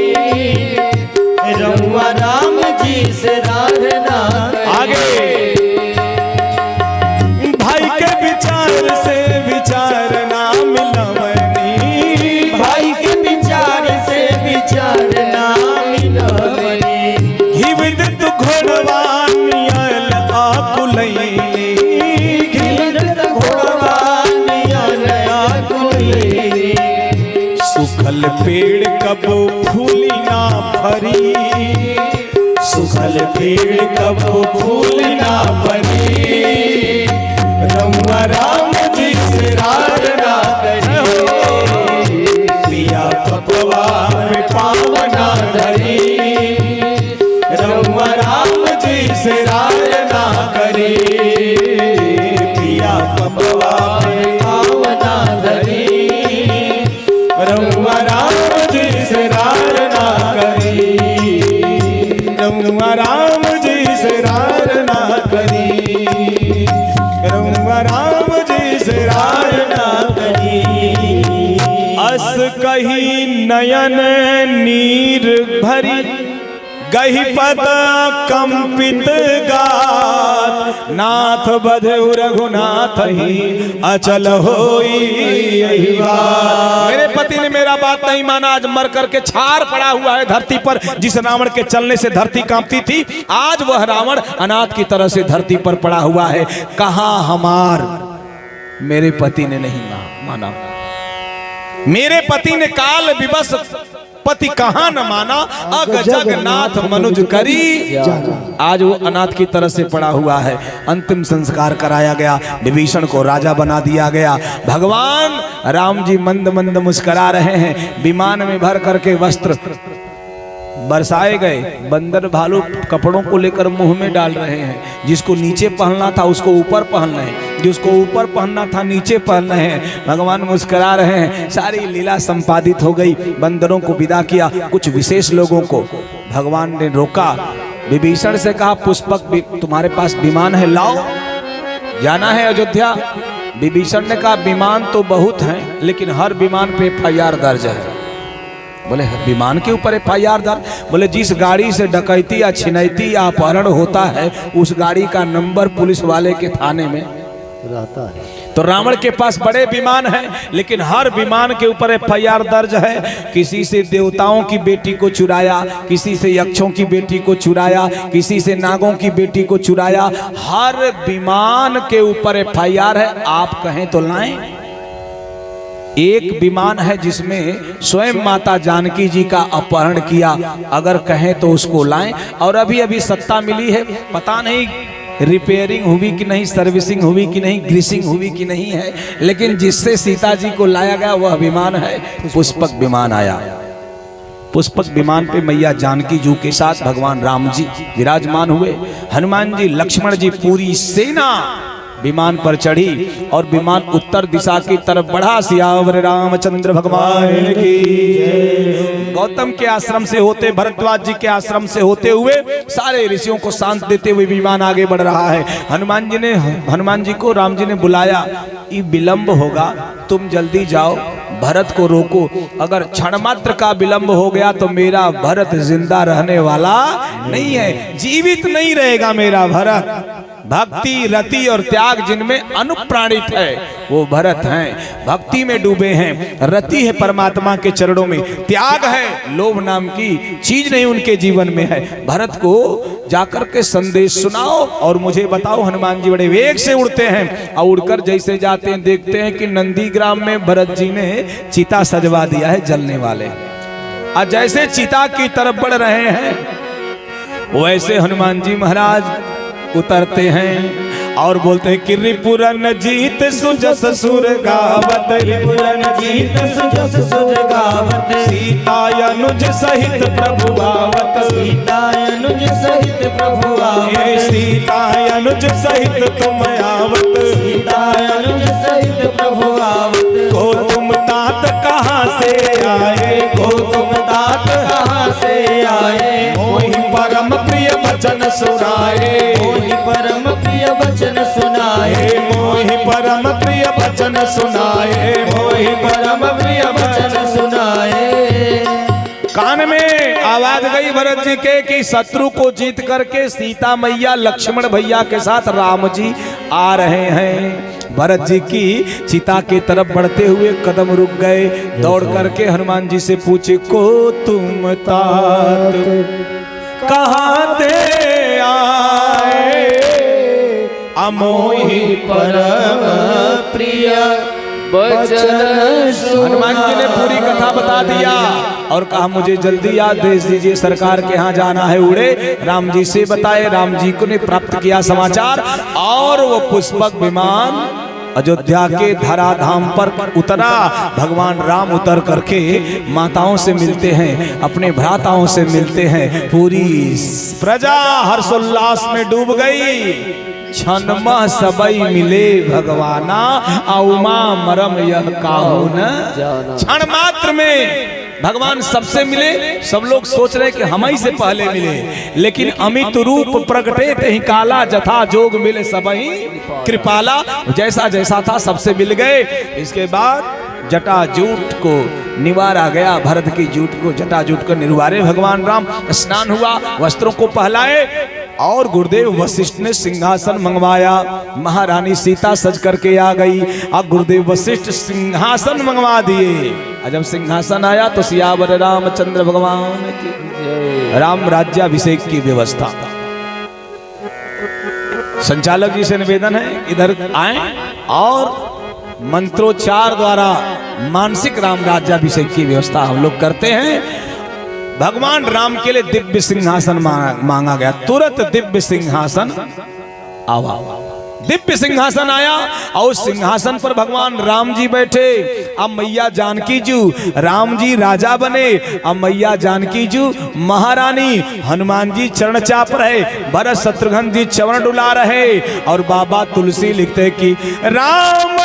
रउआ राम जी से रार ना करी। आगे भाई के विचार से विचार ना मिलवनी, भाई के विचार से विचार ना मिलवनी, घिवित घोड़वानियल आकुलैली, घिवित घोड़वानियल आकुलैली, सुखल पेड़ कब फूली ना फरी, सुखल पेड़ कब फूली ना फरी, रउआ राम जी से रार ना करी, पिया पपवा पे पावना धरी, रउआ राम जी से रार ना करी, पिया पपवा पे पावना धरी, रउआ राम जी से रार ना करी, रउआ राम जी से रार ना करी, रउआ राम जी से रार ना करी। अस कही नयन नीर भरी, गही पद कंपित गात, नाथ बधु रघुनाथ ही अचल होई यही बात। मेरे पति ने मेरा बात नहीं माना, आज मर करके छार पड़ा हुआ है धरती पर। जिस रावण के चलने से धरती कांपती थी, आज वह रावण अनाथ की तरह से धरती पर पड़ा हुआ है। कहाँ हमार, मेरे पति ने नहीं माना, मेरे पति ने काल विवश पति कहाँ न माना, अग जगन्नाथ मनुज करी। आज वो अनाथ की तरह से पड़ा हुआ है। अंतिम संस्कार कराया गया, विभीषण को राजा बना दिया गया। भगवान राम जी मंद मंद मुस्करा रहे हैं। विमान में भर करके वस्त्र बरसाए गए। बंदर भालू कपड़ों को लेकर मुंह में डाल रहे हैं। जिसको नीचे पहनना था उसको ऊपर पहन रहे हैं, जिसको ऊपर पहनना था नीचे पहन रहे हैं। भगवान मुस्कुरा रहे हैं। सारी लीला संपादित हो गई। बंदरों को विदा किया। कुछ विशेष लोगों को भगवान ने रोका। विभीषण से कहा पुष्पक तुम्हारे पास विमान है, लाओ। जाना है अयोध्या। विभीषण ने कहा विमान तो बहुत हैं, लेकिन हर विमान पे FIR दर्ज है। बोले विमान के ऊपर FIR दर्ज? बोले जिस गाड़ी से डकैती या छिनैती या अपहरण होता है उस गाड़ी का नंबर पुलिस वाले के थाने में रहता है। तो रावण के पास बड़े विमान हैं, लेकिन हर विमान के ऊपर FIR दर्ज है। किसी से देवताओं की बेटी को चुराया, किसी से यक्षों की बेटी को चुराया, किसी से नागों की बेटी को चुराया। हर विमान के ऊपर FIR है। आप कहें तो लाएं। एक विमान है जिसमें स्वयं माता जानकी जी का अपहरण किया, अगर कहें तो उसको लाएं। और अभी अभी सत्ता मिली है, पता नहीं रिपेयरिंग हुई कि नहीं, सर्विसिंग हुई कि नहीं, ग्रीसिंग हुई कि नहीं है, लेकिन जिससे सीता जी को लाया गया वह विमान है पुष्पक विमान आया। पुष्पक विमान पे मैया जानकी जी के साथ भगवान राम जी विराजमान हुए। हनुमान जी, लक्ष्मण जी, पूरी सेना विमान पर चढ़ी और विमान उत्तर दिशा की तरफ बढ़ा। सियावर रामचंद्र भगवान की जय। गौतम के आश्रम से होते, भरद्वाज जी के आश्रम से होते हुए सारे ऋषियों को शांत देते हुए विमान आगे बढ़ रहा है। हनुमान जी को राम जी ने बुलाया, ये विलंब होगा, तुम जल्दी जाओ, भरत को रोको। अगर क्षण मात्र का विलंब हो गया तो मेरा भरत जिंदा रहने वाला नहीं है, जीवित नहीं रहेगा मेरा भरत। भक्ति, रति और त्याग जिनमें अनुप्राणित है वो भरत हैं। भक्ति में डूबे हैं, रति है परमात्मा के चरणों में, त्याग है, लोभ नाम की चीज नहीं उनके जीवन में है। भरत को जाकर के संदेश सुनाओ और मुझे बताओ। हनुमान जी बड़े वेग से उड़ते हैं और उड़कर जैसे जाते हैं देखते हैं कि नंदीग्राम में भरत जी ने चिता सजवा दिया है जलने वाले। और जैसे चिता की तरफ बढ़ रहे हैं वैसे हनुमान जी महाराज उतरते हैं और बोलते हैं कि रिपुरन जीत सुजस सुर गावत, रिपुरन जीत सुजस सुर गावत, सीता अनुज सहित प्रभु आवत, सीता अनुज सहित प्रभु आवत, सीता अनुज सहित तुम आवत, सीता अनुज सहित प्रभु आवत। को तुम तात कहाँ से आए, को तुम तात कहाँ से आए, मोहि परम प्रिय वचन सुनाए, मोहि परम प्रिय वचन सुनाए, मोहि परम प्रिय वचन सुनाए, मोहि परम प्रिय वचन सुनाए। कान में आवाज गई भरत जी के कि शत्रु को जीत करके सीता मैया लक्ष्मण भैया के साथ राम जी आ रहे हैं। भरत जी की चिता के तरफ बढ़ते हुए कदम रुक गए। दौड़ करके हनुमान जी से पूछे, को तुम तात कहाँ ते आए, अमोहि परम प्रिय वचन सुनाए। हनुमान जी ने पूरी कथा बता दिया और कहा मुझे जल्दी आदेश दीजिए, सरकार के यहाँ जाना है। उड़े राम जी से बताए, राम जी को ने प्राप्त किया समाचार और वो पुष्पक विमान अयोध्या के धराधाम पर उतरा। भगवान राम उतर करके माताओं से मिलते हैं, अपने भ्राताओं से मिलते हैं। पूरी प्रजा हर्षोल्लास में डूब गई। क्षणमा सबई मिले भगवाना, औमा मरम यह काहू न क्षण मात्र में भगवान सबसे मिले। सब लोग सोच रहे कि हम ही से पहले मिले, लेकिन अमित रूप प्रगटे ते ही काला, जथा जोग मिले सबही कृपाला। जैसा जैसा था सबसे मिल गए। इसके बाद जटा जूट को निवारा गया, भरत की जूट को जटा जूट कर निवारे भगवान राम। स्नान हुआ, वस्त्रों को पहलाए और गुरुदेव वशिष्ठ ने सिंहासन मंगवाया। महारानी सीता सज करके आ गई। अब गुरुदेव वशिष्ठ सिंहासन मंगवा दिए। जब सिंहासन आया तो सियावर रामचंद्र भगवान की राम राज्याभिषेक की व्यवस्था। संचालक जी से निवेदन है इधर आए और मंत्रोच्चार द्वारा मानसिक राम राज्याभिषेक की व्यवस्था हम लोग करते हैं। भगवान राम के लिए दिव्य सिंहासन मांगा गया। तुरंत दिव्य सिंहासन आवा, दिव्य सिंहासन आया और सिंहासन पर भगवान राम जी बैठे। अब मैया जानकी जी, राम जी राजा बने, अब मैया जानकी जी महारानी। हनुमान जी चरण चाप रहे, भरत शत्रुघ्न जी चरण डुला रहे और बाबा तुलसी लिखते कि राम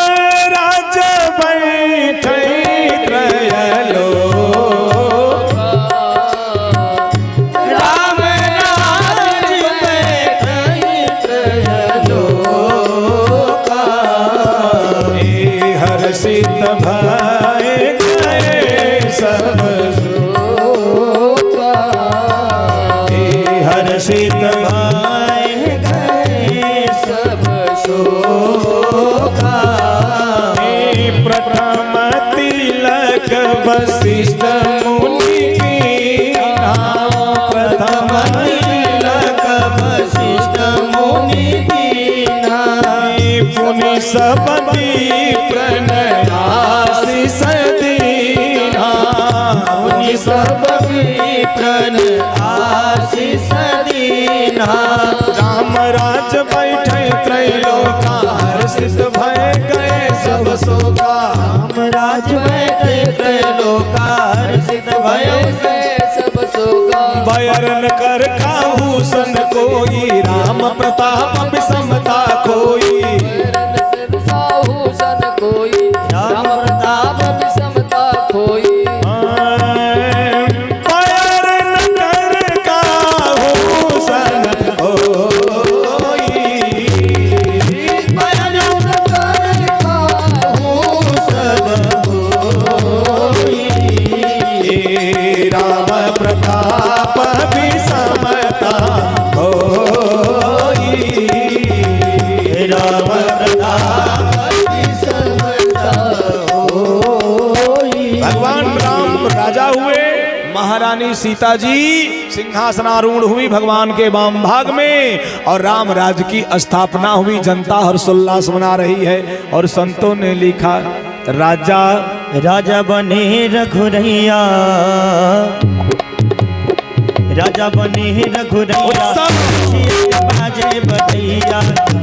राजा बैठे त्रयलो, प्रण आशीष दीना। राम राज बैठे त्रैलोकार सिद्ध भय गए सब शोका। राम राज बैठे त्रैलोकार सिद्ध भय गए सब शोका। बयरन कर काहूसन कोई राम प्रताप विषमता कोई। राम प्रताप विषमता खोई। बयरन कर काहूसन कोई। बयरन कर काहूसन कोई। राम प्रताप विषमता कोई। राम प्रताप भगवान राम राजा हुए, महारानी सीता जी सिंहासनारूढ़ हुई भगवान के वाम भाग में, और राम राज्य की स्थापना हुई। जनता हर्षोल्लास मना रही है, और संतों ने लिखा राजा राजा बने रघुरैया, राजा बने रघुरैया, बाजे बधैया।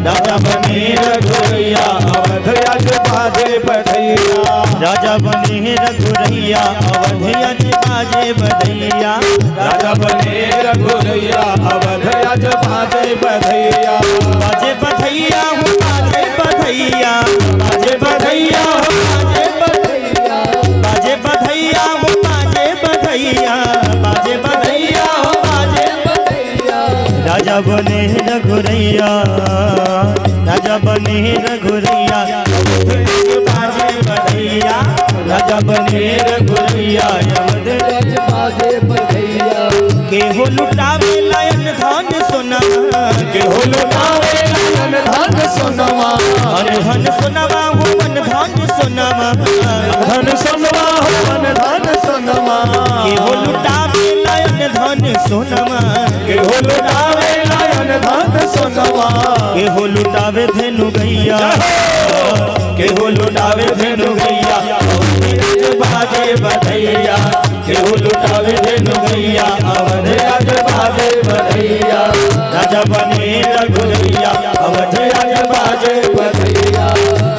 राजा बने रघुरैया, अवध यज बाजे बधैया। राजा बने रघुरैया, अवध यज बाजे बधैया। राजा बने रघुरैया, अवध यज बाजे बधैया। बाजे बधैया हो बाजे बधैया, बाजे बधैया हो बाजे बधैया, बाजे बधैया हो बाजे बधैया, बाजे बधैया हो बाजे बधैया। राजा बने रघुरैया, राजा बने रघुरैया, बाजे बधैया। राजा बने रघुरैया, बाजे बधैया। केहू लुटावे लायन धन सोनमा, केहू लुटावे लायन धन सोनमा। धन धन सोनमा हो मन धन सोनमा, धन सोनमा हो मन धन सोनमा। केहू लुटावे लायन धन सोनमा, केहू लुटावे लायन धन सोनमा। केहू लुटावे धेनु गैया, केहू लुटावे धेनु गैया, बाजे बधैया। केहू लुटावे धेनु गैया, अवध यज बाजे बधैया। राजा बने रघुरैया, अवध यज बाजे बधैया।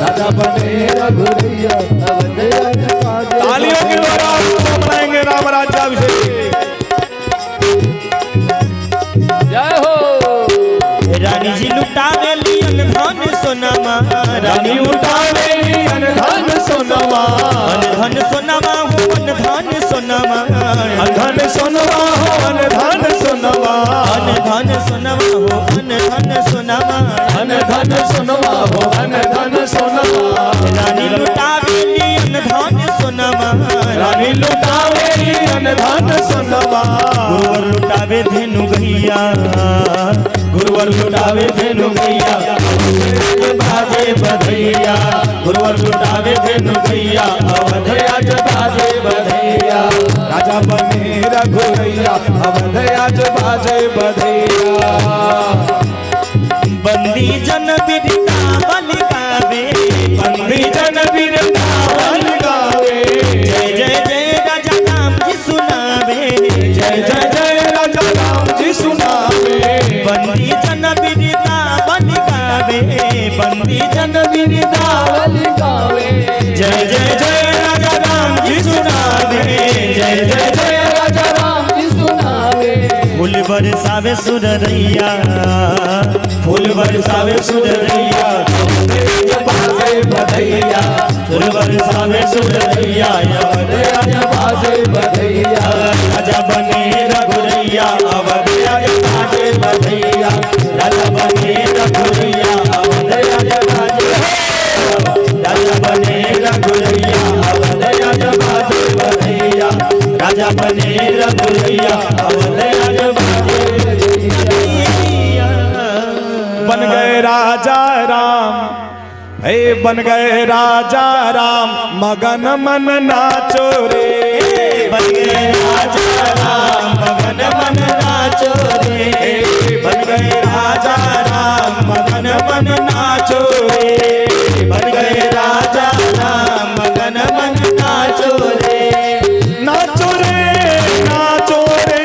राजा बने रघुरैया, अवध यज बाजे। तालियों के द्वारा मनाएंगे राम राज्याभिषेक। जय हो। रानी जी लुटावे लियन धन सोनमा, रानी लुटावे लियन धन सोनमा। धन सोनमा हो मन धन सोनमा, धन सोनमा हो मन धन सोनमा। धन धन सोनमा हो धन धन सोनमा, धन धन सोनमा हो धन धन सोनमा। रानी लुटावे लियन धन सोनमा, रानी लुटावे लियन धन सोनमा। गुरुवर लुटावे धेनु गैया, गुरुवर लुटावे धेनु गैया, बाजे बधैया। गुरुवर लुटावे धेनु गैया, अवध यज बाजे बधैया। राजा बने रघुरैया, अवध यज बाजे बधैया। बंदी जन बिरता बल गावे, बंदी जन वृंदावन गावे। जय जय जय राजा राम जी सुनावे, जय जय जय राजा राम जी सुनावे। बंदी जन बिरता बल गावे, बंदी जन बिरता बलि गावे। जय जय जय राजा राम जी सुनावे, जय जय जय राजा राम जी सुनावे। फूल बरसावे सुररैया, फूल बरसावे सुररैया, बाजे बधैया। फूल बरसावे सुररैया, अवध यज बाजे बधैया। राजा बने रघुरैया, अवध यज बाजे बधैया। राजा बने रघुरैया, अवध यज बाजे। राजा बने रघुरैया, अवध यज बाजे बधैया। राजा बने रघुरैया, अवध यज बाजे बधैया। बन गए राजा राम, हे बन गए राजा राम, मगन मन नाचो रे। बन गए राजा राम, मगन मन नाचो रे। बन गए राजा राम, मगन मन नाचो रे। बन गए राजा राम, मगन मन नाचो रे। नाचो रे, नाचो रे,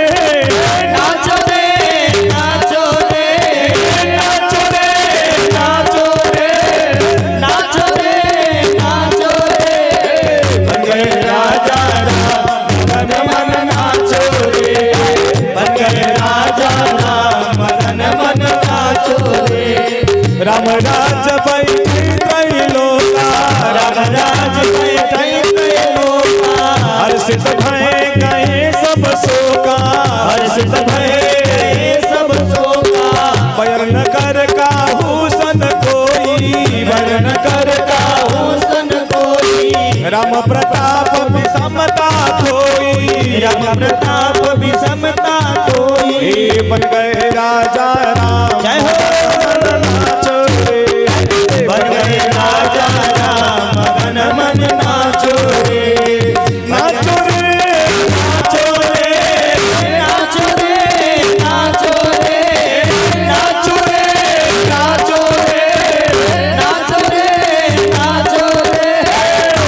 राम राज बैठे त्रैलोका, राम राज बैठे त्रैलोका, हर्षित भय गए सब शोका, हर्षित भय गए सब शोका, बैर न कर काहू सन कोई, बैर न कर काहू सन कोई, राम प्रताप विषमता कोई, राम प्रताप विषमता कोई, हे बन गए राजा राम, जय हो नाचो रे, बन गए राजा राम, मन मन नाचो रे, नाचो रे, नाचो रे, नाचो रे, नाचो रे, नाचो रे, नाचो रे, नाचो रे, नाचो रे,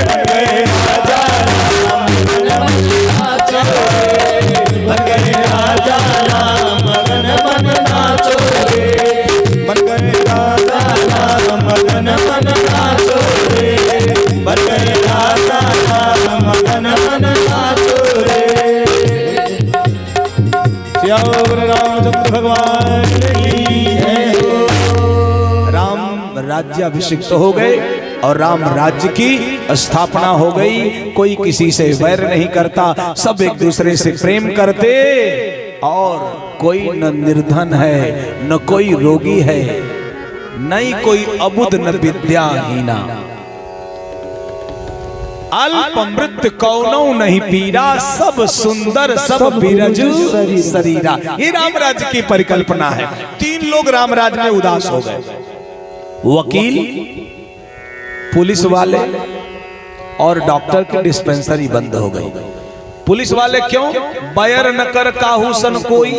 बन गए राजा राम, नाचो रे, बन गए राजा राम, मन मन नाचो रे, बन गए राजा राम, मन मन नाचो रे, बन गए राजा राम, मन मन नाचो रे। श्याम रामचंद्र भगवान की जय हो। राम राज्याभिषिक्त हो गए और राम राज्य की स्थापना हो गई। कोई किसी से वैर नहीं करता, सब एक दूसरे से प्रेम करते, और कोई न निर्धन है न कोई रोगी है, नहीं कोई अबुध न विद्याहीना। अल्प मृत कौनो नहीं पीरा, सब सुंदर सब बिरजु शरीरा। ये राम राज्य की परिकल्पना है। 3 लोग राम राज्य में उदास हो गए, वकील, पुलिस वाले और डॉक्टर की डिस्पेंसरी बंद हो गई। पुलिस वाले क्यों? बैर न कर काहू सन कोई,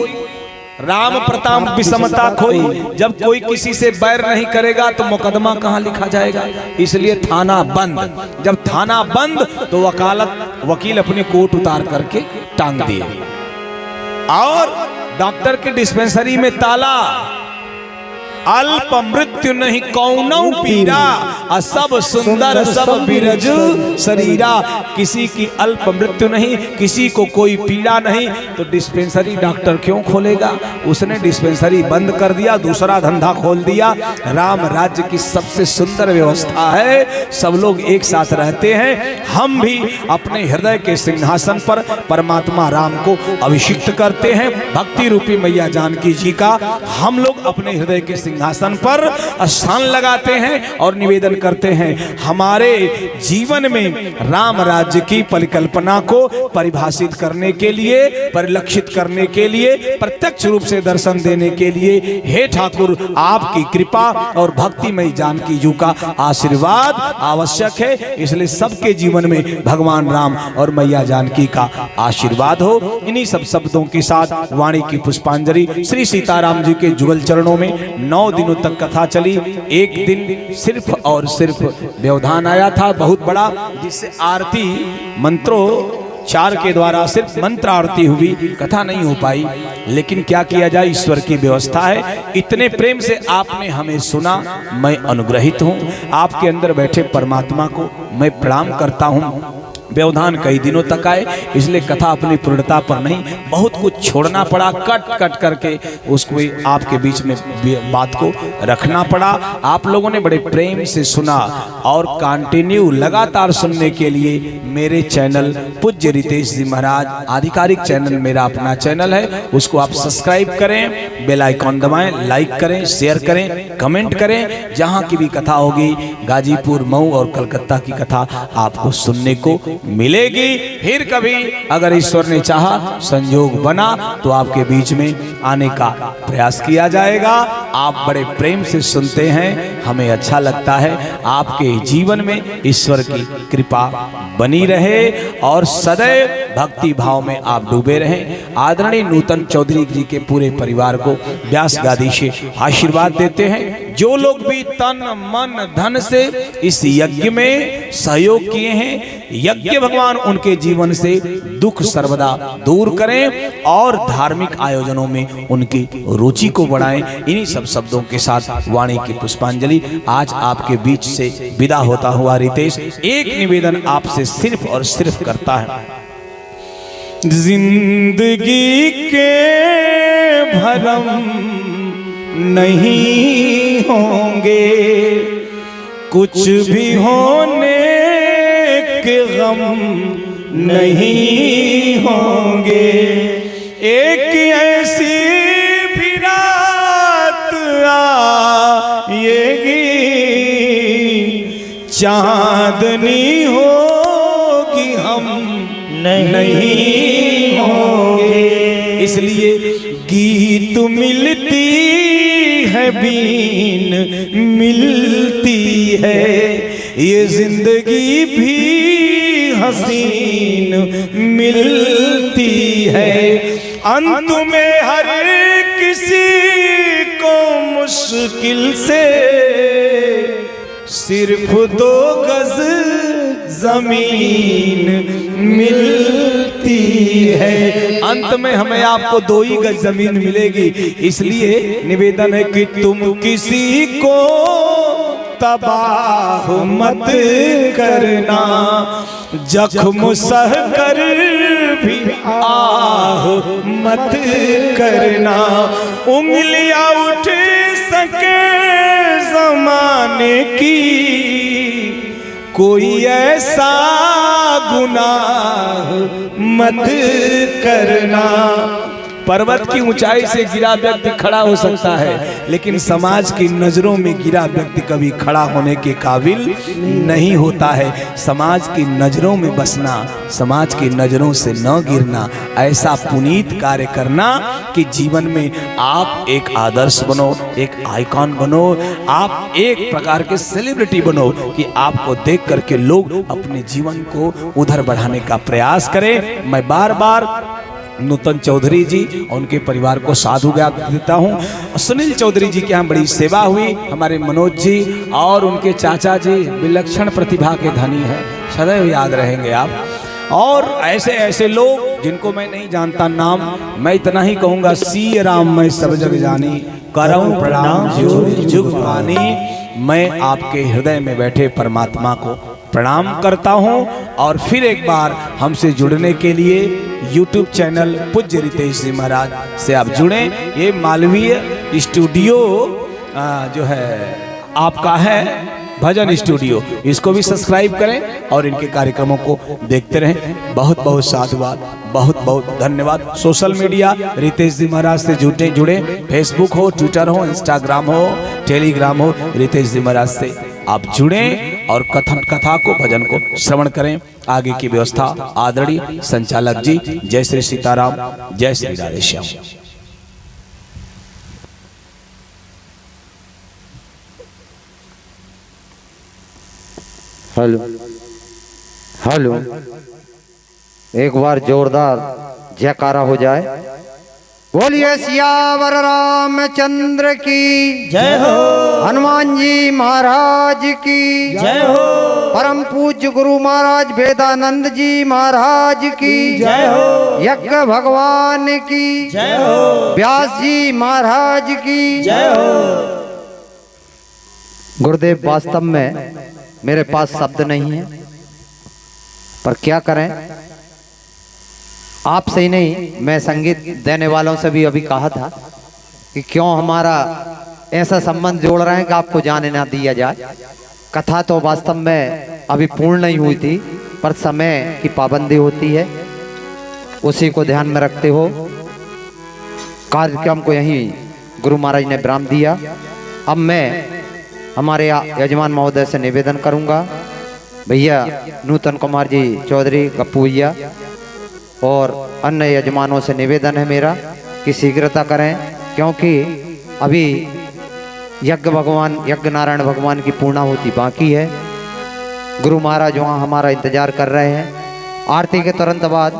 राम प्रताप विषमता खोई। जब कोई किसी से बैर नहीं करेगा तो मुकदमा कहां लिखा जाएगा, इसलिए थाना बंद। जब थाना बंद तो वकील अपनी कोट उतार करके टांग दिए, और डॉक्टर की डिस्पेंसरी में ताला। अल्प मृत्यु नहीं कौनो पीरा, सब सुंदर सब बिरजु शरीरा। किसी की अल्प मृत्यु नहीं, किसी को कोई पीड़ा नहीं, तो डिस्पेंसरी डॉक्टर क्यों खोलेगा? उसने डिस्पेंसरी बंद कर दिया, दूसरा धंधा खोल दिया। राम राज्य की सबसे सुंदर व्यवस्था है, सब लोग एक साथ रहते हैं। हम भी अपने हृदय के सिंहासन पर परमात्मा राम को अभिषिक्त करते हैं। भक्ति रूपी मैया जानकी जी का हम लोग अपने हृदय के सिंहासन पर स्थान लगाते हैं और निवेदन करते हैं। हमारे जीवन में राम राज्य की परिकल्पना को परिभाषित करने के लिए, परिलक्षित करने के लिए, प्रत्यक्ष रूप से दर्शन देने के लिए, हे ठाकुर आपकी कृपा और भक्तिमय जानकी जी का आशीर्वाद आवश्यक है। इसलिए सबके जीवन में भगवान राम और मैया जानकी का आशीर्वाद हो। इन्हीं सब शब्दों के साथ वाणी की पुष्पांजलि श्री सीताराम जी के जुगल चरणों में 9 दिनों तक कथा चली। एक दिन सिर्फ और सिर्फ व्यवधान आया था बहुत बड़ा, जिससे आरती मंत्रोच्चार के द्वारा सिर्फ मंत्र आरती हुई, कथा नहीं हो पाई। लेकिन क्या किया जाए, ईश्वर की व्यवस्था है। इतने प्रेम से आपने हमें सुना, मैं अनुग्रहित हूँ। आपके अंदर बैठे परमात्मा को मैं प्रणाम करता हूँ। व्यवधान कई दिनों तक आए, इसलिए कथा अपनी पूर्णता पर नहीं, बहुत कुछ छोड़ना पड़ा, कट कट करके उसको आपके बीच में बात को रखना पड़ा। आप लोगों ने बड़े प्रेम से सुना, और कंटिन्यू लगातार सुनने के लिए मेरे चैनल पूज्य रितेश जी महाराज आधिकारिक चैनल, मेरा अपना चैनल है, उसको आप सब्सक्राइब करें, बेल आइकॉन दबाएं, लाइक करें, शेयर करें, कमेंट करें। जहां की भी कथा होगी, गाजीपुर, मऊ और कलकत्ता की कथा आपको सुनने को मिलेगी। फिर कभी अगर ईश्वर ने चाहा, संयोग बना, तो आपके बीच में आने का प्रयास किया जाएगा। आप बड़े प्रेम से सुनते हैं, हमें अच्छा लगता है। आपके जीवन में ईश्वर की कृपा बनी रहे और सदैव भक्ति भाव में आप डूबे रहें। आदरणीय नूतन चौधरी जी के पूरे परिवार को व्यास गादी से आशीर्वाद देते हैं। जो लोग भी तन मन धन से इस यज्ञ में सहयोग किए हैं, यज्ञ भगवान उनके जीवन से दुख सर्वदा दूर करें और धार्मिक आयोजनों में उनकी रुचि को बढ़ाएं। इन्हीं सब शब्दों के साथ वाणी की पुष्पांजलि आज आपके बीच से विदा होता हुआ रितेश एक निवेदन आपसे सिर्फ और सिर्फ करता है। जिंदगी के भरम नहीं होंगे, कुछ भी होने के गम नहीं होंगे। एक ऐसी भी रात आएगी, चांदनी होगी, हम नहीं होंगे। इसलिए गीत मिलती है, बीन मिलती है, ये जिंदगी भी हसीन मिलती है। अंत में हर किसी को मुश्किल से सिर्फ 2 गज जमीन मिलती है। अंत में हमें आपको 2 ही गज जमीन मिलेगी। इसलिए निवेदन है कि तुम किसी को तबाह मत करना, जख्म सह कर भी आह मत करना। उंगलियां उठ सके जमाने की, कोई ऐसा गुनाह मत करना। पर्वत की ऊंचाई से गिरा व्यक्ति खड़ा हो सकता है, लेकिन समाज की नजरों में गिरा व्यक्ति कभी खड़ा होने के काबिल नहीं होता है। समाज की नजरों में बसना, समाज की नजरों से न गिरना, ऐसा पुनीत कार्य करना कि जीवन में आप एक आदर्श बनो, एक आइकॉन बनो, आप एक प्रकार के सेलिब्रिटी बनो कि आपको देख करके लोग अपने जीवन को उधर बढ़ाने का प्रयास करें। मैं बार बार नूतन चौधरी जी और उनके परिवार को साधुवाद देता हूँ। सुनील चौधरी जी के यहाँ बड़ी सेवा हुई। हमारे मनोज जी और उनके चाचा जी विलक्षण प्रतिभा के धनी हैं, सदैव याद रहेंगे आप। और ऐसे ऐसे लोग जिनको मैं नहीं जानता नाम, मैं इतना ही कहूँगा, सी राम मैं सब जग जानी, करऊं प्रणाम जुग जुग पानी। मैं आपके हृदय में बैठे परमात्मा को प्रणाम करता हूं। और फिर एक बार हमसे जुड़ने के लिए YouTube चैनल पूज्य रितेश जी महाराज से आप जुड़ें। ये मालवीय स्टूडियो जो है आपका है, भजन स्टूडियो, इसको भी सब्सक्राइब करें और इनके कार्यक्रमों को देखते रहें। बहुत बहुत साधुवाद, बहुत बहुत धन्यवाद। सोशल मीडिया रितेश जी महाराज से जुड़े, फेसबुक हो, ट्विटर हो, इंस्टाग्राम हो, टेलीग्राम हो, रितेश जी महाराज से आप जुड़ें और कथा को, भजन को श्रवण करें। आगे की व्यवस्था आदरणीय संचालक जी। जय श्री सीताराम, जय श्री राधे श्याम। हेलो हेलो, एक बार जोरदार जयकारा हो जाए। बोलिए सियावर रामचंद्र की जय हो, हनुमान जी महाराज की जय हो, परम पूज्य गुरु महाराज वेदानंद जी महाराज की जय हो, यज्ञ भगवान की जय हो, व्यास जी महाराज की जय हो। गुरुदेव, वास्तव में मेरे पास शब्द नहीं है, पर क्या करें, आपसे ही नहीं, मैं संगीत देने वालों से भी अभी कहा था कि क्यों हमारा ऐसा संबंध जोड़ रहे हैं कि आपको जाने ना दिया जाए। कथा तो वास्तव में अभी पूर्ण नहीं हुई थी, पर समय की पाबंदी होती है, उसी को ध्यान में रखते हो कार्यक्रम को यहीं गुरु महाराज ने विराम दिया। अब मैं हमारे यजमान महोदय से निवेदन करूंगा, भैया नूतन कुमार जी चौधरी, गप्पू भैया और अन्य यजमानों से निवेदन है मेरा कि शीघ्रता करें, क्योंकि अभी यज्ञ नारायण भगवान की पूर्णाहुति बाकी है। गुरु महाराज वहाँ हमारा इंतजार कर रहे हैं। आरती के तुरंत बाद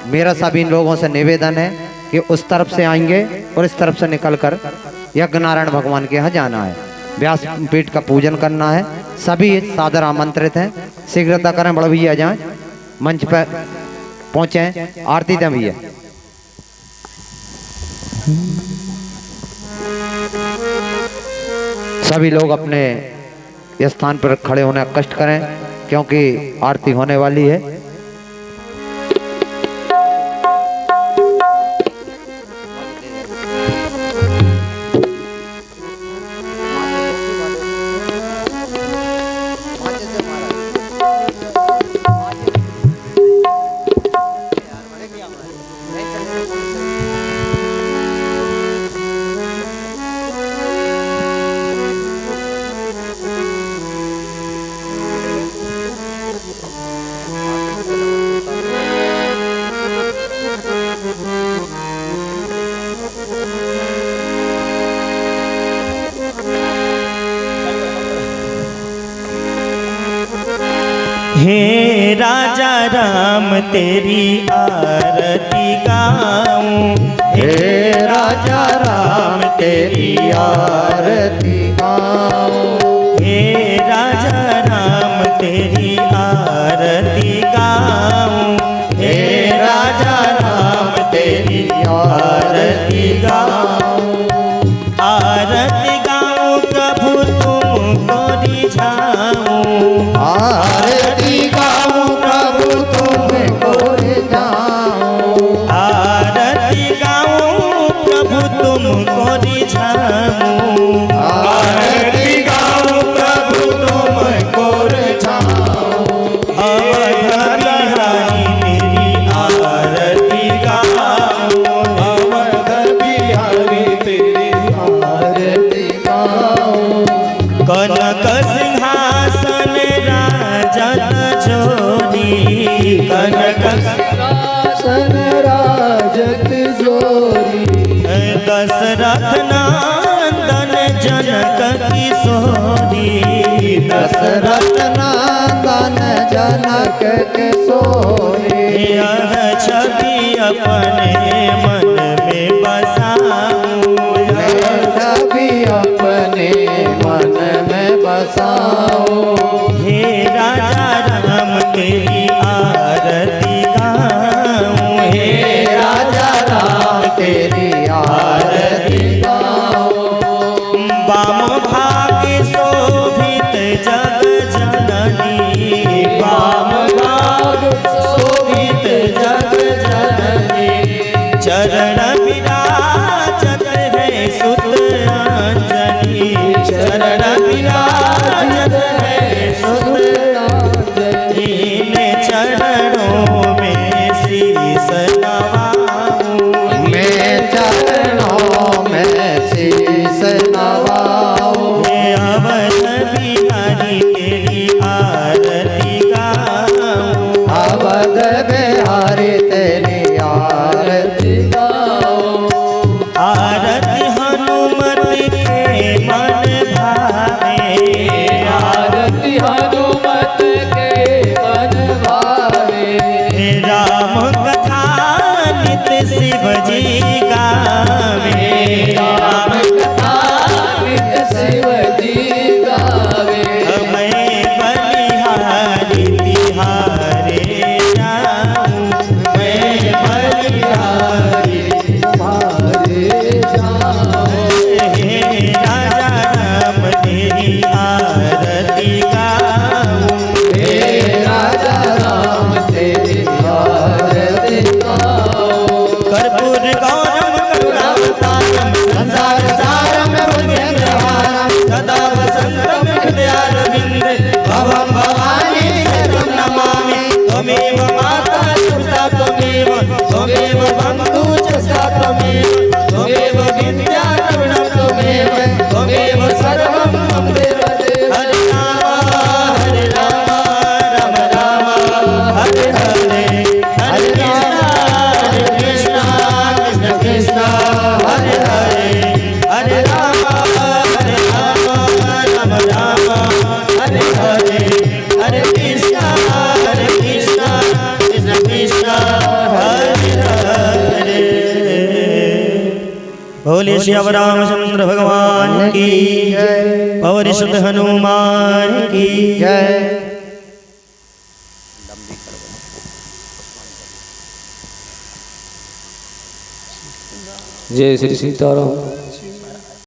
मेरा सभी लोगों से निवेदन है कि उस तरफ से आएंगे और इस तरफ से निकलकर यज्ञ नारायण भगवान के यहाँ जाना है, व्यास पीठ का पूजन करना है। सभी सादर आमंत्रित हैं, शीघ्रता करें, बड़ा भैया जाएं मंच पर पहुंचे, आरती दें भैया। सभी लोग अपने स्थान पर खड़े होने का कष्ट करें, क्योंकि आरती होने वाली है। हे राजा राम तेरी आरती गाऊं, हे राजा राम तेरी आरती गाऊं, हे राजा राम तेरी आरती गाऊं, हे राजा राम तेरी आरती गाऊं, आरती गाऊं प्रभु तुमको रिझाऊं, आरती गाऊं प्रभु तुमको रिझाऊं, आरती गाऊं प्रभु तुमको रिझाऊं, आरती गाऊं प्रभु तुमको रिझाऊं, अवध बिहारी तेरी आरती गाऊं, अवध बिहारी तेरी आरती गाऊं, कनक सिंहासन राजत जोरी, कनक सिंहासन राजत जोरी, दशरथ नंदन जनक किशोरी, दशरथ नंदन जनक किशोरी, यह छवि अपने मन में बसाऊं, छवि अपने मन में बसाओ, हे राजा राम तेरी आरती गाऊं, हे राजा राम तेरी आरती गाओ, वाम भाग शोभित जग जननी, वाम भाग शोभित जग जननी, चरण विराजत है सुत अंजनी, चरण विराजत है सुत अंजनी, चरणों में शीस नवाऊं, मैं चरणों में शीस नवाओ, हे अवध बिहारी तेरी आरती गाऊं, अवध बिहारी तेरी आरती गाओ, आरती हनुमत के मन भावे, आरती हनुमत के मन भावे, हे राम कथा नित शिव जी गावे, राम कथा नित शिव जी गावे, मैं बलिहारी तिहारे जाऊं, मैं बलिहारी तुम्हारे जाओ, हे राजा राम तेरी आरती गाऊं, हे राजा राम तेरी आरती गाओ, कर्पूर गौरम करुणावतारम संसार सारम भुजगेन्द्रहारम सदा वसंतम हृदयारविंदे भवं भवानी शरणं नमामि, त्वमेव माता पिता त्वमेव, त्वमेव बन्धु च सखा त्वमेव, त्वमेव विद्या द्रविणं त्वमेव, त्वमेव सर्वं मम देव देव। हरे राम राम राम हरे हरे, हरे कृष्णा कृष्ण कृष्ण हरे हरे, हरे राम राम राम हरे हरे, हरे कृष्णा कृष्ण कृष्ण हरे हरे। बोले श्याम रामचंद्र भगवान की जय, पवन सुत हनुमान की जय। जय श्री सीताराम।